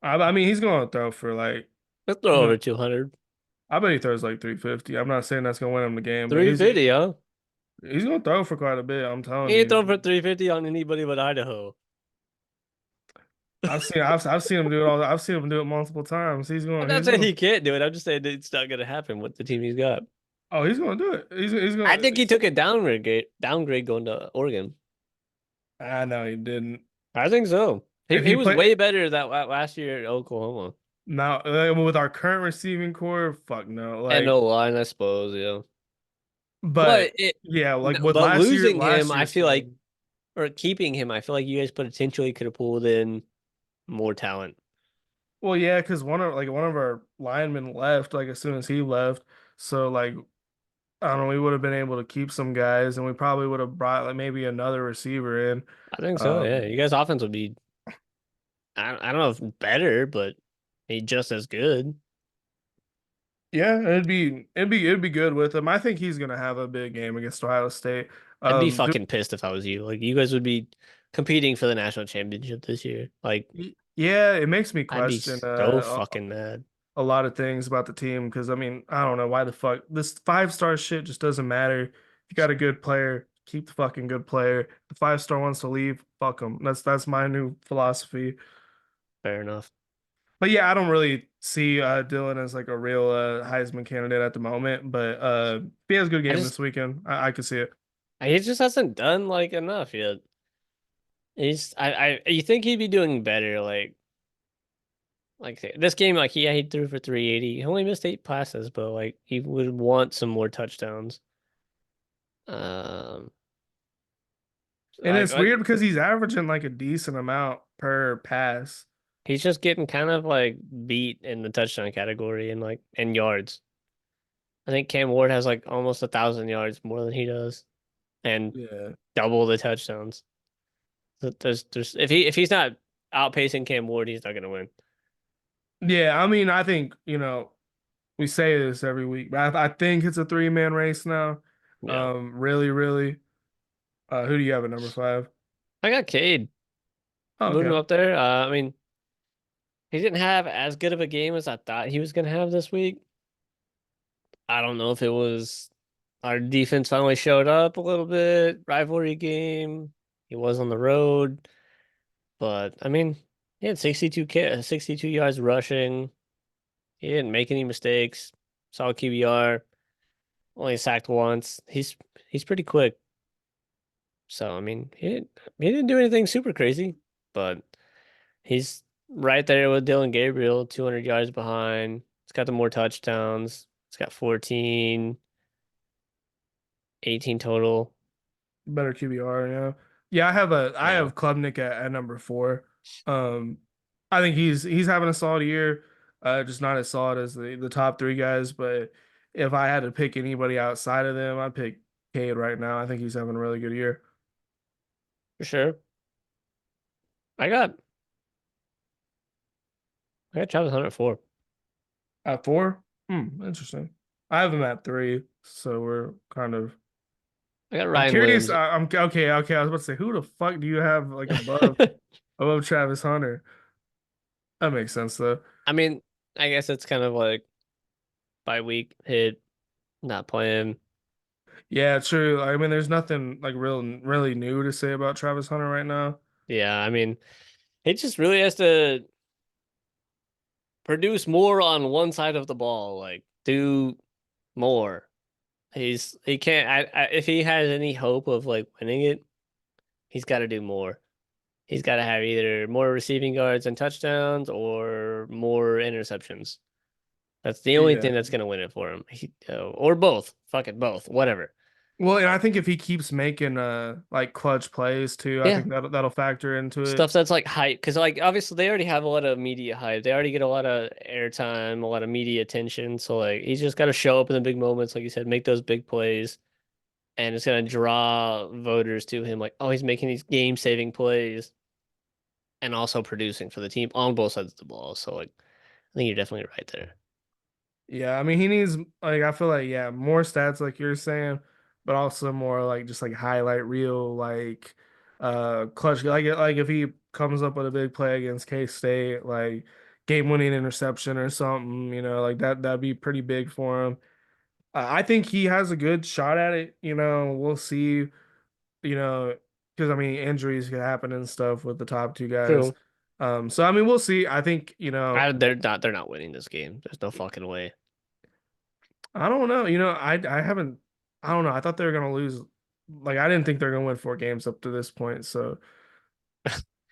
Speaker 1: I mean, he's going to throw for like,
Speaker 2: He'll throw
Speaker 1: you know,
Speaker 2: over 200.
Speaker 1: I bet he throws like 350. I'm not saying that's going to win him the game, but
Speaker 2: 350, huh?
Speaker 1: he's going to throw for quite a bit. I'm
Speaker 2: He
Speaker 1: telling
Speaker 2: ain't
Speaker 1: you.
Speaker 2: throwing for 350 on anybody but Idaho.
Speaker 1: I've seen him do it all. I've seen him do it multiple times.
Speaker 2: I'm not
Speaker 1: He's
Speaker 2: saying
Speaker 1: going.
Speaker 2: he can't do it. I'm just saying that it's not going to happen with the team he's got.
Speaker 1: Oh, he's going to do it. He's
Speaker 2: I
Speaker 1: going
Speaker 2: think he
Speaker 1: to.
Speaker 2: took a downgrade going to Oregon.
Speaker 1: I know he didn't.
Speaker 2: I think so. He
Speaker 1: If
Speaker 2: he
Speaker 1: he
Speaker 2: was
Speaker 1: play
Speaker 2: way better that last year at Oklahoma.
Speaker 1: now with our current receiving core, fuck no.
Speaker 2: And
Speaker 1: Like,
Speaker 2: no line, I suppose, yeah.
Speaker 1: but
Speaker 2: But it,
Speaker 1: yeah, like with
Speaker 2: but losing him,
Speaker 1: last
Speaker 2: I
Speaker 1: year's
Speaker 2: feel like,
Speaker 1: team.
Speaker 2: or keeping him, I feel like you guys potentially could have pulled in more talent.
Speaker 1: Well, yeah, because one of our linemen left like as soon as he left. So like I don't know, we would have been able to keep some guys, and we probably would have brought like maybe another receiver in.
Speaker 2: I think so, yeah.
Speaker 1: Um,
Speaker 2: You guys' offense would be, I don't know if better, but be just as good.
Speaker 1: yeah, it'd be good with him. I think he's gonna have a big game against Ohio State.
Speaker 2: I'd be
Speaker 1: Do
Speaker 2: fucking pissed if I was you. Like, you guys would be competing for the national championship this year. Like,
Speaker 1: yeah, it makes me
Speaker 2: I'd be
Speaker 1: question
Speaker 2: so fucking mad.
Speaker 1: a lot of things about the team because I mean I don't know why the fuck this 5-star shit just doesn't matter. If you got a good player, keep the fucking good player. If the 5-star wants to leave, fuck him. That's my new philosophy.
Speaker 2: Fair enough.
Speaker 1: But yeah, I don't really see Dylan as like a real Heisman candidate at the moment. But if he has a good
Speaker 2: I
Speaker 1: game
Speaker 2: just,
Speaker 1: this weekend, I could see it.
Speaker 2: he just hasn't done like enough yet. You think he'd be doing better? Like this game, like he threw for 380. He only missed 8 passes, but like he would want some more touchdowns. Um,
Speaker 1: And
Speaker 2: like
Speaker 1: it's weird because he's averaging like a decent amount per pass.
Speaker 2: he's just getting kind of like beat in the touchdown category and like in yards. I think Cam Ward has like almost 1,000 yards more than he does, and
Speaker 1: Yeah.
Speaker 2: double the touchdowns. There's if he's not outpacing Cam Ward, he's not gonna win.
Speaker 1: Yeah, I mean, I think, we say this every week, but I think it's a three-man race now.
Speaker 2: Yeah,
Speaker 1: Really, really. Who do you have at number five?
Speaker 2: I got Cade
Speaker 1: Oh,
Speaker 2: moving
Speaker 1: okay.
Speaker 2: him up there. I mean, he didn't have as good of a game as I thought he was gonna have this week. I don't know if it was our defense finally showed up a little bit, rivalry game. He was on the road, but I mean, he had 62 yards rushing. He didn't make any mistakes. Solid QBR. Only sacked once. He's pretty quick. So I mean, he didn't do anything super crazy, but he's right there with Dylan Gabriel, 200 yards behind. He's got the more touchdowns. He's got 14, 18 total.
Speaker 1: Better QBR, yeah. Yeah, I
Speaker 2: Yeah,
Speaker 1: have Klubnik at number four. Um, I think he's having a solid year. Just not as solid as the top three guys, but if I had to pick anybody outside of them, I'd pick Cade right now. I think he's having a really good year.
Speaker 2: for sure. I got I got Travis Hunter at 4.
Speaker 1: At four? Interesting. I have him at three, so we're kind of.
Speaker 2: I got
Speaker 1: I'm
Speaker 2: Ryan
Speaker 1: curious.
Speaker 2: Williams.
Speaker 1: I'm okay. Okay, I was about to say, who the fuck do you have like above Travis Hunter? That makes sense though.
Speaker 2: I mean, I guess it's kind of like by week hit, not playing.
Speaker 1: Yeah, true. I mean, there's nothing like really new to say about Travis Hunter right now.
Speaker 2: Yeah, I mean, he just really has to produce more on one side of the ball, like do more. He can't if he has any hope of like winning it, he's got to do more. He's got to have either more receiving yards and touchdowns or more interceptions. That's the only
Speaker 1: Yeah.
Speaker 2: thing that's gonna win it for him. Or both. Fuck it, both. Whatever.
Speaker 1: Well, and I
Speaker 2: But
Speaker 1: think if he keeps making like clutch plays too, I
Speaker 2: yeah,
Speaker 1: think that'll factor into it.
Speaker 2: stuff that's like hype because like obviously they already have a lot of media hype. They already get a lot of airtime, a lot of media attention. So like he's just got to show up in the big moments, like you said, make those big plays, and it's gonna draw voters to him. Like, oh, he's making these game-saving plays and also producing for the team on both sides of the ball. So like, I think you're definitely right there.
Speaker 1: Yeah, I mean, he needs like I feel like yeah, more stats like you're saying, but also more like just like highlight reel clutch like if he comes up with a big play against K-State, like game-winning interception or something, like that'd be pretty big for him. I think he has a good shot at it. We'll see, you know, because I mean injuries could happen and stuff with the top two guys.
Speaker 2: True.
Speaker 1: So I mean we'll see. I think,
Speaker 2: They're not winning this game. There's no fucking way.
Speaker 1: I don't know. I haven't. I don't know. I thought they were gonna lose. Like I didn't think they're gonna win 4 games up to this point. So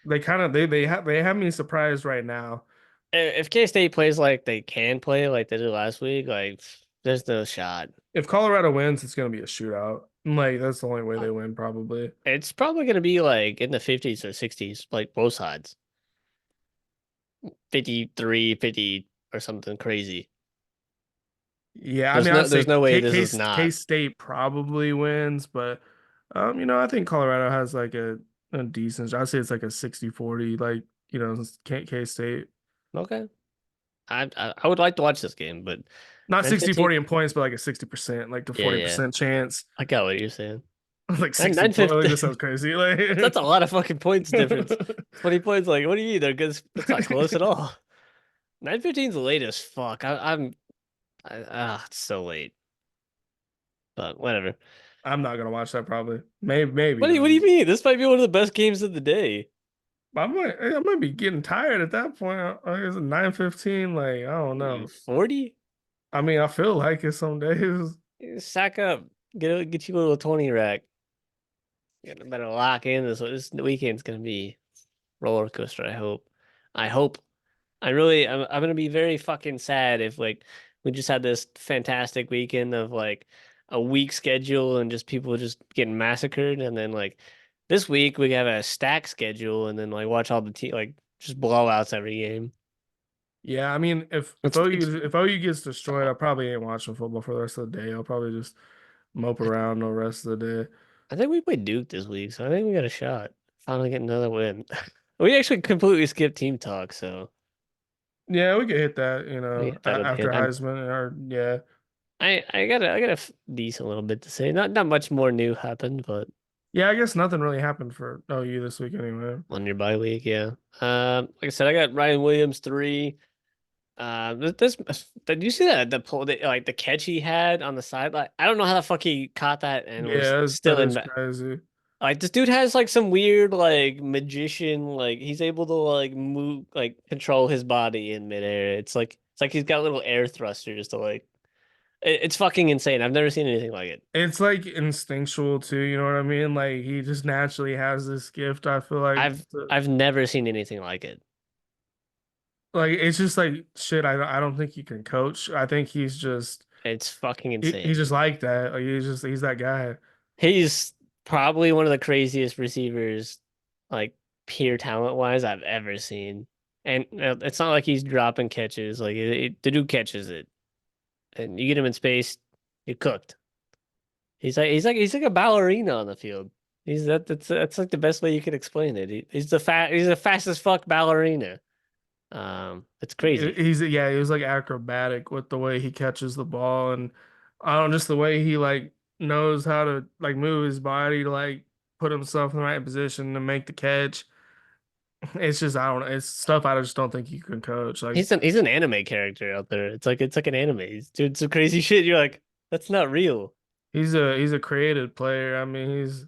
Speaker 1: they kind of they have me surprised right now.
Speaker 2: If K-State plays like they can play like they did last week, like there's no shot.
Speaker 1: If Colorado wins, it's gonna be a shootout. Like that's the only way
Speaker 2: Uh,
Speaker 1: they win, probably.
Speaker 2: It's probably gonna be like in the 50s or 60s, like both sides. 53, 50 or something crazy.
Speaker 1: Yeah, I mean, I'd
Speaker 2: There's
Speaker 1: say
Speaker 2: no way
Speaker 1: K
Speaker 2: this
Speaker 1: K
Speaker 2: is not.
Speaker 1: K-State probably wins, but I think Colorado has like a decent. I'd say it's like a 60-40, like K-State.
Speaker 2: Okay. I would like to watch this game, but
Speaker 1: Not
Speaker 2: 9:15.
Speaker 1: 60-40 in points, but like a 60%, like the
Speaker 2: Yeah, yeah.
Speaker 1: 40% chance.
Speaker 2: I got what you're saying.
Speaker 1: Like 64. Like this
Speaker 2: 9:15.
Speaker 1: sounds crazy. Like
Speaker 2: That's a lot of fucking points difference. 20 points, like, what do you mean? They're good. That's not close at all. 9:15 is late as fuck. It's so late. But whatever.
Speaker 1: I'm not gonna watch that probably. Maybe
Speaker 2: What do you
Speaker 1: though.
Speaker 2: mean? This might be one of the best games of the day.
Speaker 1: I might be getting tired at that point. It's 9:15. Like I don't know.
Speaker 2: 40?
Speaker 1: I mean, I feel like it some days.
Speaker 2: Sack up. Get you a little 20 rack. You better lock in this weekend's gonna be roller coaster, I hope. I hope. I'm gonna be very fucking sad if like we just had this fantastic weekend of like a week schedule and just people just getting massacred, and then like this week we have a stack schedule and then like watch all the like just blowouts every game.
Speaker 1: Yeah, I mean,
Speaker 2: It's
Speaker 1: If OU gets destroyed, I probably ain't watching football for the rest of the day. I'll probably just mope
Speaker 2: I,
Speaker 1: around the rest of the day.
Speaker 2: I think we played Duke this week, so I think we got a shot. Finally get another win. We actually completely skipped team talk, so
Speaker 1: Yeah, we could hit that,
Speaker 2: that would
Speaker 1: after
Speaker 2: hit.
Speaker 1: Heisman or yeah.
Speaker 2: I got a decent little bit to say. Not much more new happened, but
Speaker 1: Yeah, I guess nothing really happened for OU this week anyway.
Speaker 2: on your bye week, yeah. Like I said, I got Ryan Williams 3. Did you see that the pull like the catch he had on the sideline? I don't know how the fuck he caught that and was
Speaker 1: Yeah,
Speaker 2: still
Speaker 1: that
Speaker 2: in
Speaker 1: is
Speaker 2: back.
Speaker 1: crazy.
Speaker 2: Like this dude has like some weird like magician like he's able to like move like control his body in midair. It's like he's got little air thrusters to like it's fucking insane. I've never seen anything like it.
Speaker 1: It's like instinctual too, you know what I mean? Like he just naturally has this gift, I feel like.
Speaker 2: I've never seen anything like it.
Speaker 1: Like it's just like shit, I don't think he can coach. I think he's just
Speaker 2: It's fucking
Speaker 1: he's
Speaker 2: insane.
Speaker 1: just like that. Like he's that guy.
Speaker 2: He's probably one of the craziest receivers, like pure talent wise, I've ever seen. And it's not like he's dropping catches. Like the dude catches it, and you get him in space, you're cooked. He's like a ballerina on the field. That's like the best way you could explain it. He's the fastest fuck ballerina. It's crazy.
Speaker 1: He was like acrobatic with the way he catches the ball, and I don't know, just the way he like knows how to like move his body to like put himself in the right position to make the catch. It's just I don't know. It's stuff I just don't think you can coach. Like
Speaker 2: He's an anime character out there. It's like an anime. He's doing some crazy shit. You're like, that's not real.
Speaker 1: he's a creative player. I mean, he's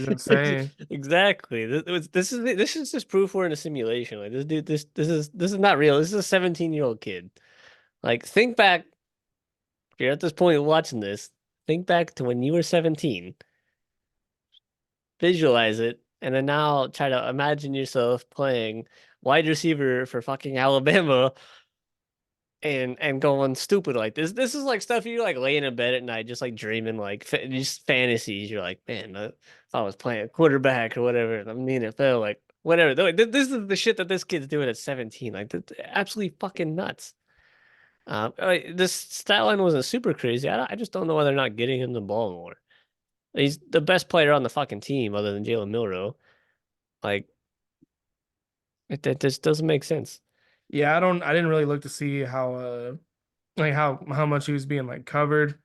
Speaker 1: insane.
Speaker 2: Exactly. This is just proof we're in a simulation. Like this dude, this is not real. This is a 17-year-old kid. Like think back, if you're at this point watching this, think back to when you were 17, visualize it, and then now try to imagine yourself playing wide receiver for fucking Alabama and going stupid like this. This is like stuff you're like laying in bed at night, just like dreaming, like just fantasies. You're like, man, if I was playing quarterback or whatever, and I'm in the NFL, like whatever. This is the shit that this kid's doing at 17. Like, absolutely fucking nuts. This stat line wasn't super crazy. I just don't know why they're not getting him the ball more. He's the best player on the fucking team, other than Jalen Milrow. Like, it just doesn't make sense.
Speaker 1: Yeah, I didn't really look to see how like how much he was being like covered.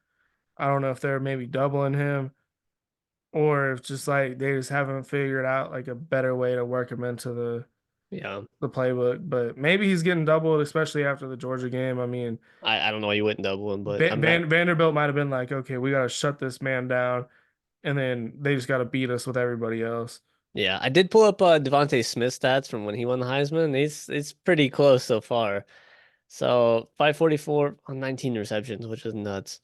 Speaker 1: I don't know if they're maybe doubling him or if just like they just haven't figured out like a better way to work him into the
Speaker 2: Yeah.
Speaker 1: the playbook, but maybe he's getting doubled, especially after the Georgia game. I mean,
Speaker 2: I don't know why you wouldn't double him, but I'm not.
Speaker 1: Vanderbilt might have been like, okay, we got to shut this man down, and then they just got to beat us with everybody else.
Speaker 2: Yeah, I did pull up Devontae Smith stats from when he won the Heisman. It's pretty close so far. So 544 on 19 receptions, which is nuts.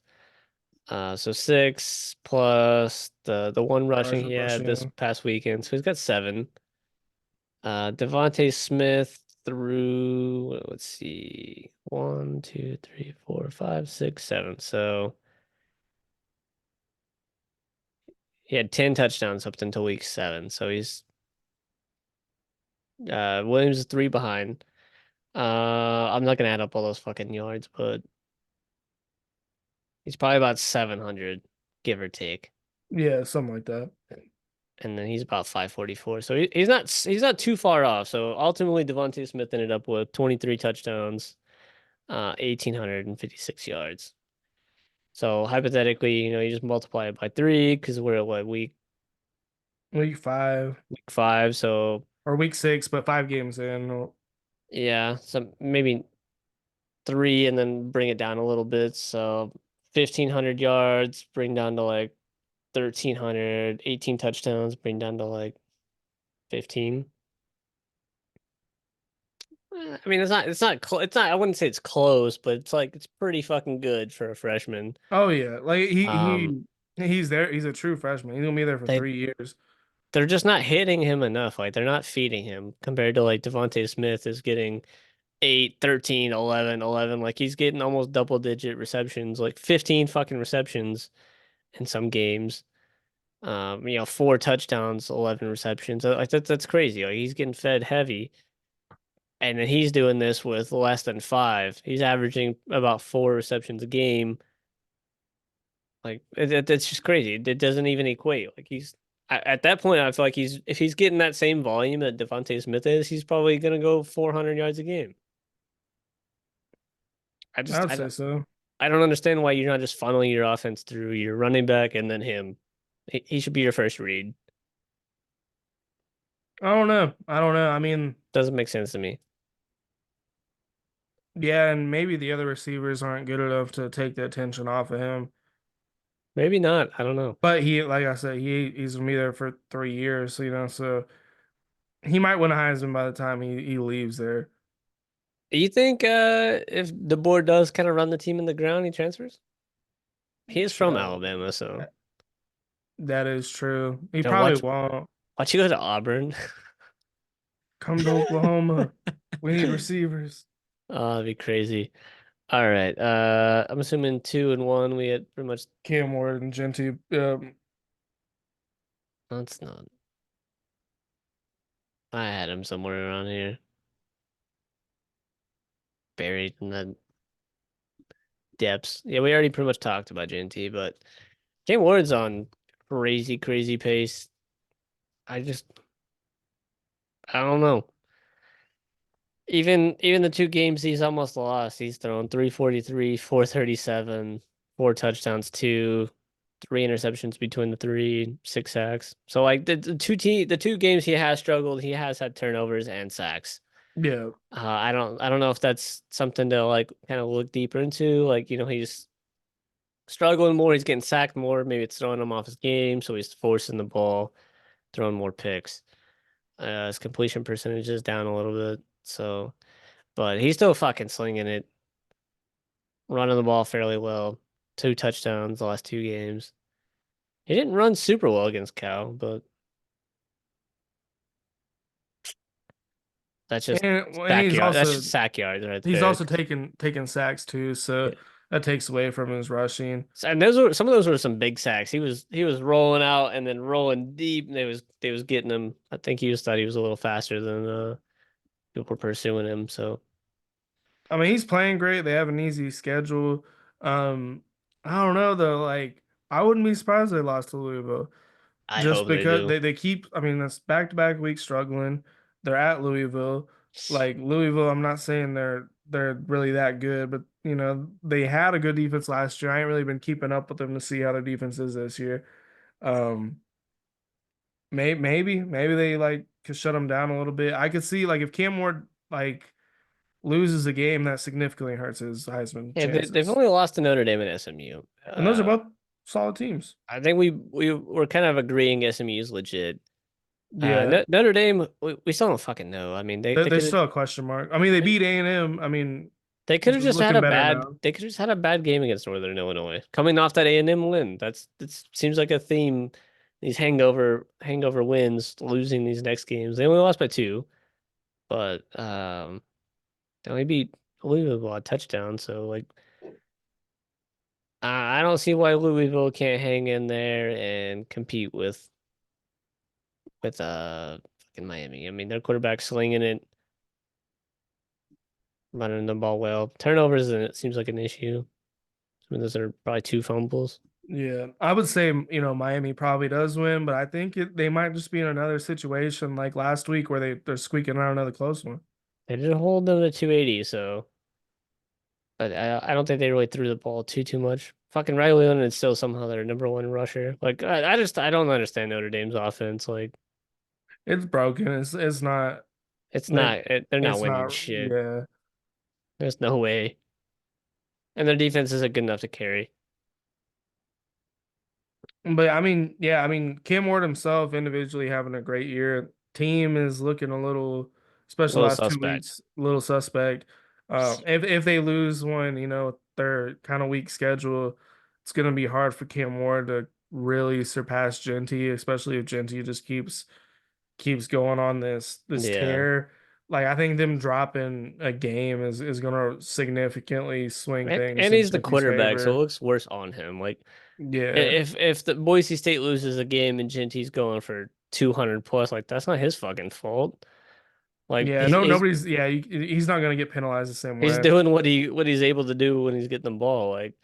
Speaker 2: So six plus the one rushing he had this
Speaker 1: Rushing.
Speaker 2: past weekend. So he's got seven. Devontae Smith threw, let's see, one, two, three, four, five, six, seven. So he had 10 touchdowns up until week seven. So he's Williams is three behind. I'm not gonna add up all those fucking yards, but he's probably about 700, give or take.
Speaker 1: Yeah, something like that.
Speaker 2: And then he's about 544. So he's not too far off. So ultimately Devontae Smith ended up with 23 touchdowns, 1,856 yards. So hypothetically, you just multiply it by three because we're at what,
Speaker 1: Week 5
Speaker 2: week five. So
Speaker 1: or week 6, but 5 games in.
Speaker 2: yeah, so maybe three and then bring it down a little bit. So 1,500 yards, bring down to like 1,300, 18 touchdowns, bring down to like 15. I mean, I wouldn't say it's close, but it's like, it's pretty fucking good for a freshman.
Speaker 1: Oh yeah, like
Speaker 2: Um,
Speaker 1: he's there. He's a true freshman. He's gonna be there for
Speaker 2: they
Speaker 1: 3 years.
Speaker 2: they're just not hitting him enough. Like they're not feeding him compared to like Devontae Smith is getting 8, 13, 11, 11. Like he's getting almost double digit receptions, like 15 fucking receptions in some games. Four touchdowns, 11 receptions. Like that's crazy. Like he's getting fed heavy. And then he's doing this with less than five. He's averaging about four receptions a game. Like it's just crazy. It doesn't even equate. Like at that point, I feel like if he's getting that same volume that Devontae Smith is, he's probably gonna go 400 yards a game. I
Speaker 1: I
Speaker 2: just
Speaker 1: would say so.
Speaker 2: I don't understand why you're not just funneling your offense through your running back and then him. He should be your first read.
Speaker 1: I don't know. I don't know. I mean,
Speaker 2: Doesn't make sense to me.
Speaker 1: yeah, and maybe the other receivers aren't good enough to take the attention off of him.
Speaker 2: Maybe not. I don't know.
Speaker 1: But like I said, he's gonna be there for 3 years. So he might win a Heisman by the time he leaves there.
Speaker 2: Do you think if Deboer does kind of run the team in the ground, he transfers? He is from
Speaker 1: Uh,
Speaker 2: Alabama, so
Speaker 1: that is true. He probably
Speaker 2: watch
Speaker 1: won't
Speaker 2: you go to Auburn.
Speaker 1: come to Oklahoma. We need receivers.
Speaker 2: Oh, that'd be crazy. All right. I'm assuming 2-1. We had pretty much.
Speaker 1: Cam Ward and Jeanty.
Speaker 2: That's not. I had him somewhere around here, buried in the depths. Yeah, we already pretty much talked about Jeanty, but Cam Ward's on crazy, crazy pace. I just, I don't know. Even the two games he's almost lost, he's thrown 343, 437, four touchdowns, three interceptions between the three, six sacks. So like the two games he has struggled, he has had turnovers and sacks.
Speaker 1: Yeah.
Speaker 2: I don't know if that's something to like kind of look deeper into. Like, he's struggling more, he's getting sacked more. Maybe it's throwing him off his game, so he's forcing the ball, throwing more picks. His completion percentage is down a little bit. So, but he's still fucking slinging it, running the ball fairly well. Two touchdowns the last two games. He didn't run super well against Cal, but that's just
Speaker 1: And
Speaker 2: backyard. That's just sack yards right
Speaker 1: he's
Speaker 2: there.
Speaker 1: also taking sacks too, so
Speaker 2: Yeah.
Speaker 1: that takes away from his rushing.
Speaker 2: And some of those were some big sacks. He was rolling out and then rolling deep, and they was getting him. I think thought he was a little faster than people were pursuing him. So
Speaker 1: I mean, he's playing great. They have an easy schedule. Um, I don't know though. Like, I wouldn't be surprised if they lost to Louisville
Speaker 2: I
Speaker 1: just
Speaker 2: hope they
Speaker 1: because
Speaker 2: do.
Speaker 1: they keep. I mean, that's back-to-back weeks struggling. They're at Louisville. Like Louisville, I'm not saying they're really that good, but they had a good defense last year. I ain't really been keeping up with them to see how their defense is this year. Um, maybe they like could shut them down a little bit. I could see like if Cam Ward like loses a game, that significantly hurts his Heisman
Speaker 2: Yeah, they've
Speaker 1: chances.
Speaker 2: only lost to Notre Dame and SMU.
Speaker 1: And those are both solid teams.
Speaker 2: I think we're kind of agreeing SMU is legit.
Speaker 1: Yeah,
Speaker 2: Notre Dame, we still don't fucking know. I mean,
Speaker 1: they're, they're still a question mark. I mean, they beat A&M. I mean,
Speaker 2: they could
Speaker 1: it's
Speaker 2: have just had
Speaker 1: looking
Speaker 2: a
Speaker 1: better
Speaker 2: bad
Speaker 1: now.
Speaker 2: they could have just had a bad game against Northern Illinois. Coming off that A&M win. That seems like a theme. These hangover wins, losing these next games. They only lost by two, but they only beat Louisville a touchdown. So like I don't see why Louisville can't hang in there and compete with fucking Miami. I mean, their quarterback slinging it, running the ball well. Turnovers, and it seems like an issue. I mean, those are probably two fumbles.
Speaker 1: Yeah, I would say, Miami probably does win, but I think they might just be in another situation like last week where they're squeaking out another close one.
Speaker 2: They did hold them to 280, so but I don't think they really threw the ball too much. Fucking Riley Leonard is still somehow their number one rusher. Like I don't understand Notre Dame's offense. Like
Speaker 1: It's broken. It's not
Speaker 2: it's
Speaker 1: they're
Speaker 2: not they're not
Speaker 1: it's
Speaker 2: winning
Speaker 1: not
Speaker 2: shit.
Speaker 1: yeah.
Speaker 2: There's no way. And their defense isn't good enough to carry.
Speaker 1: But I mean, yeah, I mean, Cam Ward himself individually having a great year. Team is looking a little,
Speaker 2: A
Speaker 1: especially the
Speaker 2: little
Speaker 1: last two
Speaker 2: suspect.
Speaker 1: weeks, a little suspect. If they lose one, their kind of weak schedule, it's gonna be hard for Cam Ward to really surpass Jeanty, especially if Jeanty just keeps going on this
Speaker 2: Yeah.
Speaker 1: tear. Like I think them dropping a game is gonna significantly swing things
Speaker 2: And
Speaker 1: in
Speaker 2: he's the
Speaker 1: Jeanty's
Speaker 2: quarterback, so it
Speaker 1: favor.
Speaker 2: looks worse on him. Like
Speaker 1: Yeah.
Speaker 2: if the Boise State loses a game and Jeanty's going for 200 plus, like that's not his fucking fault. Like
Speaker 1: Yeah, no, nobody's. Yeah, he's not gonna get penalized the same
Speaker 2: he's
Speaker 1: way.
Speaker 2: doing what he's able to do when he's getting the ball. Like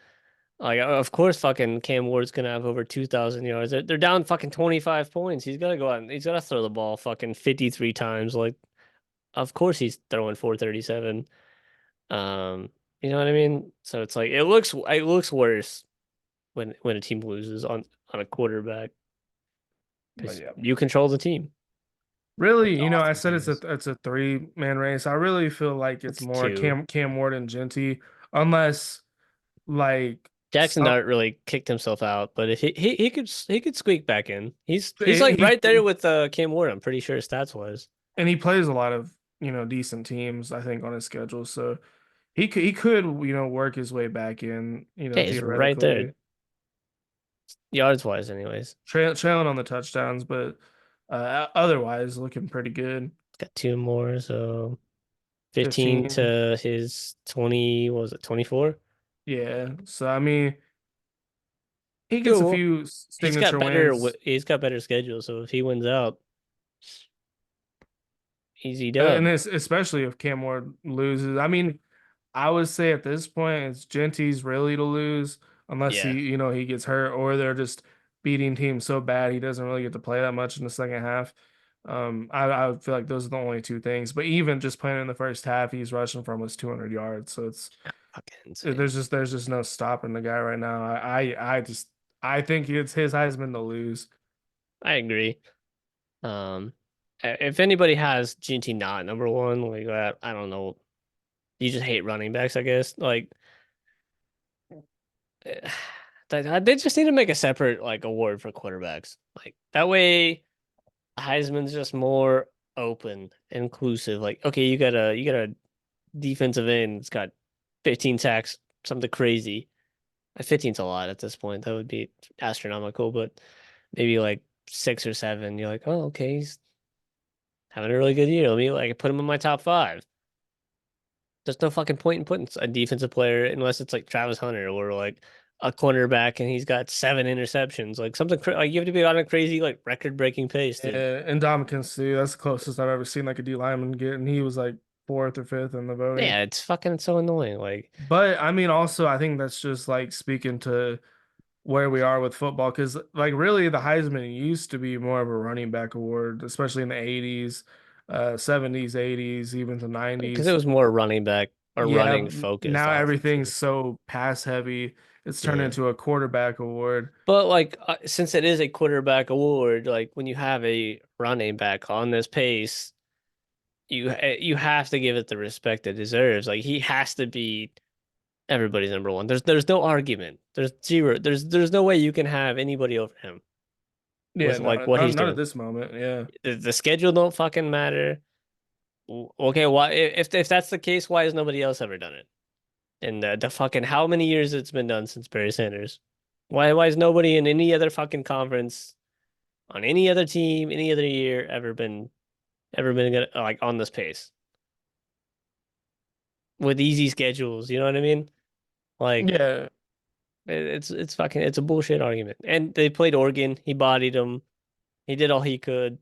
Speaker 2: of course fucking Cam Ward's gonna have over 2,000 yards. They're down fucking 25 points. He's gotta go out and he's gotta throw the ball fucking 53 times. Like of course he's throwing 437. Um, you know what I mean? So it's like it looks worse when a team loses on a quarterback
Speaker 1: But
Speaker 2: because
Speaker 1: yeah,
Speaker 2: you control the team.
Speaker 1: really,
Speaker 2: The
Speaker 1: I
Speaker 2: offense, I
Speaker 1: said it's a
Speaker 2: guess.
Speaker 1: it's a three-man race. I really feel like it's
Speaker 2: It's
Speaker 1: more
Speaker 2: two.
Speaker 1: Cam Ward and Jeanty, unless like
Speaker 2: Jackson
Speaker 1: some
Speaker 2: Dart really kicked himself out, but if he could squeak back in. He's like
Speaker 1: he
Speaker 2: right there with Cam Ward. I'm pretty sure stats was.
Speaker 1: and he plays a lot of decent teams. I think on his schedule, so he could work his way back in
Speaker 2: Yeah, he's right there,
Speaker 1: theoretically
Speaker 2: yards wise, anyways.
Speaker 1: trailing on the touchdowns, but otherwise looking pretty good.
Speaker 2: Got two more, so 15
Speaker 1: 15.
Speaker 2: to his 20. What was it 24?
Speaker 1: Yeah. So I mean, he gets a
Speaker 2: Cool.
Speaker 1: few
Speaker 2: He's got
Speaker 1: signature
Speaker 2: better.
Speaker 1: wins,
Speaker 2: He's got better schedule. So if he wins out, easy
Speaker 1: and
Speaker 2: dub.
Speaker 1: this especially if Cam Ward loses. I mean, I would say at this point it's Genty's really to lose unless
Speaker 2: Yeah.
Speaker 1: he gets hurt or they're just beating teams so bad he doesn't really get to play that much in the second half. I would feel like those are the only two things. But even just playing in the first half, he's rushing for almost 200 yards. So
Speaker 2: Fucking insane.
Speaker 1: there's just no stopping the guy right now. I think it's his Heisman to lose.
Speaker 2: I agree. Um, if anybody has Jeanty not number one, like that, I don't know. You just hate running backs, I guess. Like, they just need to make a separate like award for quarterbacks. Like that way, Heisman's just more open, inclusive. Like, okay, you got a defensive end. It's got 15 sacks, something crazy. 15's a lot at this point. That would be astronomical, but maybe like 6 or 7. You're like, oh, okay, he's having a really good year. Let me like put him in my top five. There's no fucking point in putting a defensive player unless it's like Travis Hunter or like a cornerback and he's got 7 interceptions. Like something like you have to be on a crazy like record-breaking pace to.
Speaker 1: Yeah, and Dominican too. That's the closest I've ever seen like a D lineman get, and he was like fourth or fifth in the voting.
Speaker 2: Yeah, it's fucking so annoying. Like,
Speaker 1: But I mean, also I think that's just like speaking to where we are with football, because like really the Heisman used to be more of a running back award, especially in the 80s, 70s, 80s, even the
Speaker 2: because it
Speaker 1: 90s.
Speaker 2: was more running back or
Speaker 1: Yeah,
Speaker 2: running focused
Speaker 1: now
Speaker 2: offenses.
Speaker 1: everything's so pass heavy, it's turned
Speaker 2: Yeah.
Speaker 1: into a quarterback award.
Speaker 2: But like since it is a quarterback award, like when you have a running back on this pace, you have to give it the respect it deserves. Like he has to be everybody's number one. There's no argument. There's zero. There's no way you can have anybody over him
Speaker 1: Yeah,
Speaker 2: with like
Speaker 1: no,
Speaker 2: what he's
Speaker 1: not at
Speaker 2: doing.
Speaker 1: this moment. Yeah.
Speaker 2: The schedule don't fucking matter. Okay, why if that's the case, why has nobody else ever done it? And the fucking how many years it's been done since Barry Sanders? Why is nobody in any other fucking conference on any other team any other year ever been like on this pace with easy schedules? You know what I mean? Like
Speaker 1: Yeah.
Speaker 2: it's fucking it's a bullshit argument. And they played Oregon. He bodied them. He did all he could.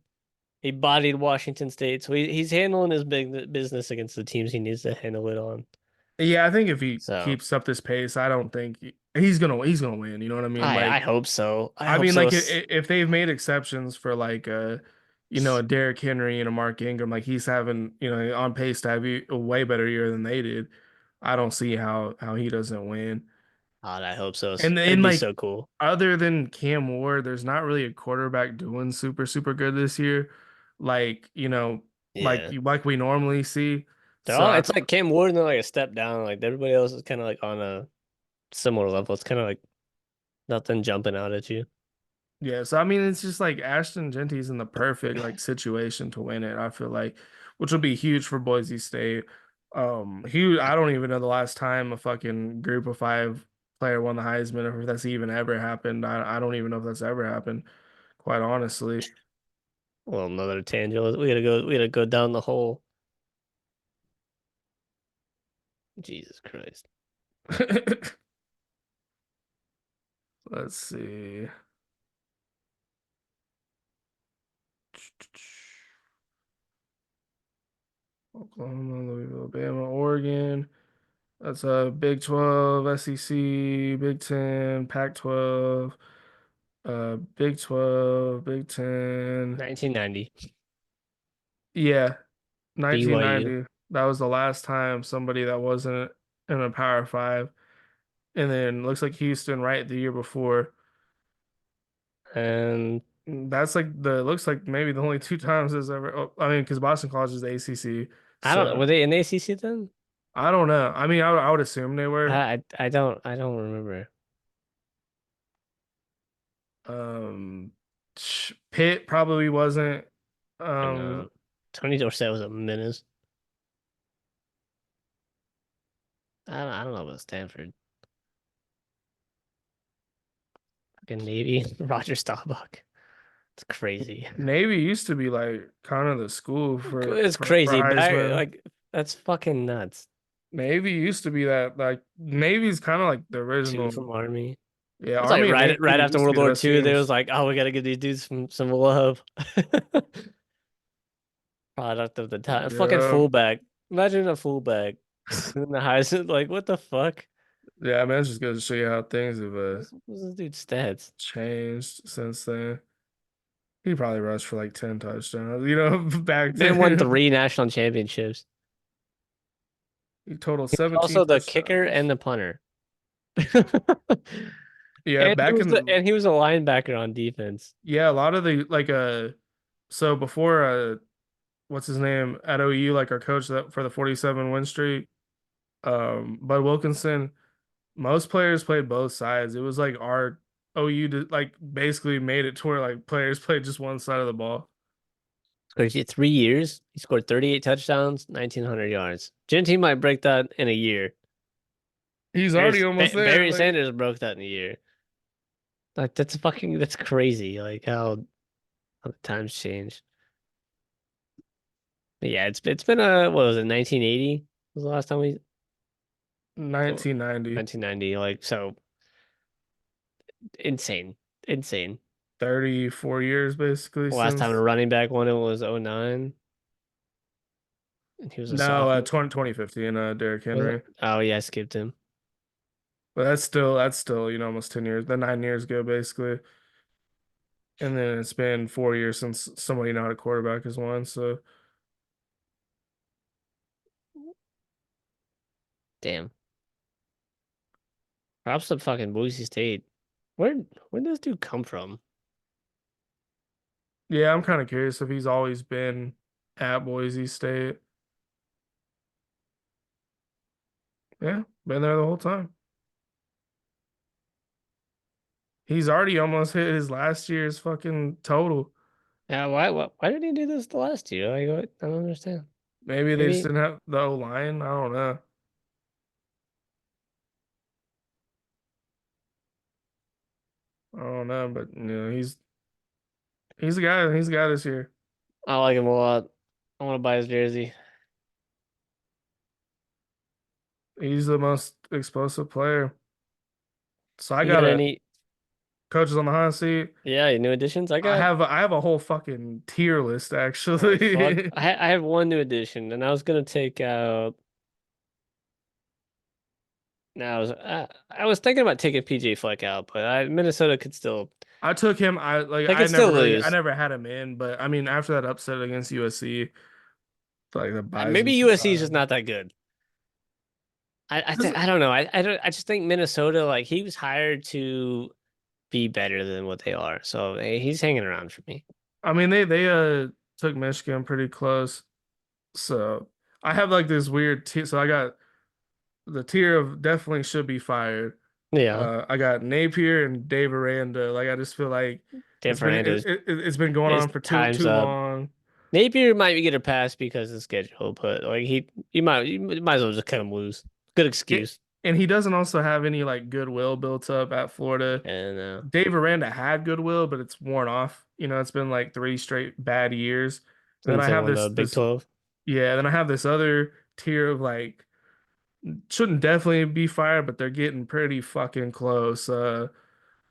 Speaker 2: He bodied Washington State, so he's handling his big business against the teams he needs to handle it on.
Speaker 1: Yeah, I think if he
Speaker 2: So
Speaker 1: keeps up this pace, I don't think he's gonna win. You know what I mean?
Speaker 2: I
Speaker 1: Like,
Speaker 2: hope so. I
Speaker 1: I
Speaker 2: hope
Speaker 1: mean,
Speaker 2: so.
Speaker 1: like if they've made exceptions for like a Derrick Henry and a Mark Ingram, like he's having on pace to have a way better year than they did. I don't see how he doesn't win.
Speaker 2: God, I hope so.
Speaker 1: And
Speaker 2: It'd
Speaker 1: then
Speaker 2: be
Speaker 1: like
Speaker 2: so cool.
Speaker 1: other than Cam Ward, there's not really a quarterback doing super good this year, like
Speaker 2: Yeah.
Speaker 1: like we normally see.
Speaker 2: They're
Speaker 1: So
Speaker 2: all
Speaker 1: I
Speaker 2: it's like Cam Ward and they're like a step down. Like everybody else is kind of like on a similar level. It's kind of like nothing jumping out at you.
Speaker 1: Yeah, so I mean, it's just like Ashton Genty's in the perfect like situation to win it. I feel like, which will be huge for Boise State. Huge. I don't even know the last time a fucking group of five player won the Heisman, or if that's even ever happened. I don't even know if that's ever happened, quite honestly.
Speaker 2: Well, another tangent. We gotta go down the hole. Jesus Christ.
Speaker 1: Let's see. Oklahoma, Louisville, Bama, Oregon. That's a Big 12, SEC, Big 10, Pac-12. Big 12, Big 10.
Speaker 2: 1990.
Speaker 1: Yeah,
Speaker 2: BYU.
Speaker 1: 1990. That was the last time somebody that wasn't in a Power Five. And then looks like Houston right the year before.
Speaker 2: And
Speaker 1: That's like looks like maybe the only two times there's ever. Oh, I mean, because Boston College is the ACC,
Speaker 2: I don't know.
Speaker 1: so
Speaker 2: Were they in ACC then?
Speaker 1: I don't know. I mean, I would assume they were.
Speaker 2: I don't remember.
Speaker 1: Um, Pitt probably wasn't.
Speaker 2: And
Speaker 1: Um,
Speaker 2: Tony Dorsett was a menace. I don't know about Stanford. Fucking Navy. Roger Staubach. It's crazy.
Speaker 1: Navy used to be like kind of the school for
Speaker 2: It's
Speaker 1: for
Speaker 2: crazy. Back
Speaker 1: Heisman.
Speaker 2: like that's fucking nuts.
Speaker 1: Navy used to be that like Navy's kind of like the
Speaker 2: Two
Speaker 1: original.
Speaker 2: from Army.
Speaker 1: Yeah,
Speaker 2: It's like
Speaker 1: Army and
Speaker 2: right
Speaker 1: Navy
Speaker 2: after
Speaker 1: used to be
Speaker 2: World
Speaker 1: the
Speaker 2: War
Speaker 1: best
Speaker 2: II, they was
Speaker 1: teams.
Speaker 2: like, oh, we gotta give these dudes some love. Product of the time. Fucking
Speaker 1: Yeah,
Speaker 2: fullback. Imagine a fullback in the highest. Like, what the fuck?
Speaker 1: yeah. I mean, it's just goes to show you how things have
Speaker 2: What's this dude's stats?
Speaker 1: changed since then. He probably rushed for like 10 touchdowns. Back
Speaker 2: They won
Speaker 1: then
Speaker 2: 3 national championships.
Speaker 1: he totaled
Speaker 2: He was
Speaker 1: 17
Speaker 2: also the kicker
Speaker 1: touchdowns.
Speaker 2: and the punter.
Speaker 1: Yeah,
Speaker 2: And he
Speaker 1: back
Speaker 2: was the
Speaker 1: in
Speaker 2: and he was a linebacker on defense.
Speaker 1: yeah, a lot of the like so before what's his name at OU, like our coach that for the 47 win streak, Bud Wilkinson. Most players played both sides. It was like our OU like basically made it to where like players played just one side of the ball.
Speaker 2: Scored 3 years. He scored 38 touchdowns, 1,900 yards. Jeanty might break that in a year.
Speaker 1: He's already almost there.
Speaker 2: Barry
Speaker 1: Like
Speaker 2: Sanders broke that in a year. Like that's crazy. Like how the times change. But yeah, it's been what was it, 1980 was the last time we so
Speaker 1: 1990,
Speaker 2: 1990, like so insane. Insane.
Speaker 1: 34 years basically
Speaker 2: The last time a
Speaker 1: since.
Speaker 2: running back won it was '09, and he was a
Speaker 1: No,
Speaker 2: sophomore.
Speaker 1: 2015, Derrick
Speaker 2: Was it?
Speaker 1: Henry.
Speaker 2: Oh yeah, I skipped him.
Speaker 1: But that's still, almost 10 years, then 9 years ago basically. And then it's been 4 years since somebody not a quarterback has won. So
Speaker 2: Damn. Props to fucking Boise State. Where where did this dude come from?
Speaker 1: Yeah, I'm kind of curious if he's always been at Boise State. Yeah, been there the whole time. He's already almost hit his last year's fucking total.
Speaker 2: Yeah, why did he do this the last year? Like, what? I don't understand.
Speaker 1: Maybe they just
Speaker 2: Maybe
Speaker 1: didn't have the O line. I don't know. I don't know, but he's the guy. He's the guy this year.
Speaker 2: I like him a lot. I want to buy his jersey.
Speaker 1: He's the most explosive player. So I
Speaker 2: You
Speaker 1: got
Speaker 2: got
Speaker 1: a
Speaker 2: any?
Speaker 1: coaches on the hot seat.
Speaker 2: Yeah, any new additions? I got.
Speaker 1: I have a whole fucking tier list
Speaker 2: Oh fuck!
Speaker 1: actually.
Speaker 2: I have one new addition, and I was gonna take out. No, I was thinking about taking PJ Fleck out, but Minnesota could still
Speaker 1: I took him.
Speaker 2: they could still
Speaker 1: I
Speaker 2: lose.
Speaker 1: never had him in, but I mean after that upset against USC, feel like that buys him
Speaker 2: Maybe
Speaker 1: some
Speaker 2: USC is just
Speaker 1: time.
Speaker 2: not that good. I
Speaker 1: 'Cause,
Speaker 2: think I don't know. I just think Minnesota like he was hired to be better than what they are, so he's hanging around for me.
Speaker 1: I mean they took Michigan pretty close. So I have like this weird tier. So I got the tier of definitely should be fired.
Speaker 2: Yeah,
Speaker 1: I got Napier and Dave Aranda. Like I just feel like
Speaker 2: different.
Speaker 1: it's been going
Speaker 2: His
Speaker 1: on for
Speaker 2: time's
Speaker 1: too
Speaker 2: up.
Speaker 1: long.
Speaker 2: Napier might get a pass because of schedule, but like you might as well just cut him loose. Good
Speaker 1: It,
Speaker 2: excuse.
Speaker 1: and he doesn't also have any like goodwill built up at Florida.
Speaker 2: And
Speaker 1: Dave Aranda had goodwill, but it's worn off. It's been like three straight bad years. And then
Speaker 2: since
Speaker 1: I
Speaker 2: they
Speaker 1: have
Speaker 2: won the Big
Speaker 1: this
Speaker 2: 12.
Speaker 1: yeah, then I have this other tier of like shouldn't definitely be fired, but they're getting pretty fucking close.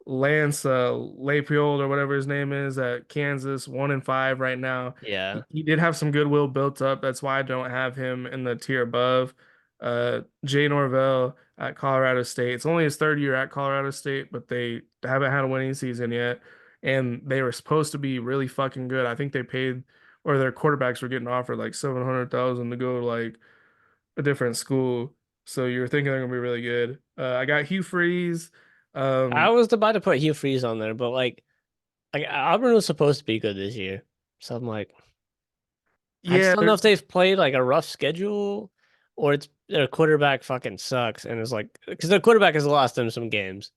Speaker 1: Lance Leipold or whatever his name is at Kansas, 1-5 right now.
Speaker 2: Yeah,
Speaker 1: He did have some goodwill built up. That's why I don't have him in the tier above. Jay Norvell at Colorado State. It's only his third year at Colorado State, but they haven't had a winning season yet. And they were supposed to be really fucking good. I think they paid, or their quarterbacks were getting offered like 700,000 to go to like a different school. So you're thinking they're gonna be really good. I got Hugh Freeze.
Speaker 2: I
Speaker 1: Um,
Speaker 2: was about to put Hugh Freeze on there, but like Auburn was supposed to be good this year, so I'm like, I just
Speaker 1: yeah,
Speaker 2: don't know if they've played like a rough schedule or it's their quarterback fucking sucks and it's like because their quarterback has lost them some games,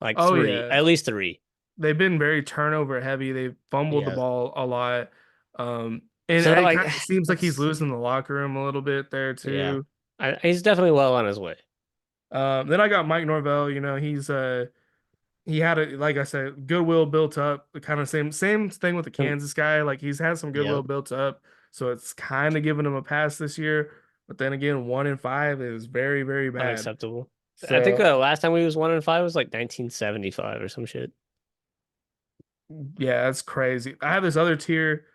Speaker 2: like
Speaker 1: oh
Speaker 2: three,
Speaker 1: yeah,
Speaker 2: at least three.
Speaker 1: they've been very turnover heavy. They've fumbled the
Speaker 2: Yeah,
Speaker 1: ball a lot. And
Speaker 2: so
Speaker 1: it
Speaker 2: like
Speaker 1: kind of seems like he's
Speaker 2: that's
Speaker 1: losing the locker room a little bit there
Speaker 2: yeah,
Speaker 1: too.
Speaker 2: he's definitely well on his way.
Speaker 1: Then I got Mike Norvell. He had a like I said, goodwill built up. The kind of same thing with the
Speaker 2: And
Speaker 1: Kansas guy. Like he's had some goodwill
Speaker 2: yep,
Speaker 1: built up, so it's kind of giving him a pass this year. But then again, 1-5 is very, very bad.
Speaker 2: unacceptable. I think
Speaker 1: So
Speaker 2: last time we was 1-5 was like 1975 or some shit.
Speaker 1: yeah, that's crazy. I have this other tier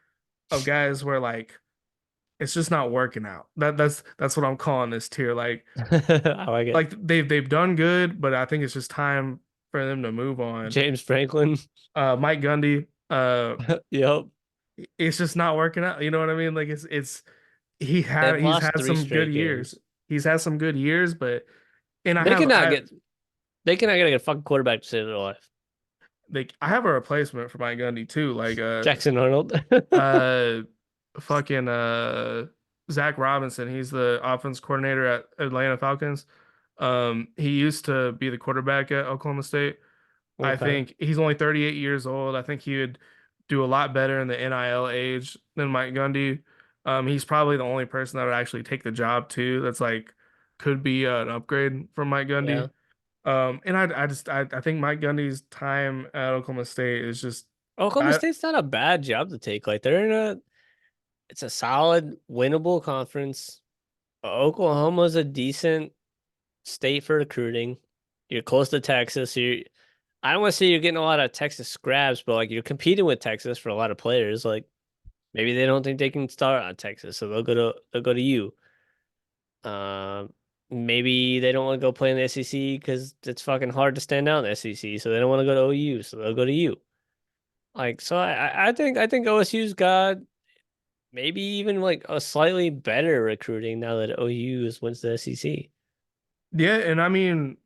Speaker 1: of guys where like it's just not working out. That's what I'm calling this tier.
Speaker 2: I like it.
Speaker 1: Like they've done good, but I think it's just time for them to move on.
Speaker 2: James Franklin.
Speaker 1: Mike Gundy,
Speaker 2: Yep.
Speaker 1: it's just not working out. You know what I mean? Like it's
Speaker 2: They've
Speaker 1: he's
Speaker 2: lost
Speaker 1: had
Speaker 2: three
Speaker 1: some good
Speaker 2: straight
Speaker 1: years.
Speaker 2: games.
Speaker 1: He's had some good years, but and
Speaker 2: They cannot
Speaker 1: I
Speaker 2: get they cannot get a fucking quarterback to save their life.
Speaker 1: I have a replacement for Mike Gundy too.
Speaker 2: Jackson Arnold.
Speaker 1: Uh fucking Zach Robinson. He's the offense coordinator at Atlanta Falcons. He used to be the quarterback at Oklahoma State. I
Speaker 2: Okay.
Speaker 1: think he's only 38 years old. I think he would do a lot better in the NIL age than Mike Gundy. He's probably the only person that would actually take the job too. That's like could be an upgrade from Mike
Speaker 2: Yeah.
Speaker 1: Gundy. And I think Mike Gundy's time at Oklahoma State is just
Speaker 2: Oklahoma
Speaker 1: I
Speaker 2: State's not a bad job to take. Like they're in a it's a solid, winnable conference. Oklahoma's a decent state for recruiting. You're close to Texas. I don't want to say you're getting a lot of Texas scraps, but like you're competing with Texas for a lot of players. Like maybe they don't think they can start on Texas, so they'll go to you. Um, maybe they don't want to go play in the SEC because it's fucking hard to stand out in the SEC, so they don't want to go to OU, so they'll go to you. Like, so I think OSU's got maybe even like a slightly better recruiting now that OU is wins the SEC.
Speaker 1: yeah, and I mean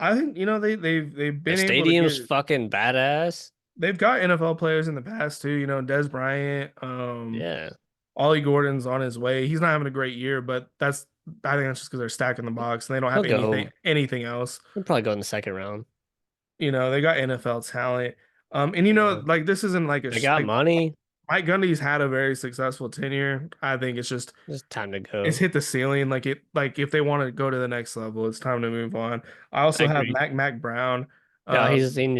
Speaker 1: I think they've
Speaker 2: The
Speaker 1: been able to
Speaker 2: stadium's
Speaker 1: get
Speaker 2: fucking badass.
Speaker 1: they've got NFL players in the past too. Des Bryant,
Speaker 2: Yeah,
Speaker 1: Ollie Gordon's on his way. He's not having a great year, but I think that's just because they're stacking the box and they don't
Speaker 2: he'll
Speaker 1: have anything
Speaker 2: go.
Speaker 1: anything else.
Speaker 2: He'll probably go in the second round.
Speaker 1: They got NFL talent. And
Speaker 2: Yeah,
Speaker 1: like this isn't like
Speaker 2: they got
Speaker 1: like
Speaker 2: money.
Speaker 1: Mike Gundy's had a very successful tenure. I think
Speaker 2: Just time to
Speaker 1: it's
Speaker 2: go.
Speaker 1: hit the ceiling. Like if they want to go to the next level, it's time to move on. I
Speaker 2: I
Speaker 1: also have
Speaker 2: agree.
Speaker 1: Mac Brown.
Speaker 2: Yeah, he's
Speaker 1: Um,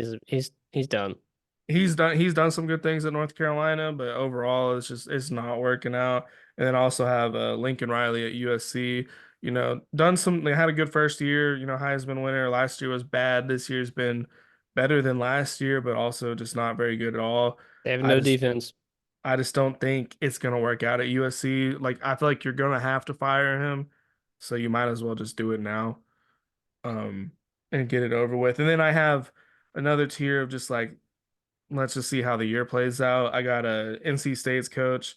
Speaker 2: he's done.
Speaker 1: he's done some good things at North Carolina, but overall it's not working out. And then I also have Lincoln Riley at USC. Done some. They had a good first year. Heisman winner. Last year was bad. This year's been better than last year, but also just not very good at all.
Speaker 2: They have
Speaker 1: I
Speaker 2: no
Speaker 1: just
Speaker 2: defense.
Speaker 1: I just don't think it's gonna work out at USC. Like I feel like you're gonna have to fire him, so you might as well just do it now, um, and get it over with. And then I have another tier of just like let's just see how the year plays out. I got a NC State's coach.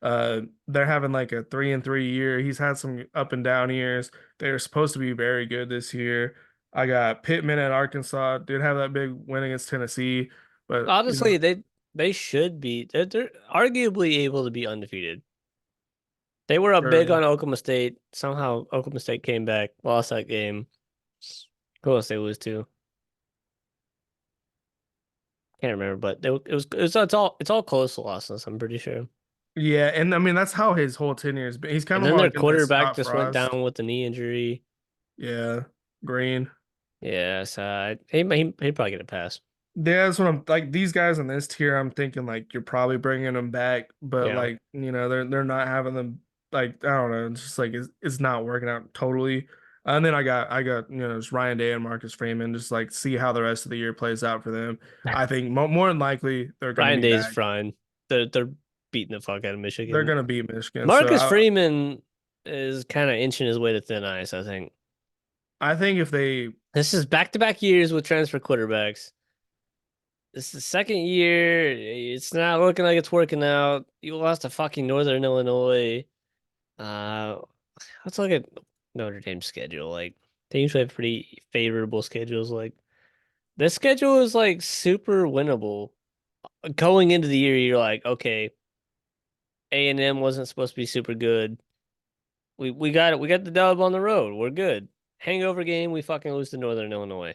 Speaker 1: They're having like a 3-3 year. He's had some up and down years. They're supposed to be very good this year. I got Pittman at Arkansas. Did have that big win against Tennessee, but
Speaker 2: Honestly, they should be. They're arguably able to be undefeated. They were up big
Speaker 1: sure.
Speaker 2: on Oklahoma State. Somehow Oklahoma State came back, lost that game. Who else they lose to? Can't remember, but it's all close losses. I'm pretty sure.
Speaker 1: Yeah, and I mean that's how his whole tenure has been. He's kind
Speaker 2: And
Speaker 1: of
Speaker 2: then
Speaker 1: more
Speaker 2: their
Speaker 1: like in this
Speaker 2: quarterback
Speaker 1: Scott
Speaker 2: just went
Speaker 1: Frost.
Speaker 2: down with a knee injury.
Speaker 1: Yeah, Green.
Speaker 2: Yeah, so he'd probably get a pass.
Speaker 1: Yeah, that's what I'm like. These guys in this tier, I'm thinking like you're probably bringing them back, but
Speaker 2: Yeah,
Speaker 1: like they're not having them. Like I don't know, it's just like it's not working out totally. And then I got just Ryan Day and Marcus Freeman. Just like see how the rest of the year plays out for them. I think more than likely they're going to
Speaker 2: Ryan
Speaker 1: be
Speaker 2: Day's
Speaker 1: back.
Speaker 2: fine. They're beating the fuck out of
Speaker 1: They're
Speaker 2: Michigan.
Speaker 1: going to beat Michigan. So
Speaker 2: Marcus Freeman is kind of inching his way to thin ice, I think.
Speaker 1: I think if they
Speaker 2: This is back-to-back years with transfer quarterbacks. This is the second year. It's not looking like it's working out. You lost to fucking Northern Illinois. Uh, let's look at Notre Dame's schedule. Like they usually have pretty favorable schedules. Like this schedule is like super winnable. Going into the year, you're like, okay, A&M wasn't supposed to be super good. We got it. We got the dub on the road. We're good. Hangover game, we fucking lose to Northern Illinois.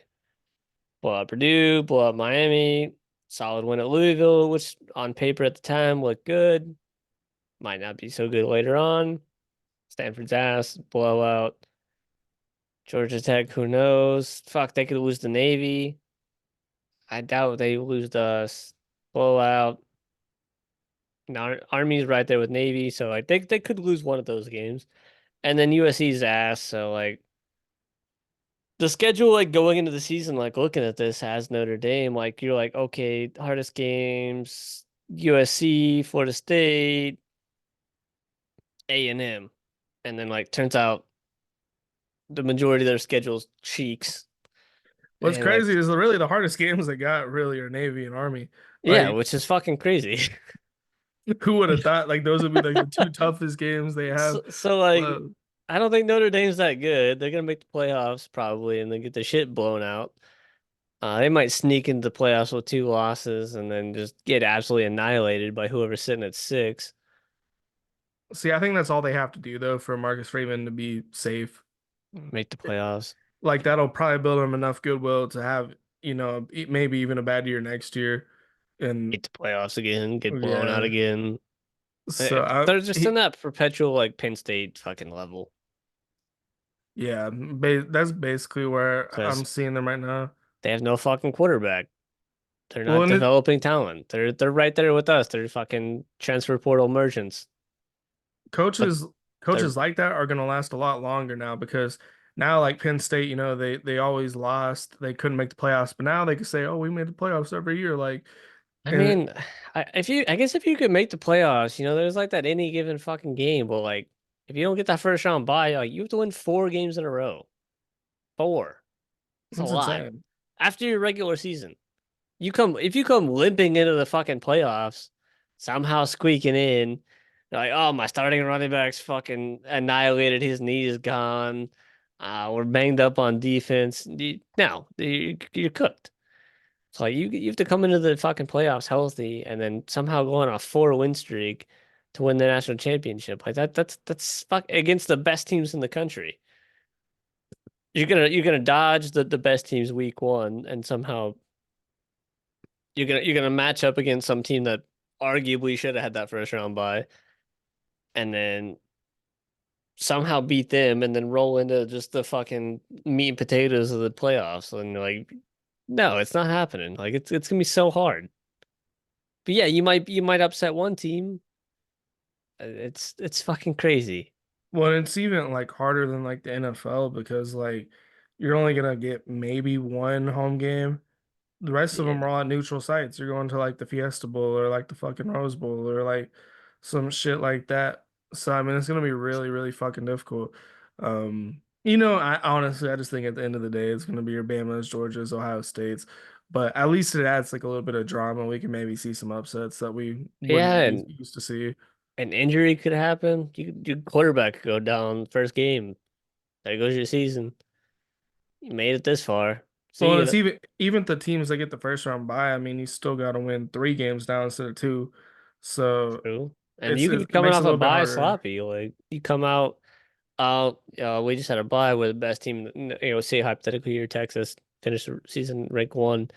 Speaker 2: Blow out Purdue, blow out Miami. Solid win at Louisville, which on paper at the time looked good. Might not be so good later on. Stanford's ass, blowout. Georgia Tech, who knows? Fuck, they could lose the Navy. I doubt they lose to us. Blowout. Army's right there with Navy, so I think they could lose one of those games. And then USC's ass, so like the schedule, like going into the season, like looking at this has Notre Dame, like you're like, okay, hardest games, USC, Florida State, A&M. And then like turns out the majority of their schedule's cheeks.
Speaker 1: what's
Speaker 2: And like,
Speaker 1: crazy is really the hardest games they got really are Navy and Army.
Speaker 2: yeah,
Speaker 1: Like
Speaker 2: which is fucking crazy.
Speaker 1: who would have thought like those would be like the two toughest games they have?
Speaker 2: So like
Speaker 1: Well,
Speaker 2: I don't think Notre Dame's that good. They're gonna make the playoffs probably and then get their shit blown out. They might sneak into the playoffs with two losses and then just get absolutely annihilated by whoever's sitting at six.
Speaker 1: see, I think that's all they have to do though for Marcus Freeman to be safe.
Speaker 2: Make the playoffs.
Speaker 1: Like that'll probably build him enough goodwill to have, maybe even a bad year next year. And
Speaker 2: Make the playoffs again, get blown out
Speaker 1: yeah,
Speaker 2: again.
Speaker 1: so
Speaker 2: They're just in that perpetual like Penn State fucking level
Speaker 1: yeah, that's basically where I'm
Speaker 2: because
Speaker 1: seeing them right now.
Speaker 2: they have no fucking quarterback. They're
Speaker 1: Well,
Speaker 2: not
Speaker 1: and
Speaker 2: developing talent. They're right there with us. They're fucking transfer portal merchants. But
Speaker 1: coaches
Speaker 2: they're
Speaker 1: coaches like that are going to last a lot longer now because now like Penn State, they always lost. They couldn't make the playoffs, but now they can say, "Oh, we made the playoffs every year." Like,
Speaker 2: I
Speaker 1: and
Speaker 2: mean, I guess if you could make the playoffs, there's like that any given fucking game, but like if you don't get that first round bye, like you have to win 4 games in a row. 4. That's a
Speaker 1: it's
Speaker 2: lot.
Speaker 1: insane.
Speaker 2: After your regular season. If you come limping into the fucking playoffs, somehow squeaking in, you're like, oh, my starting running back's fucking annihilated, his knee is gone. we're banged up on defense. No, you're cooked. So like, you have to come into the fucking playoffs healthy and then somehow go on a 4-win streak to win the national championship. Like that's fuck against the best teams in the country. You're gonna dodge the best teams week one and somehow you're gonna match up against some team that arguably should have had that first round bye and then somehow beat them and then roll into just the fucking meat and potatoes of the playoffs. And like, no, it's not happening. Like it's gonna be so hard. But yeah, you might upset one team. It's fucking crazy.
Speaker 1: Well, it's even like harder than like the NFL because like you're only gonna get maybe one home game. The rest of them
Speaker 2: Yeah.
Speaker 1: are all at neutral sites. You're going to like the Fiesta Bowl or like the fucking Rose Bowl or like some shit like that. So I mean, it's gonna be really, really fucking difficult. I honestly, I just think at the end of the day, it's gonna be your Bama's, Georgia's, Ohio State's. But at least it adds like a little bit of drama. We can maybe see some upsets that we
Speaker 2: Yeah,
Speaker 1: wouldn't be
Speaker 2: and
Speaker 1: used to see.
Speaker 2: an injury could happen. Your quarterback could go down first game. There goes your season. You made it this far.
Speaker 1: Well,
Speaker 2: See
Speaker 1: and it's
Speaker 2: it.
Speaker 1: even the teams that get the first round bye. I mean, you still got to win 3 games now instead of two. So
Speaker 2: True. And
Speaker 1: it's
Speaker 2: you could be
Speaker 1: it
Speaker 2: coming
Speaker 1: makes it
Speaker 2: off
Speaker 1: a
Speaker 2: a
Speaker 1: little bit
Speaker 2: bye
Speaker 1: harder.
Speaker 2: sloppy. Like you come out. We just had a bye with the best team. Say hypothetically, you're Texas, finish the season rank one.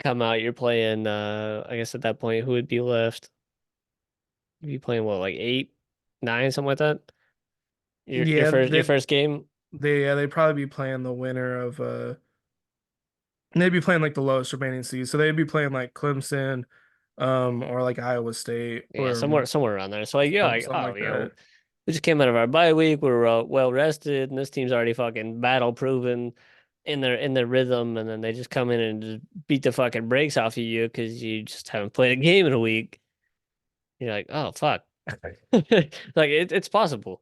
Speaker 2: Come out, you're playing. I guess at that point, who would be left? You'd be playing what, like eight, nine, something like that. Your
Speaker 1: Yeah,
Speaker 2: first your first game.
Speaker 1: they'd probably be playing the winner of they'd be playing like the lowest remaining seed. So they'd be playing like Clemson, or like Iowa State
Speaker 2: Yeah,
Speaker 1: or
Speaker 2: somewhere around there. So like, yeah,
Speaker 1: something like that.
Speaker 2: we just came out of our bye week. We're well rested, and this team's already fucking battle proven in their rhythm, and then they just come in and just beat the fucking brakes off of you because you just haven't played a game in a week. You're like, oh fuck, like it's possible.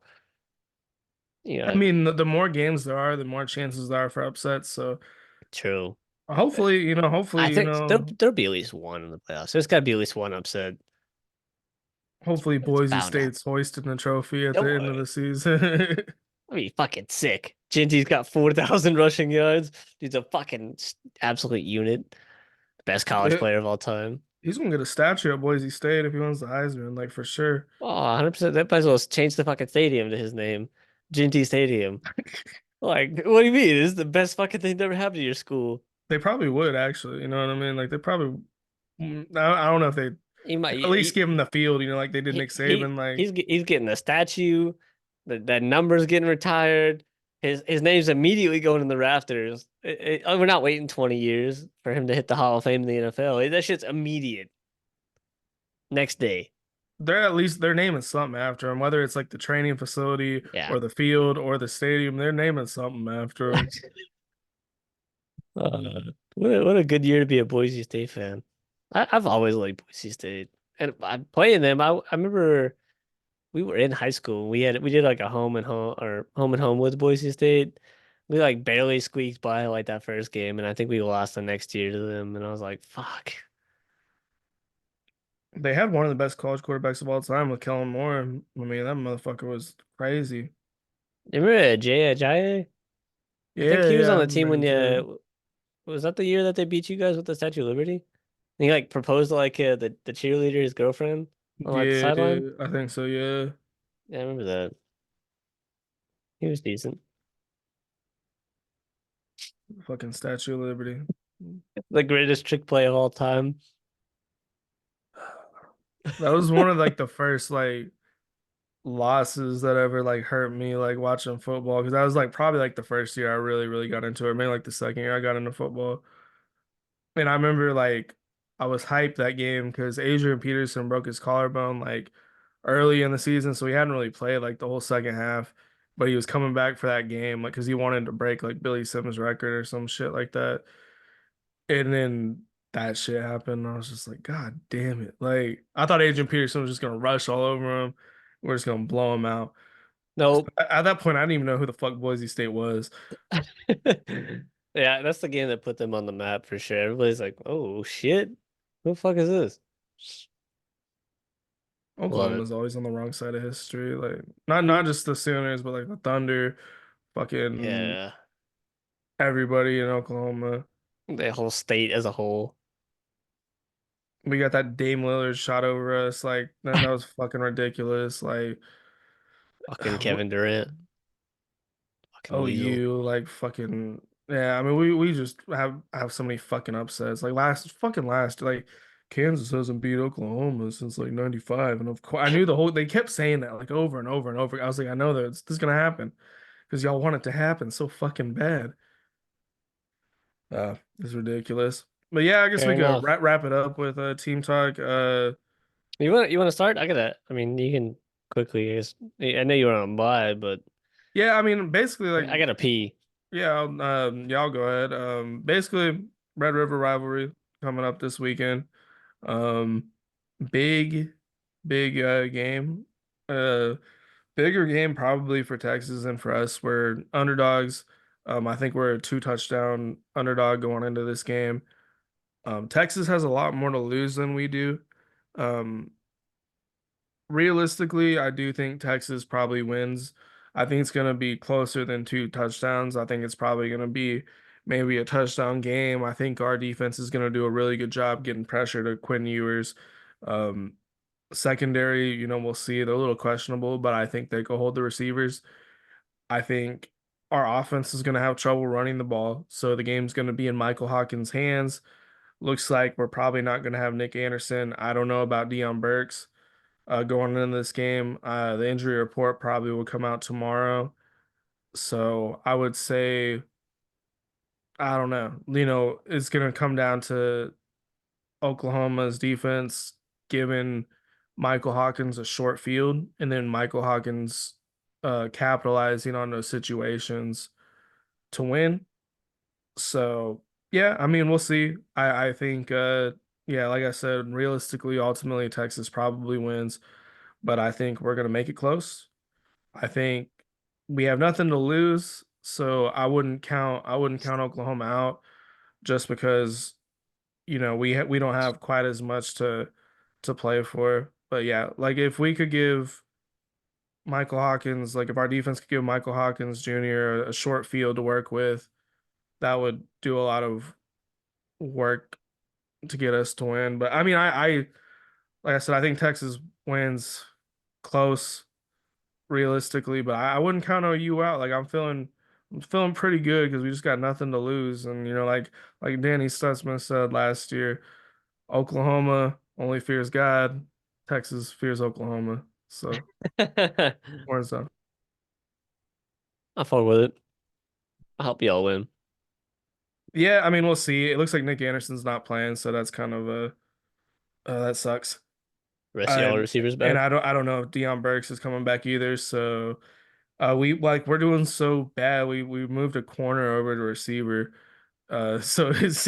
Speaker 1: I
Speaker 2: Yeah,
Speaker 1: mean, the more games there are, the more chances there are for upsets. So
Speaker 2: true. But
Speaker 1: hopefully,
Speaker 2: I think there'll be at least one in the playoffs. There's got to be at least one upset.
Speaker 1: hopefully
Speaker 2: It's
Speaker 1: Boise
Speaker 2: bound to happen.
Speaker 1: State's hoisting the trophy at the
Speaker 2: No
Speaker 1: end of
Speaker 2: way.
Speaker 1: the season.
Speaker 2: I mean, fucking sick. Jeanty's got 4,000 rushing yards. He's a fucking absolute unit. Best college
Speaker 1: Yeah,
Speaker 2: player of all time.
Speaker 1: he's gonna get a statue at Boise State if he wins the Heisman, like for sure.
Speaker 2: Oh, 100%. That might as well change the fucking stadium to his name. Jeanty Stadium. Like, what do you mean? This is the best fucking thing that ever happened to your school.
Speaker 1: They probably would actually, you know what I mean? Like they probably, I don't know if they
Speaker 2: He might
Speaker 1: at least give him the field, like they did Nick
Speaker 2: he
Speaker 1: Saban. Like
Speaker 2: he's getting a statue. That number's getting retired. His name's immediately going in the rafters. We're not waiting 20 years for him to hit the Hall of Fame in the NFL. That shit's immediate. Next day.
Speaker 1: they're at least they're naming something after him, whether it's like the training facility
Speaker 2: Yeah.
Speaker 1: or the field or the stadium. They're naming something after him.
Speaker 2: What a good year to be a Boise State fan. I've always liked Boise State, and I'm playing them. I remember we were in high school. We did like a home and home with Boise State. We like barely squeaked by like that first game, and I think we lost the next year to them. And I was like, "Fuck!"
Speaker 1: They had one of the best college quarterbacks of all time with Kellen Moore. I mean, that motherfucker was crazy.
Speaker 2: You remember Jay Ajayi? I think
Speaker 1: Yeah,
Speaker 2: he was
Speaker 1: yeah,
Speaker 2: on
Speaker 1: I
Speaker 2: the team
Speaker 1: remember
Speaker 2: when
Speaker 1: him too.
Speaker 2: was that the year that they beat you guys with the Statue of Liberty? And he like proposed to like the cheerleader, his girlfriend, on like the
Speaker 1: Yeah,
Speaker 2: sideline.
Speaker 1: I think so. Yeah,
Speaker 2: Yeah, I remember that. He was decent.
Speaker 1: fucking Statue of Liberty.
Speaker 2: The greatest trick play of all time.
Speaker 1: That was one of like the first like losses that ever like hurt me like watching football because that was like probably like the first year I really really got into it. Maybe like the second year I got into football. And I remember like I was hyped that game because Adrian Peterson broke his collarbone like early in the season, so he hadn't really played like the whole second half. But he was coming back for that game like because he wanted to break like Billy Simmons' record or some shit like that. And then that shit happened. I was just like, God damn it! Like I thought Adrian Peterson was just gonna rush all over him. We're just gonna blow him out.
Speaker 2: Nope.
Speaker 1: At that point, I didn't even know who the fuck Boise State was.
Speaker 2: Yeah, that's the game that put them on the map for sure. Everybody's like, "Oh shit, who the fuck is this?" Love it.
Speaker 1: Oklahoma's always on the wrong side of history. Like not just the Sooners, but like the Thunder, fucking
Speaker 2: Yeah,
Speaker 1: everybody in Oklahoma.
Speaker 2: the whole state as a whole.
Speaker 1: We got that Dame Lillard shot over us. Like, that was fucking ridiculous. Like,
Speaker 2: Fucking Kevin Durant, fucking weasel.
Speaker 1: OU, like fucking yeah. I mean, we just have so many fucking upsets. Like last, like Kansas hasn't beat Oklahoma since like '95, and of course I knew they kept saying that like over and over and over. I was like, I know that this is gonna happen because y'all want it to happen so fucking bad. It's ridiculous. But yeah, I guess
Speaker 2: Fair
Speaker 1: we could
Speaker 2: enough.
Speaker 1: wrap it up with team talk.
Speaker 2: You want to start? I gotta. I mean, you can quickly. I guess. I know you were on a bye, but
Speaker 1: Yeah, I mean, basically like
Speaker 2: I gotta pee.
Speaker 1: yeah, y'all go ahead. Basically Red River rivalry coming up this weekend. Um, big, big game. Uh, Bigger game probably for Texas than for us. We're underdogs. I think we're a two touchdown underdog going into this game. Texas has a lot more to lose than we do. Um, Realistically, I do think Texas probably wins. I think it's going to be closer than two touchdowns. I think it's probably going to be maybe a touchdown game. I think our defense is going to do a really good job getting pressure to Quinn Ewers. Um, Secondary, we'll see. They're a little questionable, but I think they can hold the receivers. I think our offense is going to have trouble running the ball. So the game's going to be in Michael Hawkins' hands. Looks like we're probably not going to have Nick Anderson. I don't know about Deion Burks going into this game. The injury report probably will come out tomorrow. So I would say, I don't know. It's going to come down to Oklahoma's defense giving Michael Hawkins a short field and then Michael Hawkins capitalizing on those situations to win. So yeah, I mean, we'll see. I think yeah, like I said, realistically, ultimately Texas probably wins, but I think we're gonna make it close. I think we have nothing to lose, so I wouldn't count Oklahoma out just because we don't have quite as much to play for. But yeah, like if we could give Michael Hawkins, like if our defense could give Michael Hawkins Jr. a short field to work with, that would do a lot of work to get us to win. But I mean, I like I said, I think Texas wins close realistically, but I wouldn't count OU out. Like I'm feeling pretty good because we just got nothing to lose. And like Danny Stutzman said last year, Oklahoma only fears God, Texas fears Oklahoma. So
Speaker 2: I
Speaker 1: horns up.
Speaker 2: fuck with it. I hope y'all win.
Speaker 1: Yeah, I mean we'll see. It looks like Nick Anderson's not playing, so that's kind of a that sucks.
Speaker 2: Rest of y'all
Speaker 1: And
Speaker 2: receivers
Speaker 1: and
Speaker 2: back.
Speaker 1: I don't know if Deion Burks is coming back either. So we're doing so bad. We moved a corner over to receiver. So it's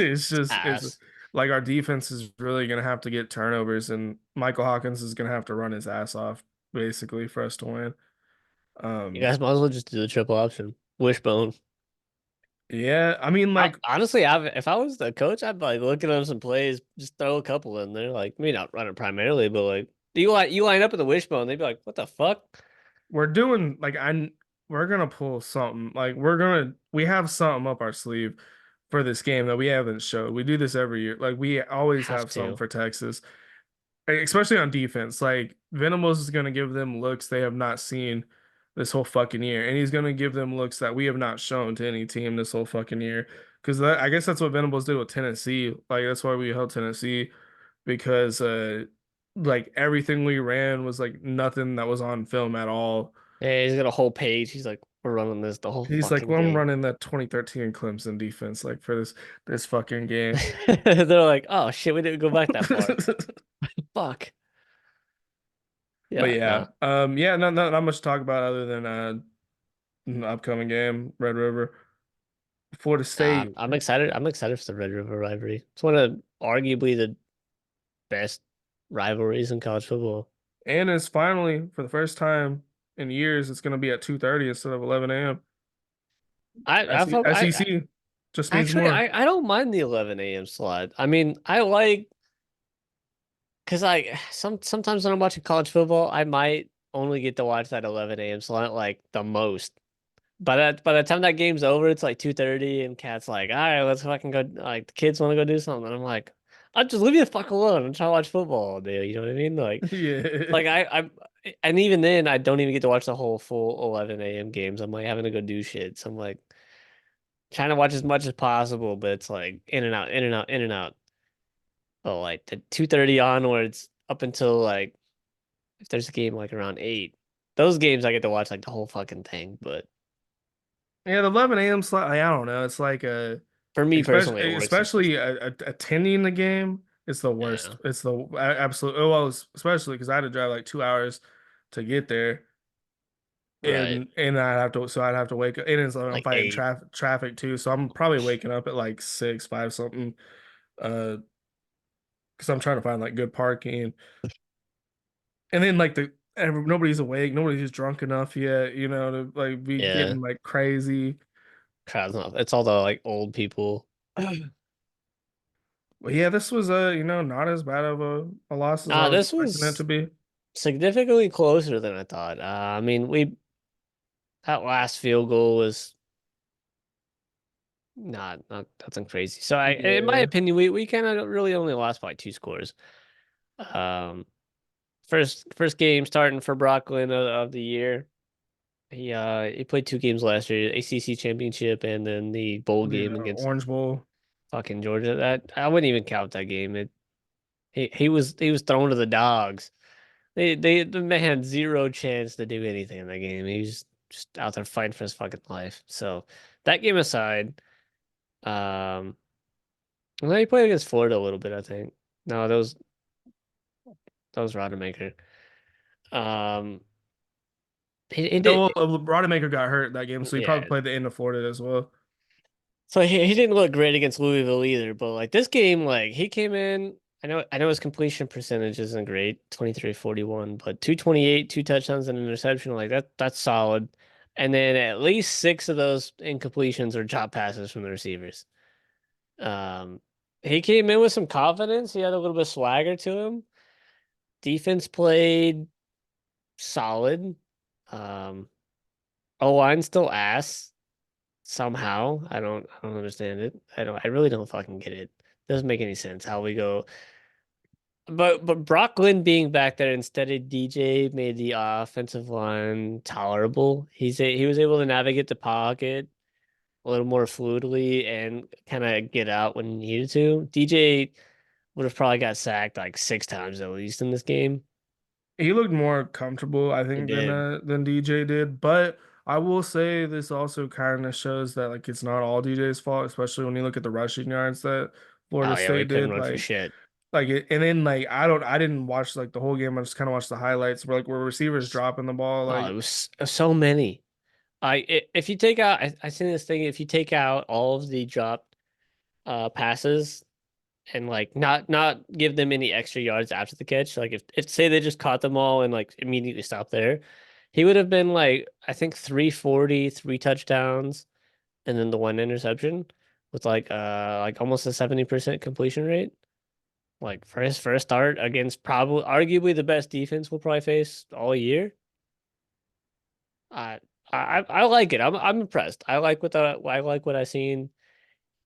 Speaker 2: Ass.
Speaker 1: like our defense is really gonna have to get turnovers, and Michael Hawkins is gonna have to run his ass off basically for us to win.
Speaker 2: You
Speaker 1: Um,
Speaker 2: guys might as well just do the triple option. Wishbone.
Speaker 1: yeah, I mean like
Speaker 2: Honestly, if I was the coach, I'd be like looking at some plays, just throw a couple in there. Like, maybe not run it primarily, but like you line up with the wishbone, they'd be like, "What the fuck?"
Speaker 1: we're doing like we're gonna pull something. Like we have something up our sleeve for this game that we haven't showed. We do this every year. Like we always
Speaker 2: Have
Speaker 1: have something
Speaker 2: to.
Speaker 1: for Texas. Especially on defense. Like Venables is going to give them looks they have not seen this whole fucking year, and he's going to give them looks that we have not shown to any team this whole fucking year. Because I guess that's what Venables did with Tennessee. Like that's why we held Tennessee because like everything we ran was like nothing that was on film at all.
Speaker 2: Yeah, he's got a whole page. He's like, "We're running this the whole
Speaker 1: He's like,
Speaker 2: fucking
Speaker 1: well, I'm
Speaker 2: game."
Speaker 1: running that 2013 Clemson defense like for this fucking game.
Speaker 2: They're like, "Oh shit, we didn't go back that far." Fuck.
Speaker 1: But
Speaker 2: Yeah,
Speaker 1: yeah,
Speaker 2: no.
Speaker 1: yeah, not much to talk about other than the upcoming game, Red River, Florida State,
Speaker 2: I'm excited. I'm excited for the Red River rivalry. It's one of arguably the best rivalries in college football.
Speaker 1: and it's finally for the first time in years it's going to be at 2:30 instead of 11 a.m.
Speaker 2: I fuck I
Speaker 1: SEC just needs
Speaker 2: actually
Speaker 1: more.
Speaker 2: I don't mind the 11 a.m. slot. I mean, I like because like sometimes when I'm watching college football, I might only get to watch that 11 a.m. slot like the most. By the time that game's over, it's like 2:30, and Cat's like, all right, let's fucking go. Like the kids want to go do something, and I'm like, I'll just leave me the fuck alone. I'm trying to watch football all day. You know what I mean?
Speaker 1: Yeah.
Speaker 2: I'm, and even then, I don't even get to watch the whole full 11 a.m. games. I'm like having to go do shit. So I'm like trying to watch as much as possible, but it's like in and out, in and out, in and out. Oh, like the 2:30 onwards up until like if there's a game like around 8, those games I get to watch like the whole fucking thing. But
Speaker 1: Yeah, the 11 a.m. slot, I don't know. It's like
Speaker 2: for me personally, it
Speaker 1: especially
Speaker 2: works the best.
Speaker 1: attending the game. It's the worst.
Speaker 2: Yeah,
Speaker 1: It's the absolute. Oh, well, especially because I had to drive like 2 hours to get there,
Speaker 2: right.
Speaker 1: and I'd have to wake up. And it's like I'm
Speaker 2: Like
Speaker 1: fighting
Speaker 2: 8.
Speaker 1: traffic too, so I'm probably waking up at like 6, 5 something. Uh, because I'm trying to find like good parking, and then like nobody's awake, nobody's drunk enough yet, to like be
Speaker 2: Yeah,
Speaker 1: getting like crazy.
Speaker 2: crowd's not. It's all the like old people.
Speaker 1: But yeah, this was not as bad of a loss as I
Speaker 2: Nah,
Speaker 1: was
Speaker 2: this
Speaker 1: expecting it to
Speaker 2: was
Speaker 1: be.
Speaker 2: significantly closer than I thought. I mean, we that last field goal was not nothing crazy. So in my
Speaker 1: Yeah.
Speaker 2: opinion, we kind of really only lost by 2 scores. Um, first game starting for Brooklyn of the year. He played 2 games last year, ACC championship, and then the bowl
Speaker 1: The
Speaker 2: game against
Speaker 1: Orange Bowl.
Speaker 2: fucking Georgia. That I wouldn't even count that game. He was thrown to the dogs. The man had zero chance to do anything in that game. He was just out there fighting for his fucking life. So that game aside, um, well, he played against Florida a little bit, I think. No, that was Rodemaker. Um, he
Speaker 1: Yeah,
Speaker 2: did,
Speaker 1: well, Rodemaker got hurt that game, so he
Speaker 2: yeah.
Speaker 1: probably played the end of Florida as well.
Speaker 2: So he didn't look great against Louisville either, but like this game, like he came in. I know his completion percentage isn't great, 23-41, but 228, 2 touchdowns and an interception, like that's solid. And then at least 6 of those incompletions are drop passes from the receivers. Um, he came in with some confidence. He had a little bit of swagger to him. Defense played solid. Um, O-line still ass. Somehow. I don't understand it. I really don't fucking get it. Doesn't make any sense how we go. But Brock Lynn being back there instead of DJ made the offensive line tolerable. He was able to navigate the pocket a little more fluidly and kind of get out when he needed to. DJ would have probably got sacked like 6 times at least in this game.
Speaker 1: He looked more comfortable, I
Speaker 2: He
Speaker 1: think,
Speaker 2: did.
Speaker 1: than DJ did. But I will say this also kind of shows that like it's not all DJ's fault, especially when you look at the rushing yards that Florida
Speaker 2: Oh yeah, we
Speaker 1: State
Speaker 2: couldn't
Speaker 1: did.
Speaker 2: run for shit.
Speaker 1: And then like I didn't watch like the whole game. I just kind of watched the highlights where receivers dropping the ball.
Speaker 2: Oh,
Speaker 1: Like
Speaker 2: it was so many. If you take out, I seen this thing. If you take out all of the dropped passes and like not give them any extra yards after the catch, like if say they just caught them all and like immediately stopped there, he would have been like I think 340, 3 touchdowns, and then the 1 interception with like almost a 70% completion rate. Like for his first start against probably arguably the best defense we'll probably face all year. I I like it. I'm impressed. I like what I seen.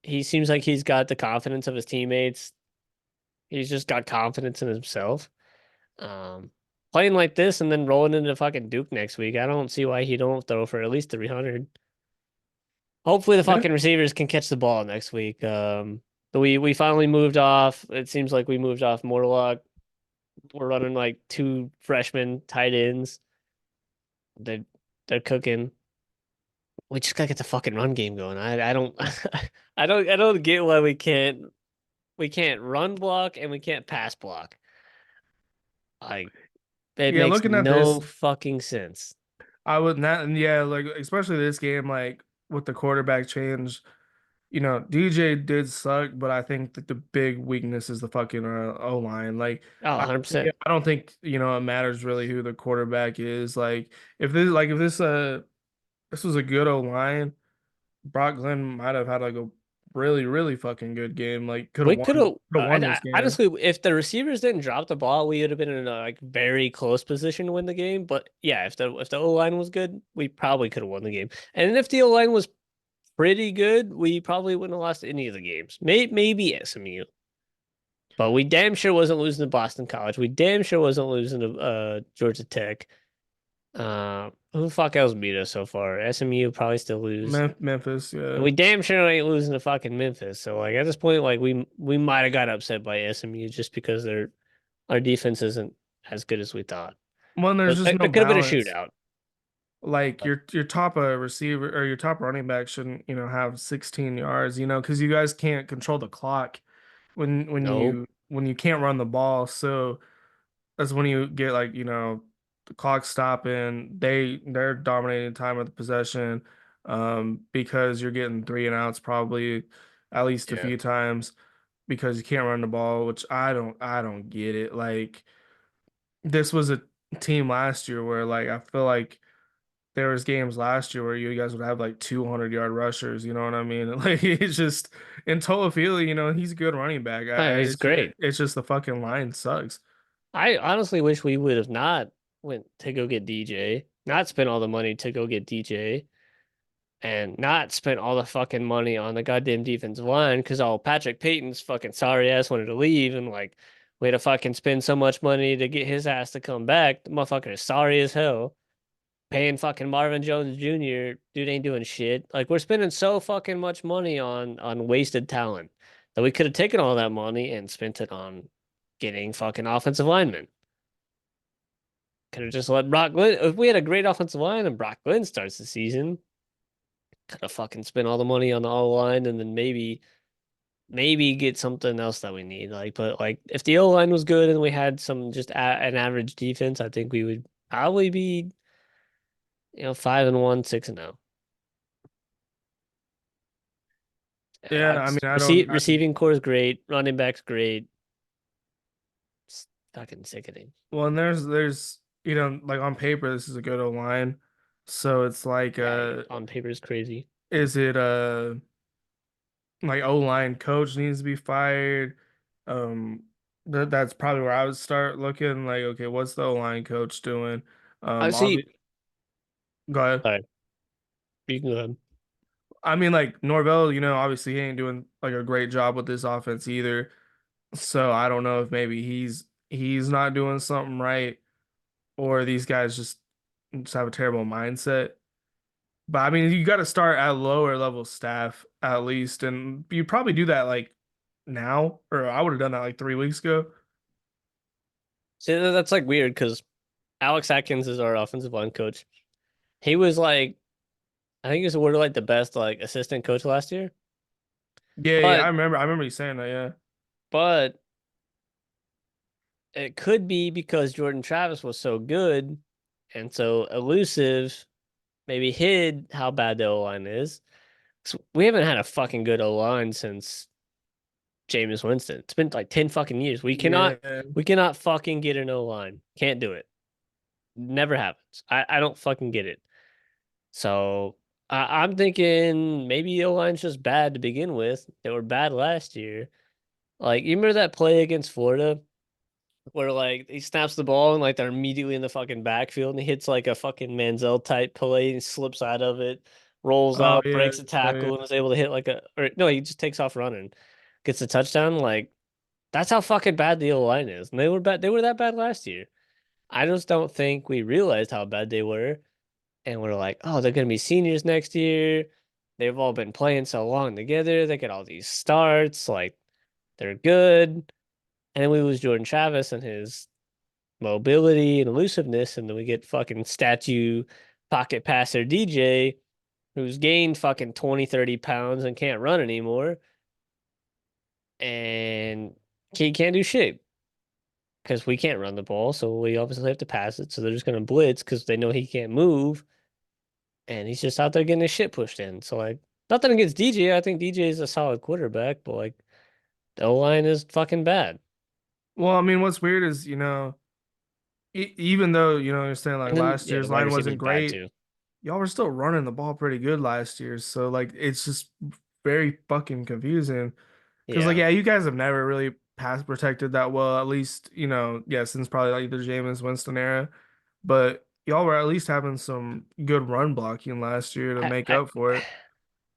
Speaker 2: He seems like he's got the confidence of his teammates. He's just got confidence in himself. Um, Playing like this and then rolling into fucking Duke next week, I don't see why he don't throw for at least 300. Hopefully the
Speaker 1: yeah,
Speaker 2: fucking receivers can catch the ball next week. But we finally moved off. It seems like we moved off Morlock. We're running like 2 freshman tight ends. They're they're cooking. We just gotta get the fucking run game going. I don't I don't get why we can't run block and we can't pass block. Like it
Speaker 1: yeah.
Speaker 2: makes
Speaker 1: Looking at
Speaker 2: no
Speaker 1: this,
Speaker 2: fucking sense.
Speaker 1: I would not. And yeah, like especially this game, like with the quarterback change. DJ did suck, but I think that the big weakness is the fucking O line. Like,
Speaker 2: Oh,
Speaker 1: I,
Speaker 2: 100%.
Speaker 1: I don't think it matters really who the quarterback is. Like, if this was a good O line, Brock Glenn might have had like a really, really fucking good game. Like
Speaker 2: We could have
Speaker 1: could have won this game.
Speaker 2: honestly, if the receivers didn't drop the ball, we would have been in a like very close position to win the game. But yeah, if the O line was good, we probably could have won the game. And if the O line was pretty good, we probably wouldn't have lost any of the games. Maybe SMU, but we damn sure wasn't losing to Boston College. We damn sure wasn't losing to Georgia Tech. Who the fuck else beat us so far? SMU probably still lose.
Speaker 1: Memphis,
Speaker 2: And
Speaker 1: yeah.
Speaker 2: we damn sure ain't losing to fucking Memphis. So like at this point, like we might have got upset by SMU just because our defense isn't as good as we thought.
Speaker 1: Well, there's
Speaker 2: There,
Speaker 1: just
Speaker 2: there
Speaker 1: no
Speaker 2: could have been a
Speaker 1: balance.
Speaker 2: shootout.
Speaker 1: Like
Speaker 2: But
Speaker 1: your top receiver or your top running back shouldn't, have 16 yards, because you guys can't control the clock
Speaker 2: nope.
Speaker 1: when you can't run the ball. So that's when you get like, the clock stopping. They're dominating time of the possession, because you're getting three and outs probably at least a
Speaker 2: Yeah.
Speaker 1: few times because you can't run the ball, which I don't get it. Like this was a team last year where like I feel like there was games last year where you guys would have like 200-yard rushers, you know what I mean? Like it's just in Toafili, he's a good running back.
Speaker 2: It's great.
Speaker 1: It's just the fucking line sucks.
Speaker 2: I honestly wish we would have not went to go get DJ, not spent all the money to go get DJ, and not spent all the fucking money on the goddamn defensive line because all Patrick Payton's fucking sorry ass wanted to leave and like we had to fucking spend so much money to get his ass to come back. The motherfucker is sorry as hell. Paying fucking Marvin Jones Jr. Dude ain't doing shit. Like we're spending so fucking much money on wasted talent that we could have taken all that money and spent it on getting fucking offensive linemen. Could have just let Brock Glenn. If we had a great offensive line and Brock Glenn starts the season, could have fucking spent all the money on the O line and then maybe get something else that we need. Like, but like if the O line was good and we had some just an average defense, I think we would probably be 5-1, 6-0.
Speaker 1: Yeah, I mean, I don't
Speaker 2: Receiving core is great. Running back's great. It's fucking sickening.
Speaker 1: well, and there's like on paper this is a good O line. So it's like
Speaker 2: Yeah, on paper is crazy.
Speaker 1: is it like O line coach needs to be fired? That's probably where I would start looking like, okay, what's the O line coach doing?
Speaker 2: I see.
Speaker 1: Obvi Go ahead.
Speaker 2: Sorry, you can go ahead.
Speaker 1: I mean, like Norvell, obviously he ain't doing like a great job with this offense either. So I don't know if maybe he's not doing something right, or these guys just have a terrible mindset. But I mean, you got to start at lower level staff at least, and you probably do that like now, or I would have done that like 3 weeks ago.
Speaker 2: See, that's like weird because Alex Atkins is our offensive line coach. He was like, I think he was awarded like the best like assistant coach last year.
Speaker 1: Yeah, yeah,
Speaker 2: But
Speaker 1: I remember you saying that. Yeah,
Speaker 2: but it could be because Jordan Travis was so good and so elusive, maybe hid how bad the O line is. 'Cause we haven't had a fucking good O line since Jameis Winston. It's been like 10 fucking years.
Speaker 1: yeah.
Speaker 2: We cannot fucking get an O line. Can't do it. Never happens. I don't fucking get it. So I'm thinking maybe O line's just bad to begin with. They were bad last year. Like you remember that play against Florida where like he snaps the ball and like they're immediately in the fucking backfield and he hits like a fucking Manziel type play and slips out of it, rolls
Speaker 1: Oh
Speaker 2: out,
Speaker 1: yeah,
Speaker 2: breaks a
Speaker 1: yeah.
Speaker 2: tackle, and was able to hit like a or no, he just takes off running, gets a touchdown. Like that's how fucking bad the O line is. And they were bad. They were that bad last year. I just don't think we realized how bad they were. And we're like, oh, they're gonna be seniors next year. They've all been playing so long together. They get all these starts. Like they're good. And then we lose Jordan Travis and his mobility and elusiveness, and then we get fucking statue pocket passer DJ who's gained fucking 20, 30 pounds and can't run anymore. And he can't do shit because we can't run the ball. So we obviously have to pass it. So they're just going to blitz because they know he can't move. And he's just out there getting his shit pushed in. So, like, nothing against DJ. I think DJ is a solid quarterback, but, like, the O line is fucking bad.
Speaker 1: Well, I mean, what's weird is even though you're saying like
Speaker 2: And then,
Speaker 1: last
Speaker 2: yeah, the
Speaker 1: year's
Speaker 2: wide
Speaker 1: line
Speaker 2: receiver is
Speaker 1: wasn't
Speaker 2: bad
Speaker 1: great,
Speaker 2: too.
Speaker 1: y'all were still running the ball pretty good last year. So like it's just very fucking confusing. Because like
Speaker 2: Yeah.
Speaker 1: yeah, you guys have never really pass protected that well. At least yeah, since probably like the Jameis Winston era. But y'all were at least having some good run blocking last year to
Speaker 2: I,
Speaker 1: make
Speaker 2: I
Speaker 1: up for it.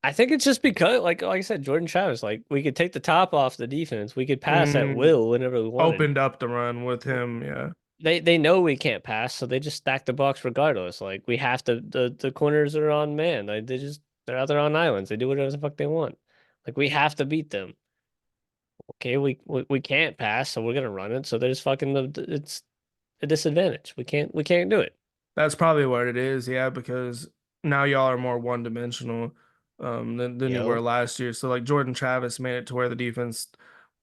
Speaker 2: I think it's just because like I said, Jordan Travis, like we could take the top off the defense. We could pass at
Speaker 1: Mm,
Speaker 2: will whenever we wanted.
Speaker 1: opened up the run with him, yeah.
Speaker 2: They know we can't pass, so they just stack the box regardless. Like we have to the corners are on man. Like they're out there on islands. They do whatever the fuck they want. Like we have to beat them. Okay, we can't pass, so we're gonna run it. So there's fucking it's a disadvantage. We can't do it.
Speaker 1: That's probably what it is, yeah, because now y'all are more one dimensional than you were
Speaker 2: Yo,
Speaker 1: last year. So like Jordan Travis made it to where the defense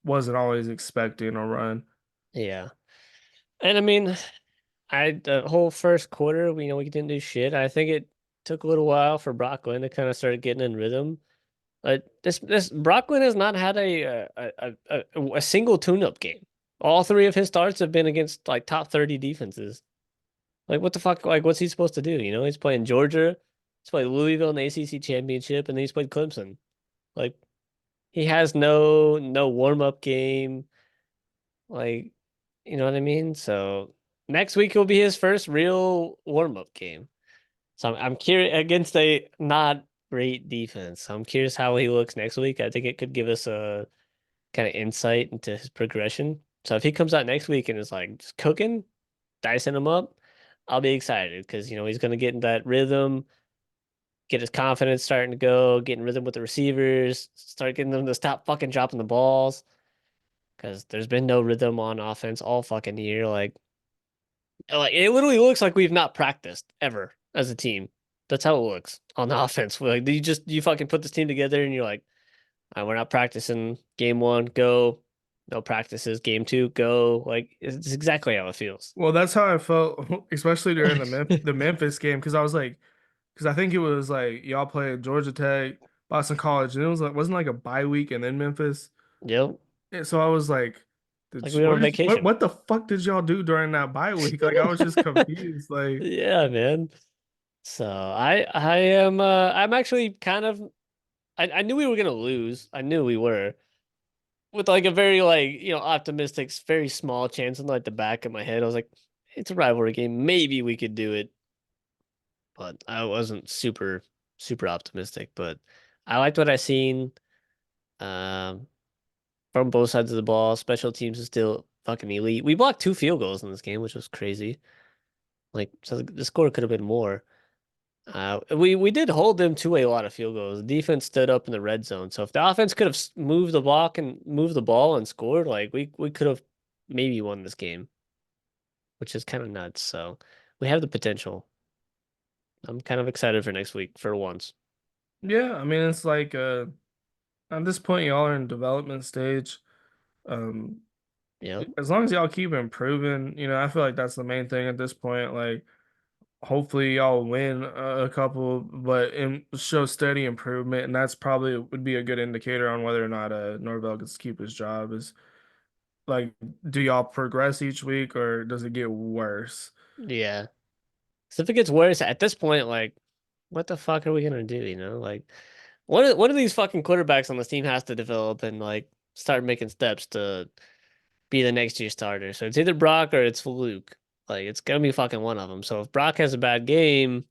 Speaker 1: wasn't always expecting a run.
Speaker 2: yeah. And I mean, I the whole first quarter, we didn't do shit. I think it took a little while for Brooklyn to kind of start getting in rhythm. This Brooklyn has not had a single tune-up game. All three of his starts have been against like top 30 defenses. Like what the fuck? Like what's he supposed to do? He's playing Georgia, he's played Louisville in the ACC championship, and then he's played Clemson. Like he has no warm-up game. Like you know what I mean? So next week will be his first real warm-up game. So I'm curious against a not great defense. So I'm curious how he looks next week. I think it could give us a kind of insight into his progression. So if he comes out next week and is like just cooking, dicing him up, I'll be excited because he's gonna get in that rhythm, get his confidence starting to go, get in rhythm with the receivers, start getting them to stop fucking dropping the balls. Because there's been no rhythm on offense all fucking year. Like it literally looks like we've not practiced ever as a team. That's how it looks on the offense. Like you fucking put this team together and you're like, all right, we're not practicing game one, go. No practices, game two, go. Like it's exactly how it feels.
Speaker 1: Well, that's how I felt, especially during the Memphis game, because I was like, because I think it was like y'all played Georgia Tech, Boston College, and it was like wasn't like a bye week and then Memphis.
Speaker 2: Yep.
Speaker 1: And so I was like,
Speaker 2: Like we were on vacation.
Speaker 1: what the fuck did y'all do during that bye week? Like I was just confused. Like
Speaker 2: Yeah, man. So I am I'm actually kind of I knew we were gonna lose. I knew we were. With like a very optimistic, very small chance in like the back of my head. I was like, it's a rivalry game. Maybe we could do it. But I wasn't super optimistic. But I liked what I seen um from both sides of the ball. Special teams is still fucking elite. We blocked two field goals in this game, which was crazy. Like so the score could have been more. We did hold them to a lot of field goals. The defense stood up in the red zone. So if the offense could have moved the block and moved the ball and scored, like we could have maybe won this game, which is kind of nuts. So we have the potential. I'm kind of excited for next week for once.
Speaker 1: yeah, I mean it's like at this point y'all are in development stage. Um,
Speaker 2: Yep.
Speaker 1: as long as y'all keep improving, I feel like that's the main thing at this point. Like hopefully y'all win a couple, but show steady improvement, and that's probably would be a good indicator on whether or not Norvell gets to keep his job. Is like, do y'all progress each week or does it get worse?
Speaker 2: Yeah. So if it gets worse at this point, like, what the fuck are we gonna do? Like one of these fucking quarterbacks on this team has to develop and like start making steps to be the next year starter. So it's either Brock or it's Luke. Like it's gonna be fucking one of them. So if Brock has a bad game,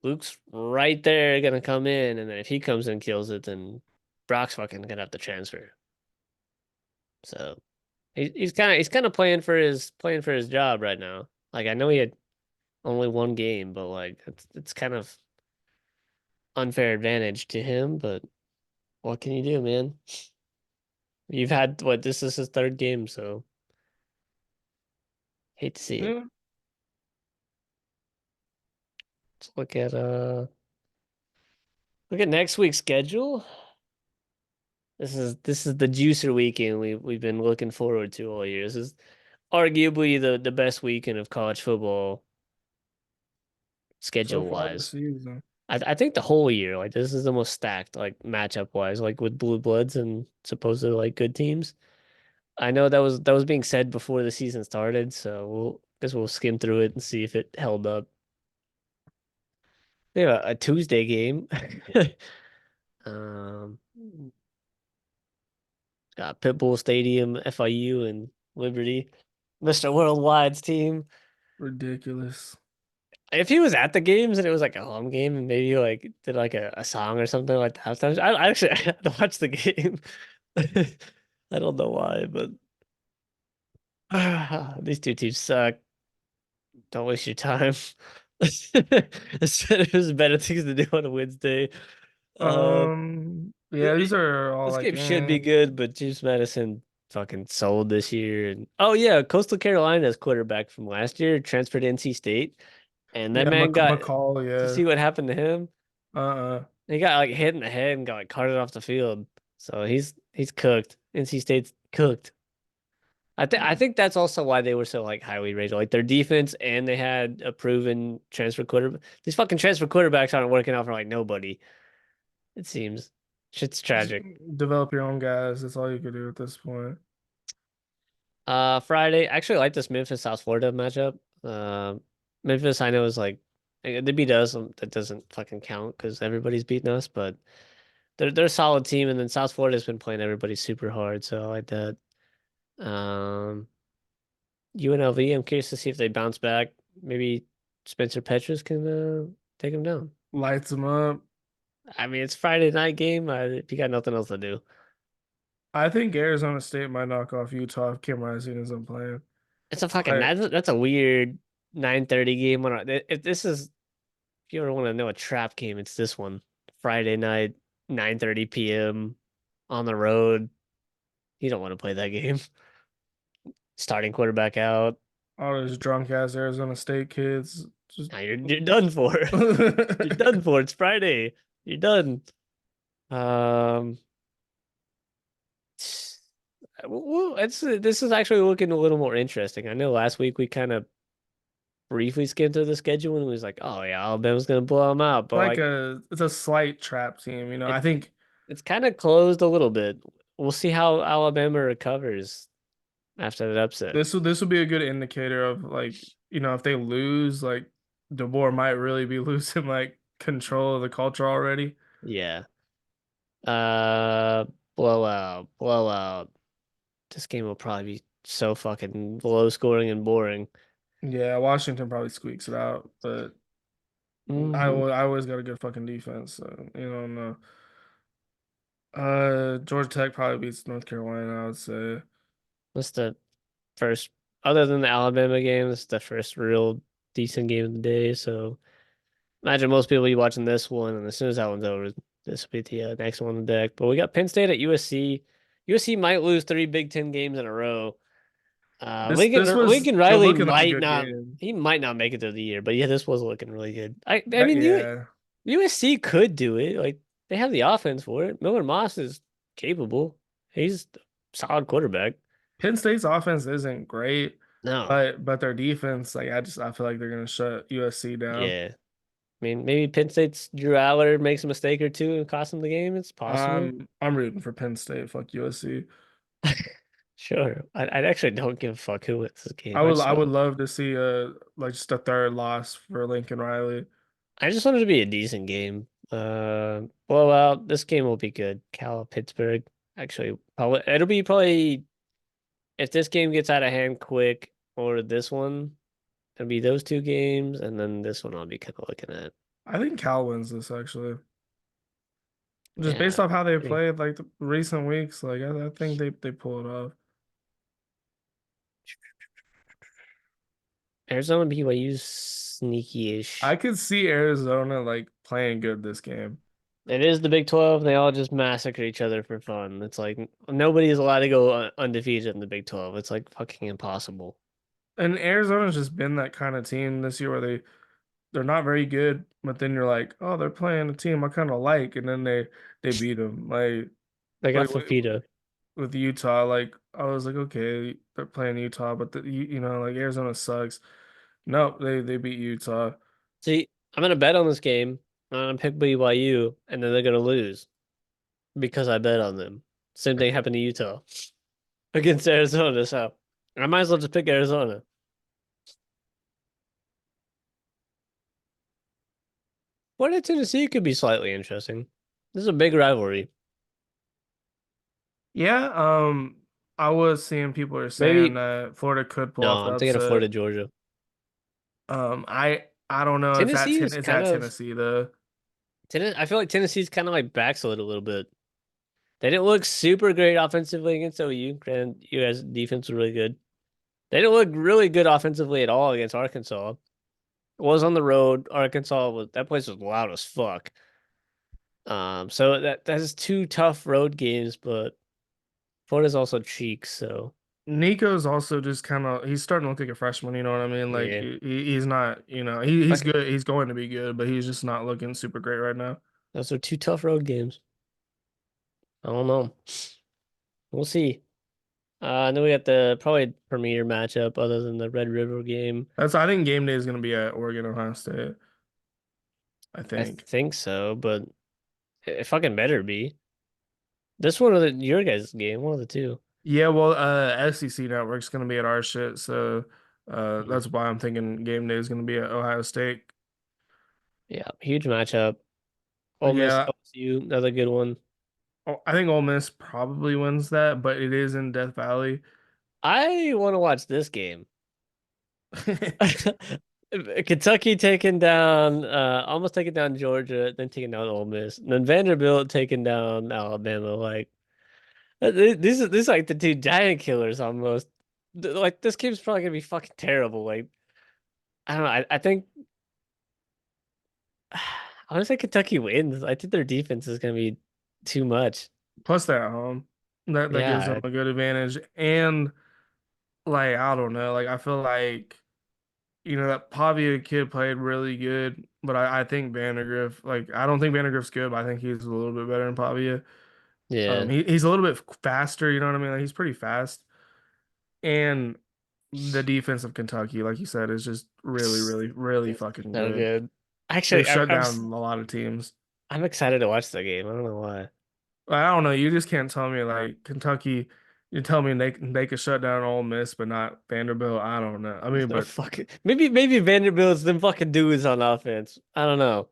Speaker 2: Luke's right there gonna come in, and then if he comes in and kills it, then Brock's fucking gonna have to transfer. So he's kind of playing for his job right now. Like I know he had only one game, but like it's kind of unfair advantage to him. But what can you do, man? You've had what? This is his third game, so hate to see it.
Speaker 1: Yeah,
Speaker 2: Let's look at next week's schedule. This is the juicer weekend we've been looking forward to all year. This is arguably the best weekend of college football
Speaker 1: so
Speaker 2: schedule
Speaker 1: far this
Speaker 2: wise.
Speaker 1: season.
Speaker 2: I think the whole year, like this is the most stacked, like matchup wise, like with blue bloods and supposedly like good teams. I know that was being said before the season started, so guess we'll skim through it and see if it held up. We have a Tuesday game. Um, got Pitbull Stadium, FIU, and Liberty. Mr. Worldwide's team.
Speaker 1: Ridiculous.
Speaker 2: If he was at the games and it was like a home game and maybe like did like a song or something like the halftime, I actually I had to watch the game. I don't know why, but these two teams suck. Don't waste your time. There's better things to do on a Wednesday.
Speaker 1: Yeah, these are all
Speaker 2: This
Speaker 1: like,
Speaker 2: game should be good, but James Madison fucking sold this year. And oh yeah, Coastal Carolina's quarterback from last year transferred to NC State, and that
Speaker 1: yeah,
Speaker 2: man got
Speaker 1: McCall,
Speaker 2: to
Speaker 1: yeah.
Speaker 2: see what happened to him.
Speaker 1: Uh-uh.
Speaker 2: He got like hit in the head and got like carted off the field. So he's cooked. NC State's cooked. I think that's also why they were so like highly rated. Like their defense and they had a proven transfer quarterback. These fucking transfer quarterbacks aren't working out for like nobody, it seems. Shit's
Speaker 1: Just
Speaker 2: tragic.
Speaker 1: develop your own guys. That's all you can do at this point.
Speaker 2: Friday. I actually like this Memphis South Florida matchup. Memphis I know is like they beat us. That doesn't fucking count because everybody's beating us, but they're a solid team, and then South Florida's been playing everybody super hard, so I like that. Um, UNLV, I'm curious to see if they bounce back. Maybe Spencer Petras can take them down.
Speaker 1: Lights them up.
Speaker 2: I mean, it's Friday night game. If you got nothing else to do,
Speaker 1: I think Arizona State might knock off Utah if Kim Rising isn't playing.
Speaker 2: it's a fucking
Speaker 1: But
Speaker 2: that's a weird 9:30 game. If this is if you ever want to know a trap game, it's this one. Friday night, 9:30 p.m. on the road. You don't want to play that game. Starting quarterback out.
Speaker 1: all those drunk ass Arizona State kids just
Speaker 2: Now you're done for. You're done for. It's Friday. You're done. Um, well, this is actually looking a little more interesting. I know last week we kind of briefly skimmed through the schedule and we was like, oh yeah, Alabama's gonna blow them out, but
Speaker 1: like
Speaker 2: like
Speaker 1: it's a slight trap team, I
Speaker 2: it
Speaker 1: think
Speaker 2: it's kind of closed a little bit. We'll see how Alabama recovers after that upset.
Speaker 1: this will be a good indicator of like, if they lose, like Deboer might really be losing like control of the culture already.
Speaker 2: Yeah. Uh, blowout, blowout. This game will probably be so fucking low scoring and boring.
Speaker 1: Yeah, Washington probably squeaks it out, but
Speaker 2: Hmm.
Speaker 1: I always got a good fucking defense, so no. Georgia Tech probably beats North Carolina, I would say.
Speaker 2: What's the first, other than the Alabama game, this is the first real decent game of the day. So imagine most people be watching this one, and as soon as that one's over, this will be the next one on the deck. But we got Penn State at USC. USC might lose three Big Ten games in a row.
Speaker 1: This was
Speaker 2: Lincoln
Speaker 1: still
Speaker 2: Riley
Speaker 1: looking like a
Speaker 2: might
Speaker 1: good
Speaker 2: not
Speaker 1: game.
Speaker 2: he might not make it through the year, but yeah, this was looking really good. I
Speaker 1: That
Speaker 2: mean
Speaker 1: yeah.
Speaker 2: USC could do it. Like they have the offense for it. Miller Moss is capable. He's a solid quarterback.
Speaker 1: Penn State's offense isn't great,
Speaker 2: No.
Speaker 1: but their defense, like I feel like they're gonna shut USC down.
Speaker 2: Yeah. I mean, maybe Penn State's Drew Aller makes a mistake or two and costs them the game. It's possible.
Speaker 1: I'm rooting for Penn State. Fuck USC.
Speaker 2: Sure. I actually don't give a fuck who wins this game. I just
Speaker 1: I would
Speaker 2: want
Speaker 1: love to see like just a third loss for Lincoln Riley.
Speaker 2: I just want it to be a decent game. Blowout. This game will be good. Cal Pittsburgh. Actually, probably it'll be if this game gets out of hand quick or this one, it'll be those two games, and then this one I'll be kind of looking at.
Speaker 1: I think Cal wins this actually. Just based
Speaker 2: Yeah.
Speaker 1: off how they
Speaker 2: Pretty.
Speaker 1: played like the recent weeks, like I think they pull it off.
Speaker 2: Arizona BYU's sneaky-ish.
Speaker 1: I could see Arizona like playing good this game.
Speaker 2: It is the Big 12. They all just massacre each other for fun. It's like nobody is allowed to go undefeated in the Big 12. It's like fucking impossible.
Speaker 1: And Arizona's just been that kind of team this year where they're not very good, but then you're like, oh, they're playing a team I kind of like, and then they beat them
Speaker 2: They got
Speaker 1: like
Speaker 2: Fafita.
Speaker 1: with Utah. Like I was like, okay, they're playing Utah, but like Arizona sucks. Nope, they beat Utah.
Speaker 2: See, I'm gonna bet on this game. I'm gonna pick BYU, and then they're gonna lose because I bet on them. Same thing happened to Utah against Arizona, so I might as well just pick Arizona. Florida, Tennessee could be slightly interesting. This is a big rivalry.
Speaker 1: Yeah, I was seeing people are saying
Speaker 2: Maybe
Speaker 1: that Florida could pull off
Speaker 2: no,
Speaker 1: the
Speaker 2: I'm thinking of
Speaker 1: upset.
Speaker 2: Florida, Georgia.
Speaker 1: I don't know.
Speaker 2: Tennessee's
Speaker 1: It's
Speaker 2: kind
Speaker 1: at
Speaker 2: of
Speaker 1: Tennessee though.
Speaker 2: I feel like Tennessee's kind of like backslid a little bit. They didn't look super great offensively against OU. Granted, you guys' defense was really good. They didn't look really good offensively at all against Arkansas. It was on the road. Arkansas was that place was loud as fuck. So that's two tough road games, but Florida's also cheeks, so
Speaker 1: Nico's also just kind of he's starting to look like a freshman. You know what I mean? Like
Speaker 2: yeah.
Speaker 1: he's not. He's
Speaker 2: Like
Speaker 1: good. He's going to be good, but he's just not looking super great right now.
Speaker 2: those are two tough road games. I don't know. We'll see. And then we got the probably premier matchup other than the Red River game.
Speaker 1: I think game day is going to be at Oregon Ohio State. I
Speaker 2: I
Speaker 1: think.
Speaker 2: think so, but it fucking better be. This one or your guys' game, one of the two.
Speaker 1: Yeah, well, SEC Network's going to be at our shit, so
Speaker 2: Mhm.
Speaker 1: that's why I'm thinking game day is going to be at Ohio State.
Speaker 2: Yeah, huge matchup. Ole Miss,
Speaker 1: Yeah,
Speaker 2: OSU, another good one.
Speaker 1: I think Ole Miss probably wins that, but it is in Death Valley.
Speaker 2: I want to watch this game. Kentucky taking down, almost taking down Georgia, then taking down Ole Miss, and then Vanderbilt taking down Alabama. Like these are like the two giant killers almost. Like this game's probably gonna be fucking terrible. Like I don't know. I think I want to say Kentucky wins. I think their defense is gonna be too much.
Speaker 1: Plus they're at home. That gives them
Speaker 2: Yeah,
Speaker 1: a good advantage. And like I don't know, like I feel like that Pavia kid played really good, but I think Vandergriff, like I don't think Vandergriff's good, but I think he's a little bit better than Pavia.
Speaker 2: yeah.
Speaker 1: He's a little bit faster, you know what I mean? Like he's pretty fast. And the defense of Kentucky, like you said, is just really, really, really
Speaker 2: It's
Speaker 1: fucking
Speaker 2: so
Speaker 1: good.
Speaker 2: good.
Speaker 1: They've
Speaker 2: Actually,
Speaker 1: shut down a lot of teams.
Speaker 2: I'm excited to watch the game. I don't know why.
Speaker 1: I don't know. You just can't tell me like Kentucky. You tell me they could shut down Ole Miss, but not Vanderbilt. I don't know. I mean,
Speaker 2: They're
Speaker 1: but
Speaker 2: fucking maybe Vanderbilt's them fucking dudes on offense. I don't know.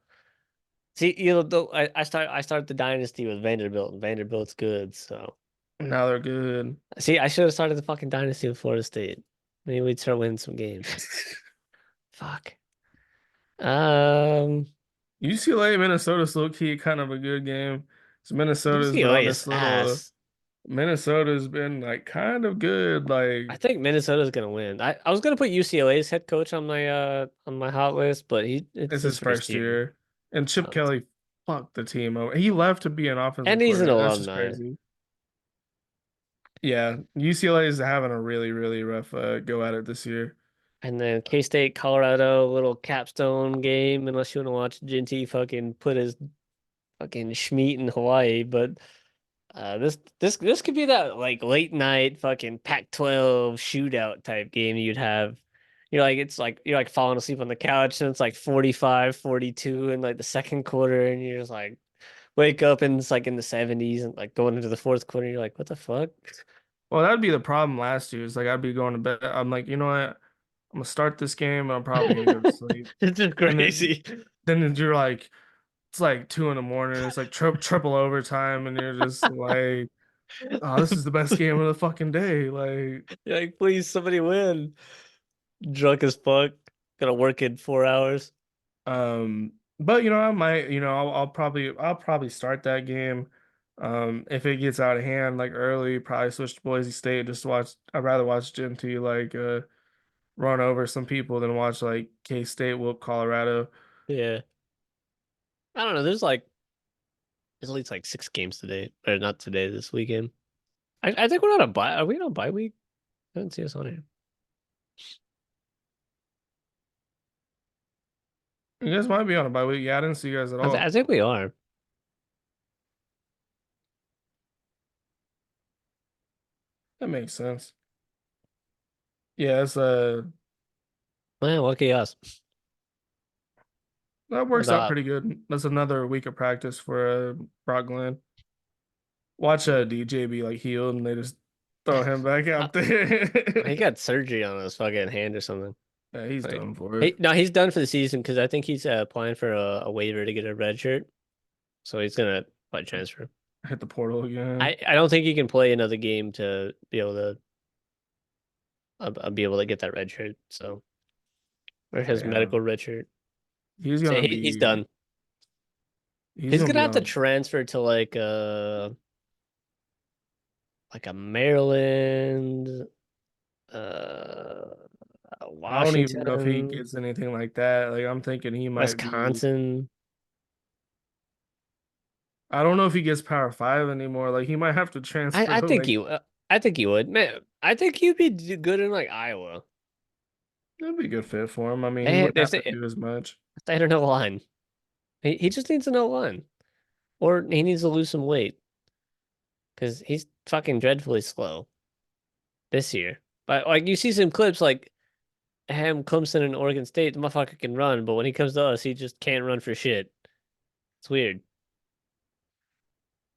Speaker 2: See, I start the dynasty with Vanderbilt, and Vanderbilt's good. So
Speaker 1: now they're good.
Speaker 2: see, I should have started the fucking dynasty with Florida State. Maybe we'd start winning some games. Fuck. Um,
Speaker 1: UCLA, Minnesota's low key kind of a good game. So Minnesota's been
Speaker 2: UCLA
Speaker 1: on
Speaker 2: is
Speaker 1: this little.
Speaker 2: ass.
Speaker 1: Minnesota's been like kind of good.
Speaker 2: I
Speaker 1: Like
Speaker 2: think Minnesota's gonna win. I was gonna put UCLA's head coach on my hot list, but it's
Speaker 1: it's
Speaker 2: his
Speaker 1: his
Speaker 2: first
Speaker 1: first
Speaker 2: year.
Speaker 1: year, and Chip
Speaker 2: Um,
Speaker 1: Kelly fucked the team over. He left to be an
Speaker 2: and
Speaker 1: offensive
Speaker 2: he's an
Speaker 1: coordinator. That's just
Speaker 2: alumni.
Speaker 1: crazy. Yeah, UCLA is having a really, really rough go at it this year.
Speaker 2: And then K-State, Colorado, little capstone game, unless you want to watch Jeanty fucking put his fucking schmeat in Hawaii. But this could be that like late night fucking Pac-12 shootout type game you'd have. You're like falling asleep on the couch and it's like 45-42 in like the second quarter and you're just like wake up and it's like in the 70s and like going into the fourth quarter, you're like, what the fuck?
Speaker 1: Well, that'd be the problem last year. Is like I'd be going to bed. I'm like, you know what? I'm gonna start this game, and I'm probably gonna go to sleep.
Speaker 2: It's just
Speaker 1: And then
Speaker 2: crazy.
Speaker 1: then you're like, it's like 2 in the morning. It's like triple overtime, and you're just like, oh, this is the best game of the fucking day. Like,
Speaker 2: You're like, please, somebody win. Drunk as fuck. Gotta work in 4 hours.
Speaker 1: but I might, I'll probably start that game. If it gets out of hand like early, probably switch to Boise State just to watch. I'd rather watch Jeanty like run over some people than watch like K-State whoop Colorado.
Speaker 2: Yeah. I don't know. There's at least like 6 games today. Or not today, this weekend. I think we're on a bye. Are we on a bye week? I didn't see us on here.
Speaker 1: You guys might be on a bye week. Yeah, I didn't see you guys at
Speaker 2: I
Speaker 1: all.
Speaker 2: think we are.
Speaker 1: That makes sense. Yeah,
Speaker 2: Man, lucky us.
Speaker 1: that works out
Speaker 2: But
Speaker 1: pretty good. That's another week of practice for Brock Glenn. Watch DJ be like healed and they just throw him back
Speaker 2: uh,
Speaker 1: out there.
Speaker 2: he got surgery on his fucking hand or something.
Speaker 1: Yeah, he's
Speaker 2: Like,
Speaker 1: done for.
Speaker 2: he no, he's done for the season because I think he's applying for a waiver to get a red shirt. So he's gonna by transfer.
Speaker 1: hit the portal again.
Speaker 2: I don't think he can play another game to be able to get that red shirt. So or his medical
Speaker 1: Damn,
Speaker 2: red shirt.
Speaker 1: he's
Speaker 2: So
Speaker 1: gonna
Speaker 2: he's
Speaker 1: be
Speaker 2: done.
Speaker 1: he's
Speaker 2: He's
Speaker 1: gonna
Speaker 2: gonna
Speaker 1: be
Speaker 2: have to
Speaker 1: on
Speaker 2: transfer to like a Maryland, uh,
Speaker 1: I don't even know if he
Speaker 2: Washington,
Speaker 1: gets anything like that. Like I'm thinking he might be.
Speaker 2: Wisconsin.
Speaker 1: I don't know if he gets Power Five anymore. Like he might have to transfer
Speaker 2: I
Speaker 1: to
Speaker 2: think
Speaker 1: like
Speaker 2: you. I think he would. Man, I think he'd be good in like Iowa.
Speaker 1: that'd be a good fit for him. I mean, he
Speaker 2: They
Speaker 1: wouldn't
Speaker 2: they
Speaker 1: have to
Speaker 2: say
Speaker 1: do as much.
Speaker 2: they don't know line. He just needs to know line, or he needs to lose some weight because he's fucking dreadfully slow this year. But like you see some clips like him, Clemson, and Oregon State, the motherfucker can run, but when he comes to us, he just can't run for shit. It's weird.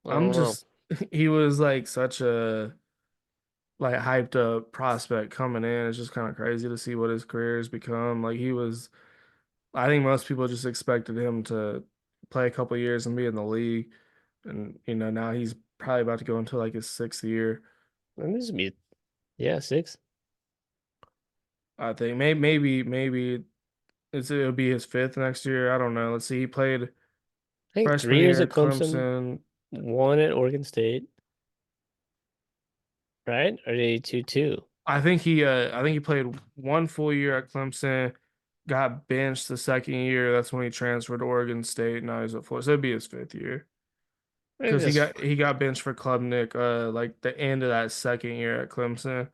Speaker 2: I
Speaker 1: I'm
Speaker 2: don't know.
Speaker 1: just he was like such a like hyped up prospect coming in. It's just kind of crazy to see what his career has become. Like he was, I think most people just expected him to play a couple years and be in the league, and now he's probably about to go into like his sixth year.
Speaker 2: And this is me. Yeah, six.
Speaker 1: I think maybe it'll be his fifth next year. I don't know. Let's see. He played
Speaker 2: I think
Speaker 1: freshman
Speaker 2: 3 years
Speaker 1: year
Speaker 2: at
Speaker 1: at
Speaker 2: Clemson,
Speaker 1: Clemson.
Speaker 2: 1 at Oregon State, right? Or did he 2-2?
Speaker 1: I think he played one full year at Clemson, got benched the second year. That's when he transferred to Oregon State. Now he's at Florida. So it'd be his fifth year.
Speaker 2: Maybe
Speaker 1: Because he
Speaker 2: this.
Speaker 1: got he got benched for Klubnik like the end of that second year at Clemson.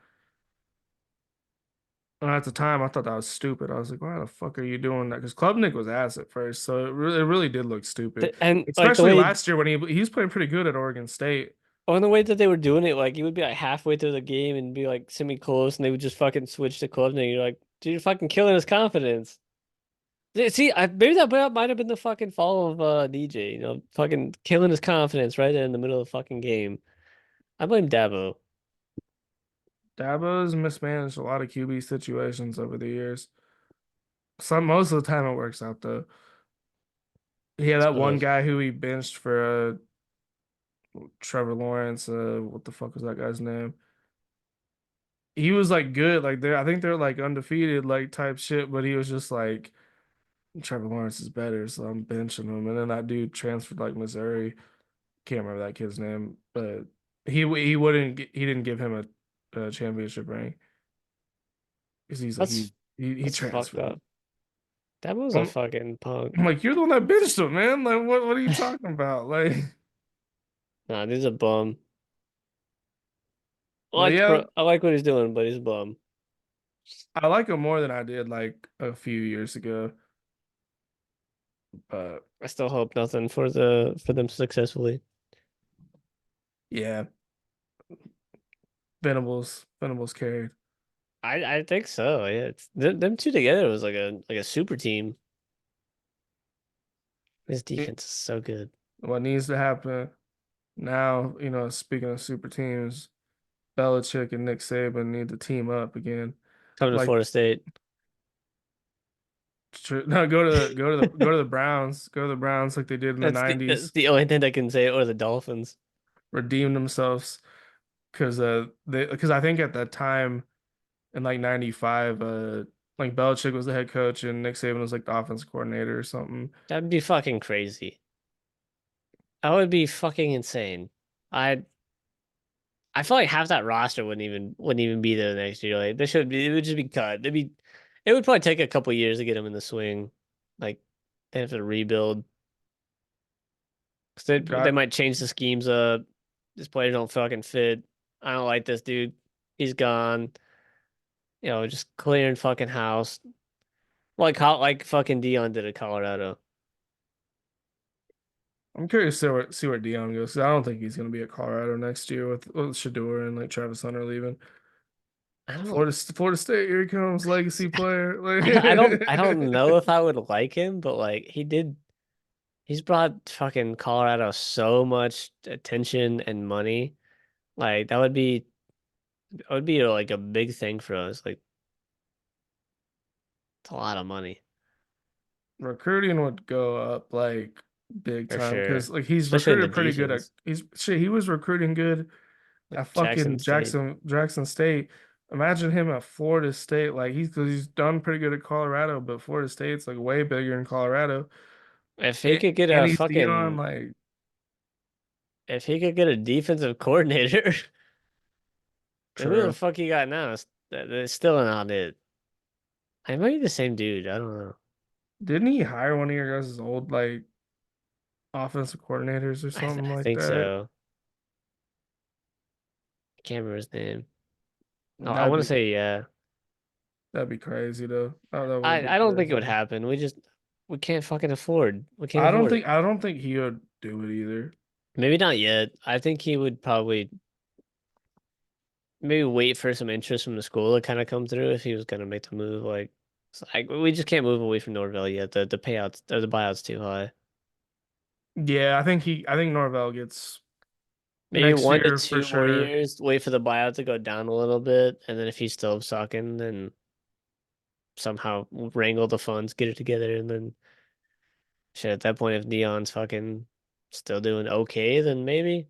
Speaker 1: And at the time, I thought that was stupid. I was like, why the fuck are you doing that? Because Klubnik was ass at first, so it really did look stupid.
Speaker 2: And like the
Speaker 1: Especially
Speaker 2: way,
Speaker 1: last year when he was playing pretty good at Oregon State.
Speaker 2: on the way that they were doing it, like he would be like halfway through the game and be like semi close, and they would just fucking switch to club. And you're like, dude, you're fucking killing his confidence. Yeah, see, maybe that might have been the fucking fall of DJ. Fucking killing his confidence right there in the middle of the fucking game. I blame Dabo.
Speaker 1: Dabo's mismanaged a lot of QB situations over the years. Most of the time it works out though. He had that
Speaker 2: Sort
Speaker 1: one
Speaker 2: of.
Speaker 1: guy who he benched for Trevor Lawrence. What the fuck was that guy's name? He was like good, like I think they're like undefeated, like type shit, but he was just like Trevor Lawrence is better, so I'm benching him. And then that dude transferred like Missouri. Can't remember that kid's name, but he didn't give him a championship ring because he's like
Speaker 2: That's
Speaker 1: he
Speaker 2: that's fucked
Speaker 1: transferred.
Speaker 2: up. Dabo's a
Speaker 1: I'm,
Speaker 2: fucking punk.
Speaker 1: I'm like, you're the one that benched him, man. Like, what are you talking about? Like,
Speaker 2: Nah, he's a bum.
Speaker 1: but yeah,
Speaker 2: I like what he's doing, but he's a bum.
Speaker 1: I like him more than I did like a few years ago. But
Speaker 2: I still hope nothing for them successfully.
Speaker 1: yeah, Venables carried.
Speaker 2: I think so. Yeah, them two together was like a super team. His
Speaker 1: It-
Speaker 2: defense is so good.
Speaker 1: what needs to happen now, speaking of super teams, Belichick and Nick Saban need to team up again.
Speaker 2: Coming to
Speaker 1: Like,
Speaker 2: Florida State.
Speaker 1: no, go to the Browns, go to the Browns like they did in the
Speaker 2: That's
Speaker 1: 90s,
Speaker 2: the only thing I can say. Or the Dolphins.
Speaker 1: redeem themselves because I think at that time in like 95 like Belichick was the head coach and Nick Saban was like the offense coordinator or something.
Speaker 2: That'd be fucking crazy. That would be fucking insane. I I feel like half that roster wouldn't even be there next year. Like they should be. It would just be cut. It would probably take a couple years to get them in the swing. Like they have to rebuild. 'Cause they
Speaker 1: Got
Speaker 2: might change the schemes up. This player don't fucking fit. I don't like this dude. He's gone. Just clearing fucking house. Like how like fucking Dion did at Colorado.
Speaker 1: I'm curious to see where Dion goes 'cause I don't think he's gonna be at Colorado next year with Shador and like Travis Hunter leaving.
Speaker 2: I don't
Speaker 1: Florida State, here he comes, legacy player.
Speaker 2: I don't know if I would like him, but like he's brought fucking Colorado so much attention and money. Like that would be like a big thing for us. Like it's a lot of money.
Speaker 1: Recruiting would go up like big
Speaker 2: for
Speaker 1: time
Speaker 2: sure.
Speaker 1: because like he's
Speaker 2: Especially in the
Speaker 1: recruited pretty good at
Speaker 2: defense,
Speaker 1: he's shit. He was recruiting good
Speaker 2: like
Speaker 1: at
Speaker 2: Jackson
Speaker 1: fucking
Speaker 2: State.
Speaker 1: Jackson State. Imagine him at Florida State. Like he's done pretty good at Colorado, but Florida State's like way bigger in Colorado.
Speaker 2: If he could get
Speaker 1: And
Speaker 2: a
Speaker 1: he's Dion.
Speaker 2: fucking,
Speaker 1: Like
Speaker 2: if he could get a defensive coordinator, who the
Speaker 1: true.
Speaker 2: fuck he got now? It's still not it. I might be the same dude. I don't know.
Speaker 1: Didn't he hire one of your guys' old like offensive coordinators or
Speaker 2: I
Speaker 1: something like
Speaker 2: think
Speaker 1: that?
Speaker 2: so. I can't remember his name. Oh, I
Speaker 1: That'd
Speaker 2: want to
Speaker 1: be
Speaker 2: say yeah.
Speaker 1: that'd be crazy though. Oh, that would be
Speaker 2: I don't think it would
Speaker 1: crazy.
Speaker 2: happen. We can't fucking afford. We can't
Speaker 1: I don't
Speaker 2: afford it.
Speaker 1: think I don't think he would do it either.
Speaker 2: Maybe not yet. I think he would probably maybe wait for some interest from the school to kind of come through if he was gonna make the move. Like, we just can't move away from Norvell yet. The payouts or the buyouts too high.
Speaker 1: Yeah, I think Norvell gets
Speaker 2: Maybe
Speaker 1: next
Speaker 2: one to
Speaker 1: year for
Speaker 2: two more
Speaker 1: sure.
Speaker 2: years. Wait for the buyout to go down a little bit, and then if he's still sucking, then somehow wrangle the funds, get it together, and then shit. At that point, if Neon's fucking still doing okay, then maybe.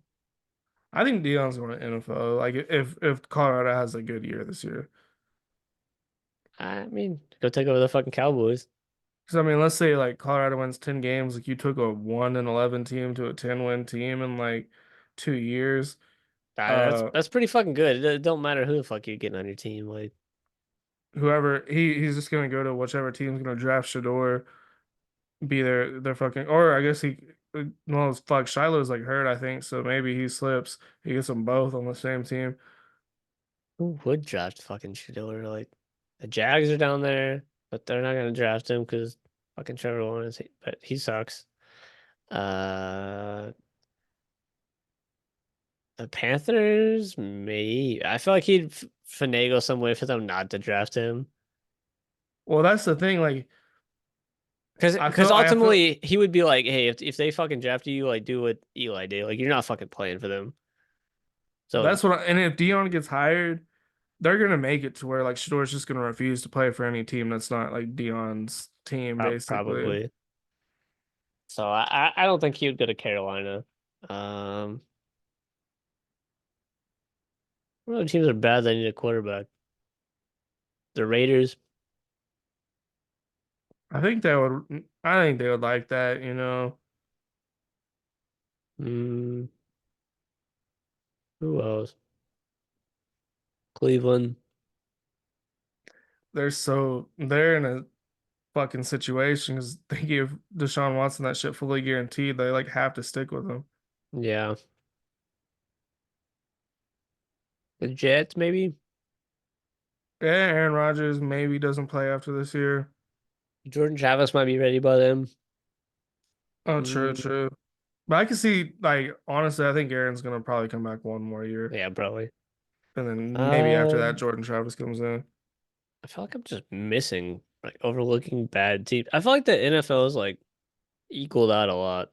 Speaker 1: I think Dion's going to NFL. Like if Colorado has a good year this year.
Speaker 2: I mean, go take over the fucking Cowboys.
Speaker 1: Because I mean, let's say like Colorado wins 10 games, like you took a 1-11 team to a 10-win team in like 2 years. Uh
Speaker 2: That's pretty fucking good. It don't matter who the fuck you're getting on your team. Like,
Speaker 1: Whoever he's just gonna go to whichever team's gonna draft Shador, be their fucking or I guess he well fuck Shiloh's like hurt, I think, so maybe he slips. He gets them both on the same team.
Speaker 2: who would draft fucking Shador? Like, the Jags are down there, but they're not gonna draft him because fucking Trevor Lawrence. But he sucks. Uh, the Panthers, maybe. I feel like he'd finagle some way for them not to draft him.
Speaker 1: Well, that's the thing. Like
Speaker 2: Because
Speaker 1: I feel
Speaker 2: ultimately he would be like, hey, if they fucking drafted you, like do what Eli did. Like, you're not fucking playing for them. So
Speaker 1: that's what and if Dion gets hired, they're gonna make it to where like Shador's just gonna refuse to play for any team that's not like Dion's team, basically.
Speaker 2: probably. So I don't think he would go to Carolina. Um, what other teams are bad that need a quarterback? The Raiders.
Speaker 1: I think they would like that, you know.
Speaker 2: Mm, who else? Cleveland.
Speaker 1: They're in a fucking situation because they give Deshaun Watson that shit fully guaranteed. They like have to stick with him.
Speaker 2: Yeah. The Jets, maybe.
Speaker 1: Yeah, Aaron Rodgers maybe doesn't play after this year.
Speaker 2: Jordan Travis might be ready by then.
Speaker 1: Oh, true,
Speaker 2: Mm,
Speaker 1: true. But I can see, like, honestly, I think Aaron's gonna probably come back one more year,
Speaker 2: yeah, probably.
Speaker 1: and then maybe after that,
Speaker 2: Um,
Speaker 1: Jordan Travis comes in.
Speaker 2: I feel like I'm just missing, like, overlooking bad teams. I feel like the NFL is like equaled out a lot.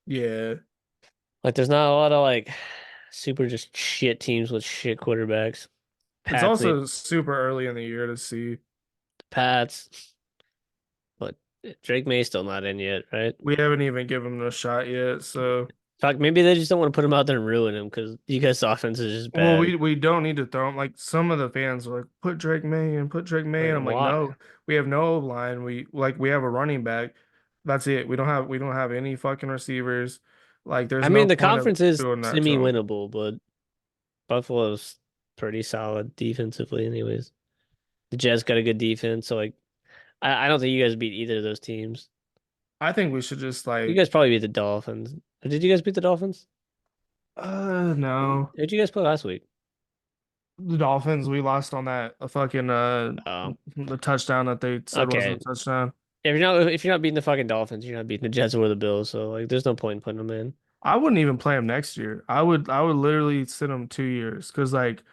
Speaker 1: Yeah,
Speaker 2: Like, there's not a lot of like super just shit teams with shit quarterbacks.
Speaker 1: it's
Speaker 2: Pats, maybe
Speaker 1: also super early in the year to see.
Speaker 2: Pats, but Drake May's still not in yet, right?
Speaker 1: We haven't even given him a shot yet, so.
Speaker 2: Fuck, maybe they just don't want to put him out there and ruin him because you guys' offense is just
Speaker 1: Well,
Speaker 2: bad.
Speaker 1: we don't need to throw him. Like some of the fans are like, put Drake May in, put Drake May
Speaker 2: Like,
Speaker 1: in. I'm like,
Speaker 2: why?
Speaker 1: no, we have no line. We have a running back. That's it. We don't have any fucking receivers. Like there's
Speaker 2: I
Speaker 1: no
Speaker 2: mean, the
Speaker 1: point of
Speaker 2: conference is
Speaker 1: doing that to him.
Speaker 2: semi-winnable, but Buffalo's pretty solid defensively, anyways. The Jets got a good defense, so like, I don't think you guys beat either of those teams.
Speaker 1: I think we should just
Speaker 2: You
Speaker 1: like,
Speaker 2: guys probably beat the Dolphins. Did you guys beat the Dolphins?
Speaker 1: no,
Speaker 2: Who'd you guys play last week?
Speaker 1: the Dolphins. We lost on that fucking
Speaker 2: Oh,
Speaker 1: the touchdown that they said
Speaker 2: okay.
Speaker 1: wasn't a touchdown.
Speaker 2: If you're not beating the fucking Dolphins, you're not beating the Jets or the Bills. So like, there's no point in putting them in.
Speaker 1: I wouldn't even play him next year. I would literally sit him 2 years because like.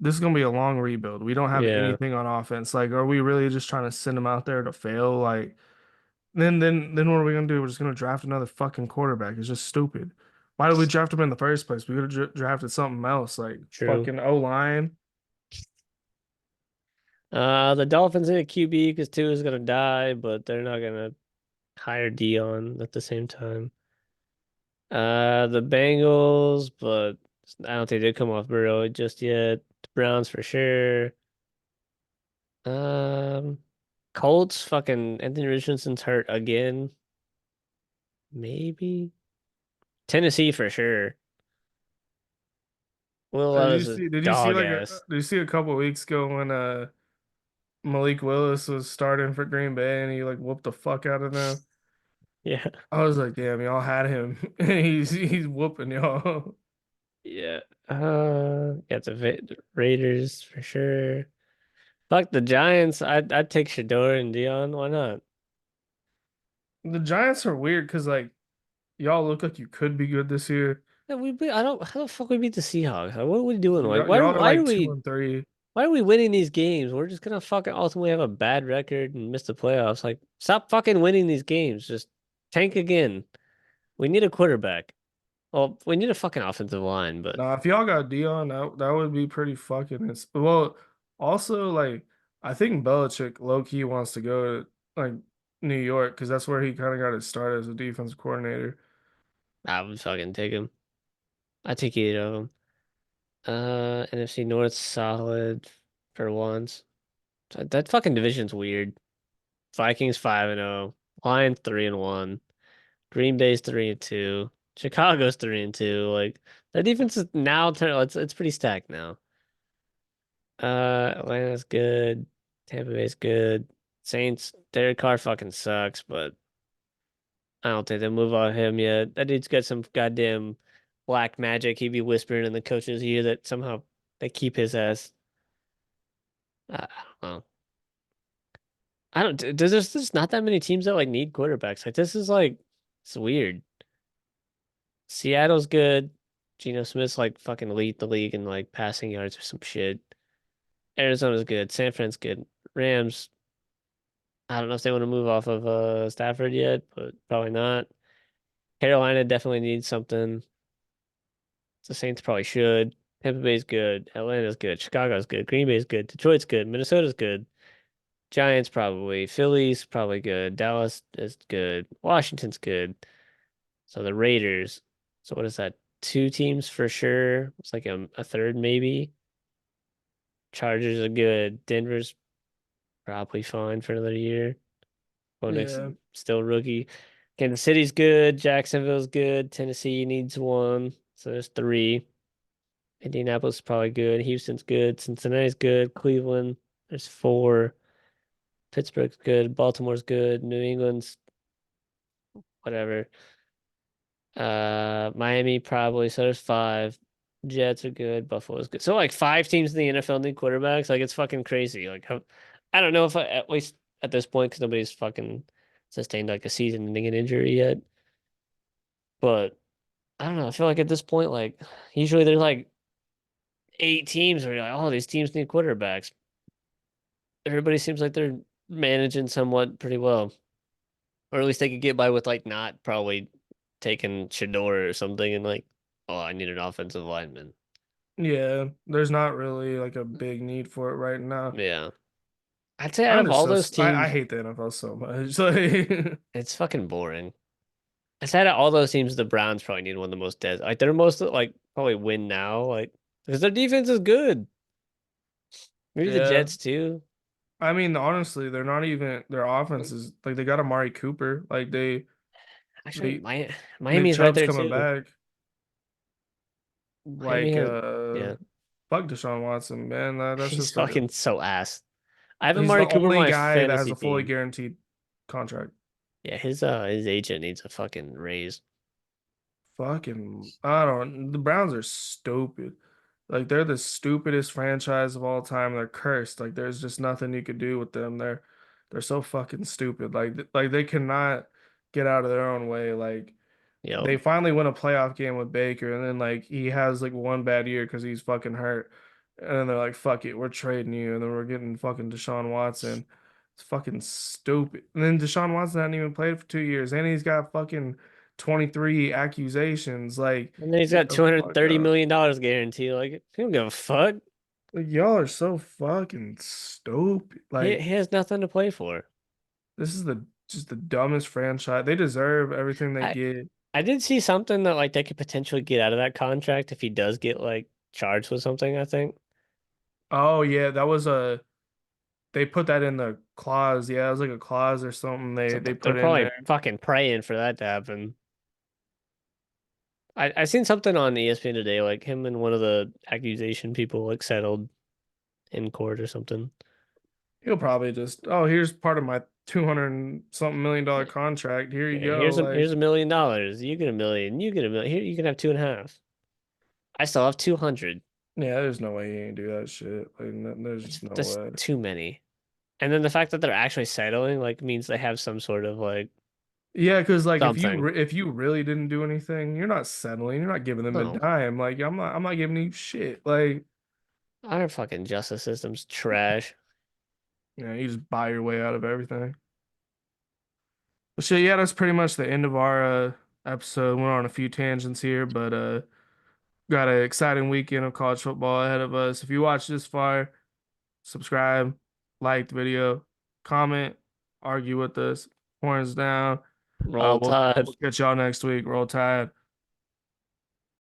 Speaker 1: This is gonna be a long rebuild. We don't have
Speaker 2: Yeah,
Speaker 1: anything on offense. Like, are we really just trying to send him out there to fail? Like, then what are we gonna do? We're just gonna draft another fucking quarterback. It's just stupid. Why did we draft him in the first place? We could have drafted something else, like
Speaker 2: true.
Speaker 1: fucking O line.
Speaker 2: The Dolphins need a QB because two is gonna die, but they're not gonna. hire Dion at the same time. The Bengals, but I don't think they come off Burrow just yet. The Browns for sure. Um, Colts, fucking Anthony Richardson's hurt again. Maybe. Tennessee for sure. Will
Speaker 1: Did
Speaker 2: Levis
Speaker 1: you
Speaker 2: is
Speaker 1: see? Did you see
Speaker 2: dog
Speaker 1: like
Speaker 2: ass.
Speaker 1: did you see a couple weeks ago when Malik Willis was starting for Green Bay and he like whooped the fuck out of them?
Speaker 2: Yeah.
Speaker 1: I was like, damn, y'all had him. He's whooping y'all.
Speaker 2: Yeah. Yeah, the Raiders for sure. Fuck the Giants. I'd take Shador and Dion. Why not?
Speaker 1: The Giants are weird because like y'all look like you could be good this year.
Speaker 2: Yeah, I don't. How the fuck we beat the Seahawks? Like, what are we doing? Like,
Speaker 1: Y'all are like 2-3.
Speaker 2: why are we winning these games? We're just gonna fucking ultimately have a bad record and miss the playoffs. Like, stop fucking winning these games. Just tank again. We need a quarterback. Well, we need a fucking offensive line, but
Speaker 1: Nah, if y'all got Dion, that would be pretty fucking. Well, also like I think Belichick low key wants to go to like New York because that's where he kind of got his start as a defensive coordinator.
Speaker 2: I would fucking take him. I take either of them. NFC North solid for once. That fucking division's weird. Vikings 5-0, Lions 3-1, Green Bay's 3-2, Chicago's 3-2. Like the defense is now turn. It's pretty stacked now. Atlanta's good. Tampa Bay's good. Saints, Derek Carr fucking sucks, but I don't think they'll move on him yet. That dude's got some goddamn black magic. He'd be whispering in the coach's ear that somehow they keep his ass. I don't know. I don't. There's just not that many teams that like need quarterbacks. Like this is like it's weird. Seattle's good. Geno Smith's like fucking lead the league in like passing yards or some shit. Arizona's good. San Fran's good. Rams. I don't know if they want to move off of Stafford yet, but probably not. Carolina definitely needs something. The Saints probably should. Tampa Bay's good. Atlanta's good. Chicago's good. Green Bay's good. Detroit's good. Minnesota's good. Giants probably. Philly's probably good. Dallas is good. Washington's good. So the Raiders. So what is that? Two teams for sure. It's like a third maybe. Chargers are good. Denver's probably fine for another year. Bo Nix
Speaker 1: Yeah,
Speaker 2: still rookie. Kansas City's good. Jacksonville's good. Tennessee needs one. So there's three. Indianapolis is probably good. Houston's good. Cincinnati's good. Cleveland, there's four. Pittsburgh's good. Baltimore's good. New England's whatever. Miami probably. So there's five. Jets are good. Buffalo's good. So like five teams in the NFL need quarterbacks. Like it's fucking crazy. Like I don't know if at least at this point because nobody's fucking sustained like a season-ending injury yet. But I don't know. I feel like at this point, like usually there's like eight teams where you're like, oh, these teams need quarterbacks. Everybody seems like they're managing somewhat pretty well, or at least they could get by with like not probably taking Shador or something and like, oh, I need an offensive lineman.
Speaker 1: yeah. There's not really like a big need for it right now.
Speaker 2: Yeah, I'd say out
Speaker 1: I'm
Speaker 2: of
Speaker 1: just
Speaker 2: all
Speaker 1: so
Speaker 2: those
Speaker 1: I
Speaker 2: teams,
Speaker 1: hate the NFL so much. Like,
Speaker 2: it's fucking boring. I said out of all those teams, the Browns probably need one of the most dead. Like they're most like probably win now, like because their defense is good. Maybe the
Speaker 1: yeah.
Speaker 2: Jets too.
Speaker 1: I mean, honestly, they're not even their offense is like they got Amari Cooper. Like
Speaker 2: Actually,
Speaker 1: they Nick
Speaker 2: Miami's right
Speaker 1: Chubb's
Speaker 2: there
Speaker 1: coming
Speaker 2: too.
Speaker 1: back.
Speaker 2: Miami
Speaker 1: Like
Speaker 2: has, yeah,
Speaker 1: fuck Deshaun Watson, man. That's
Speaker 2: he's
Speaker 1: just like a
Speaker 2: fucking so ass. I have
Speaker 1: he's
Speaker 2: Amari
Speaker 1: the
Speaker 2: Cooper on
Speaker 1: only
Speaker 2: my
Speaker 1: guy that has
Speaker 2: fantasy
Speaker 1: a fully
Speaker 2: team.
Speaker 1: guaranteed contract.
Speaker 2: Yeah, his agent needs a fucking raise.
Speaker 1: Fucking, I don't. The Browns are stupid. Like they're the stupidest franchise of all time. They're cursed. Like there's just nothing you could do with them. They're so fucking stupid. Like they cannot get out of their own way. Like
Speaker 2: Yep.
Speaker 1: they finally win a playoff game with Baker, and then like he has like one bad year because he's fucking hurt, and then they're like, "Fuck it, we're trading you," and then we're getting fucking Deshaun Watson. It's fucking stupid. And then Deshaun Watson hadn't even played for 2 years, and he's got fucking 23 accusations.
Speaker 2: And then he's
Speaker 1: Get
Speaker 2: got
Speaker 1: the
Speaker 2: $230
Speaker 1: fuck out.
Speaker 2: million guarantee. Like, he don't give a fuck.
Speaker 1: Like, y'all are so fucking stupid.
Speaker 2: He
Speaker 1: Like
Speaker 2: has nothing to play for.
Speaker 1: this is the just the dumbest franchise. They deserve everything they
Speaker 2: I
Speaker 1: get.
Speaker 2: I did see something that like they could potentially get out of that contract if he does get like charged with something, I think.
Speaker 1: Oh yeah, that was a they put that in the clause. Yeah, it was like a clause or something
Speaker 2: So
Speaker 1: they
Speaker 2: they're
Speaker 1: put in
Speaker 2: probably
Speaker 1: there.
Speaker 2: fucking praying for that to happen. I seen something on ESPN today, like him and one of the accusation people like settled in court or something.
Speaker 1: He'll probably just, oh, here's part of my 200 and something million dollar
Speaker 2: Yeah,
Speaker 1: contract. Here you
Speaker 2: yeah,
Speaker 1: go. Like,
Speaker 2: here's $1 million. You get a million. You get a million. Here you can have two and a half. I still have 200.
Speaker 1: yeah, there's no way he ain't do that shit. Like, there's just no
Speaker 2: That's
Speaker 1: way.
Speaker 2: too many. And then the fact that they're actually settling like means they have some sort of like
Speaker 1: Yeah, because like
Speaker 2: something.
Speaker 1: if you really didn't do anything, you're not settling. You're not giving them a
Speaker 2: No,
Speaker 1: dime. Like I'm not giving you shit. Like,
Speaker 2: our fucking justice system's trash.
Speaker 1: you just buy your way out of everything. But shit, yeah, that's pretty much the end of our episode. Went on a few tangents here, but got an exciting weekend of college football ahead of us. If you watch this far, subscribe, like the video, comment, argue with us, horns down.
Speaker 2: Roll Tide.
Speaker 1: We'll catch y'all next week. Roll Tide.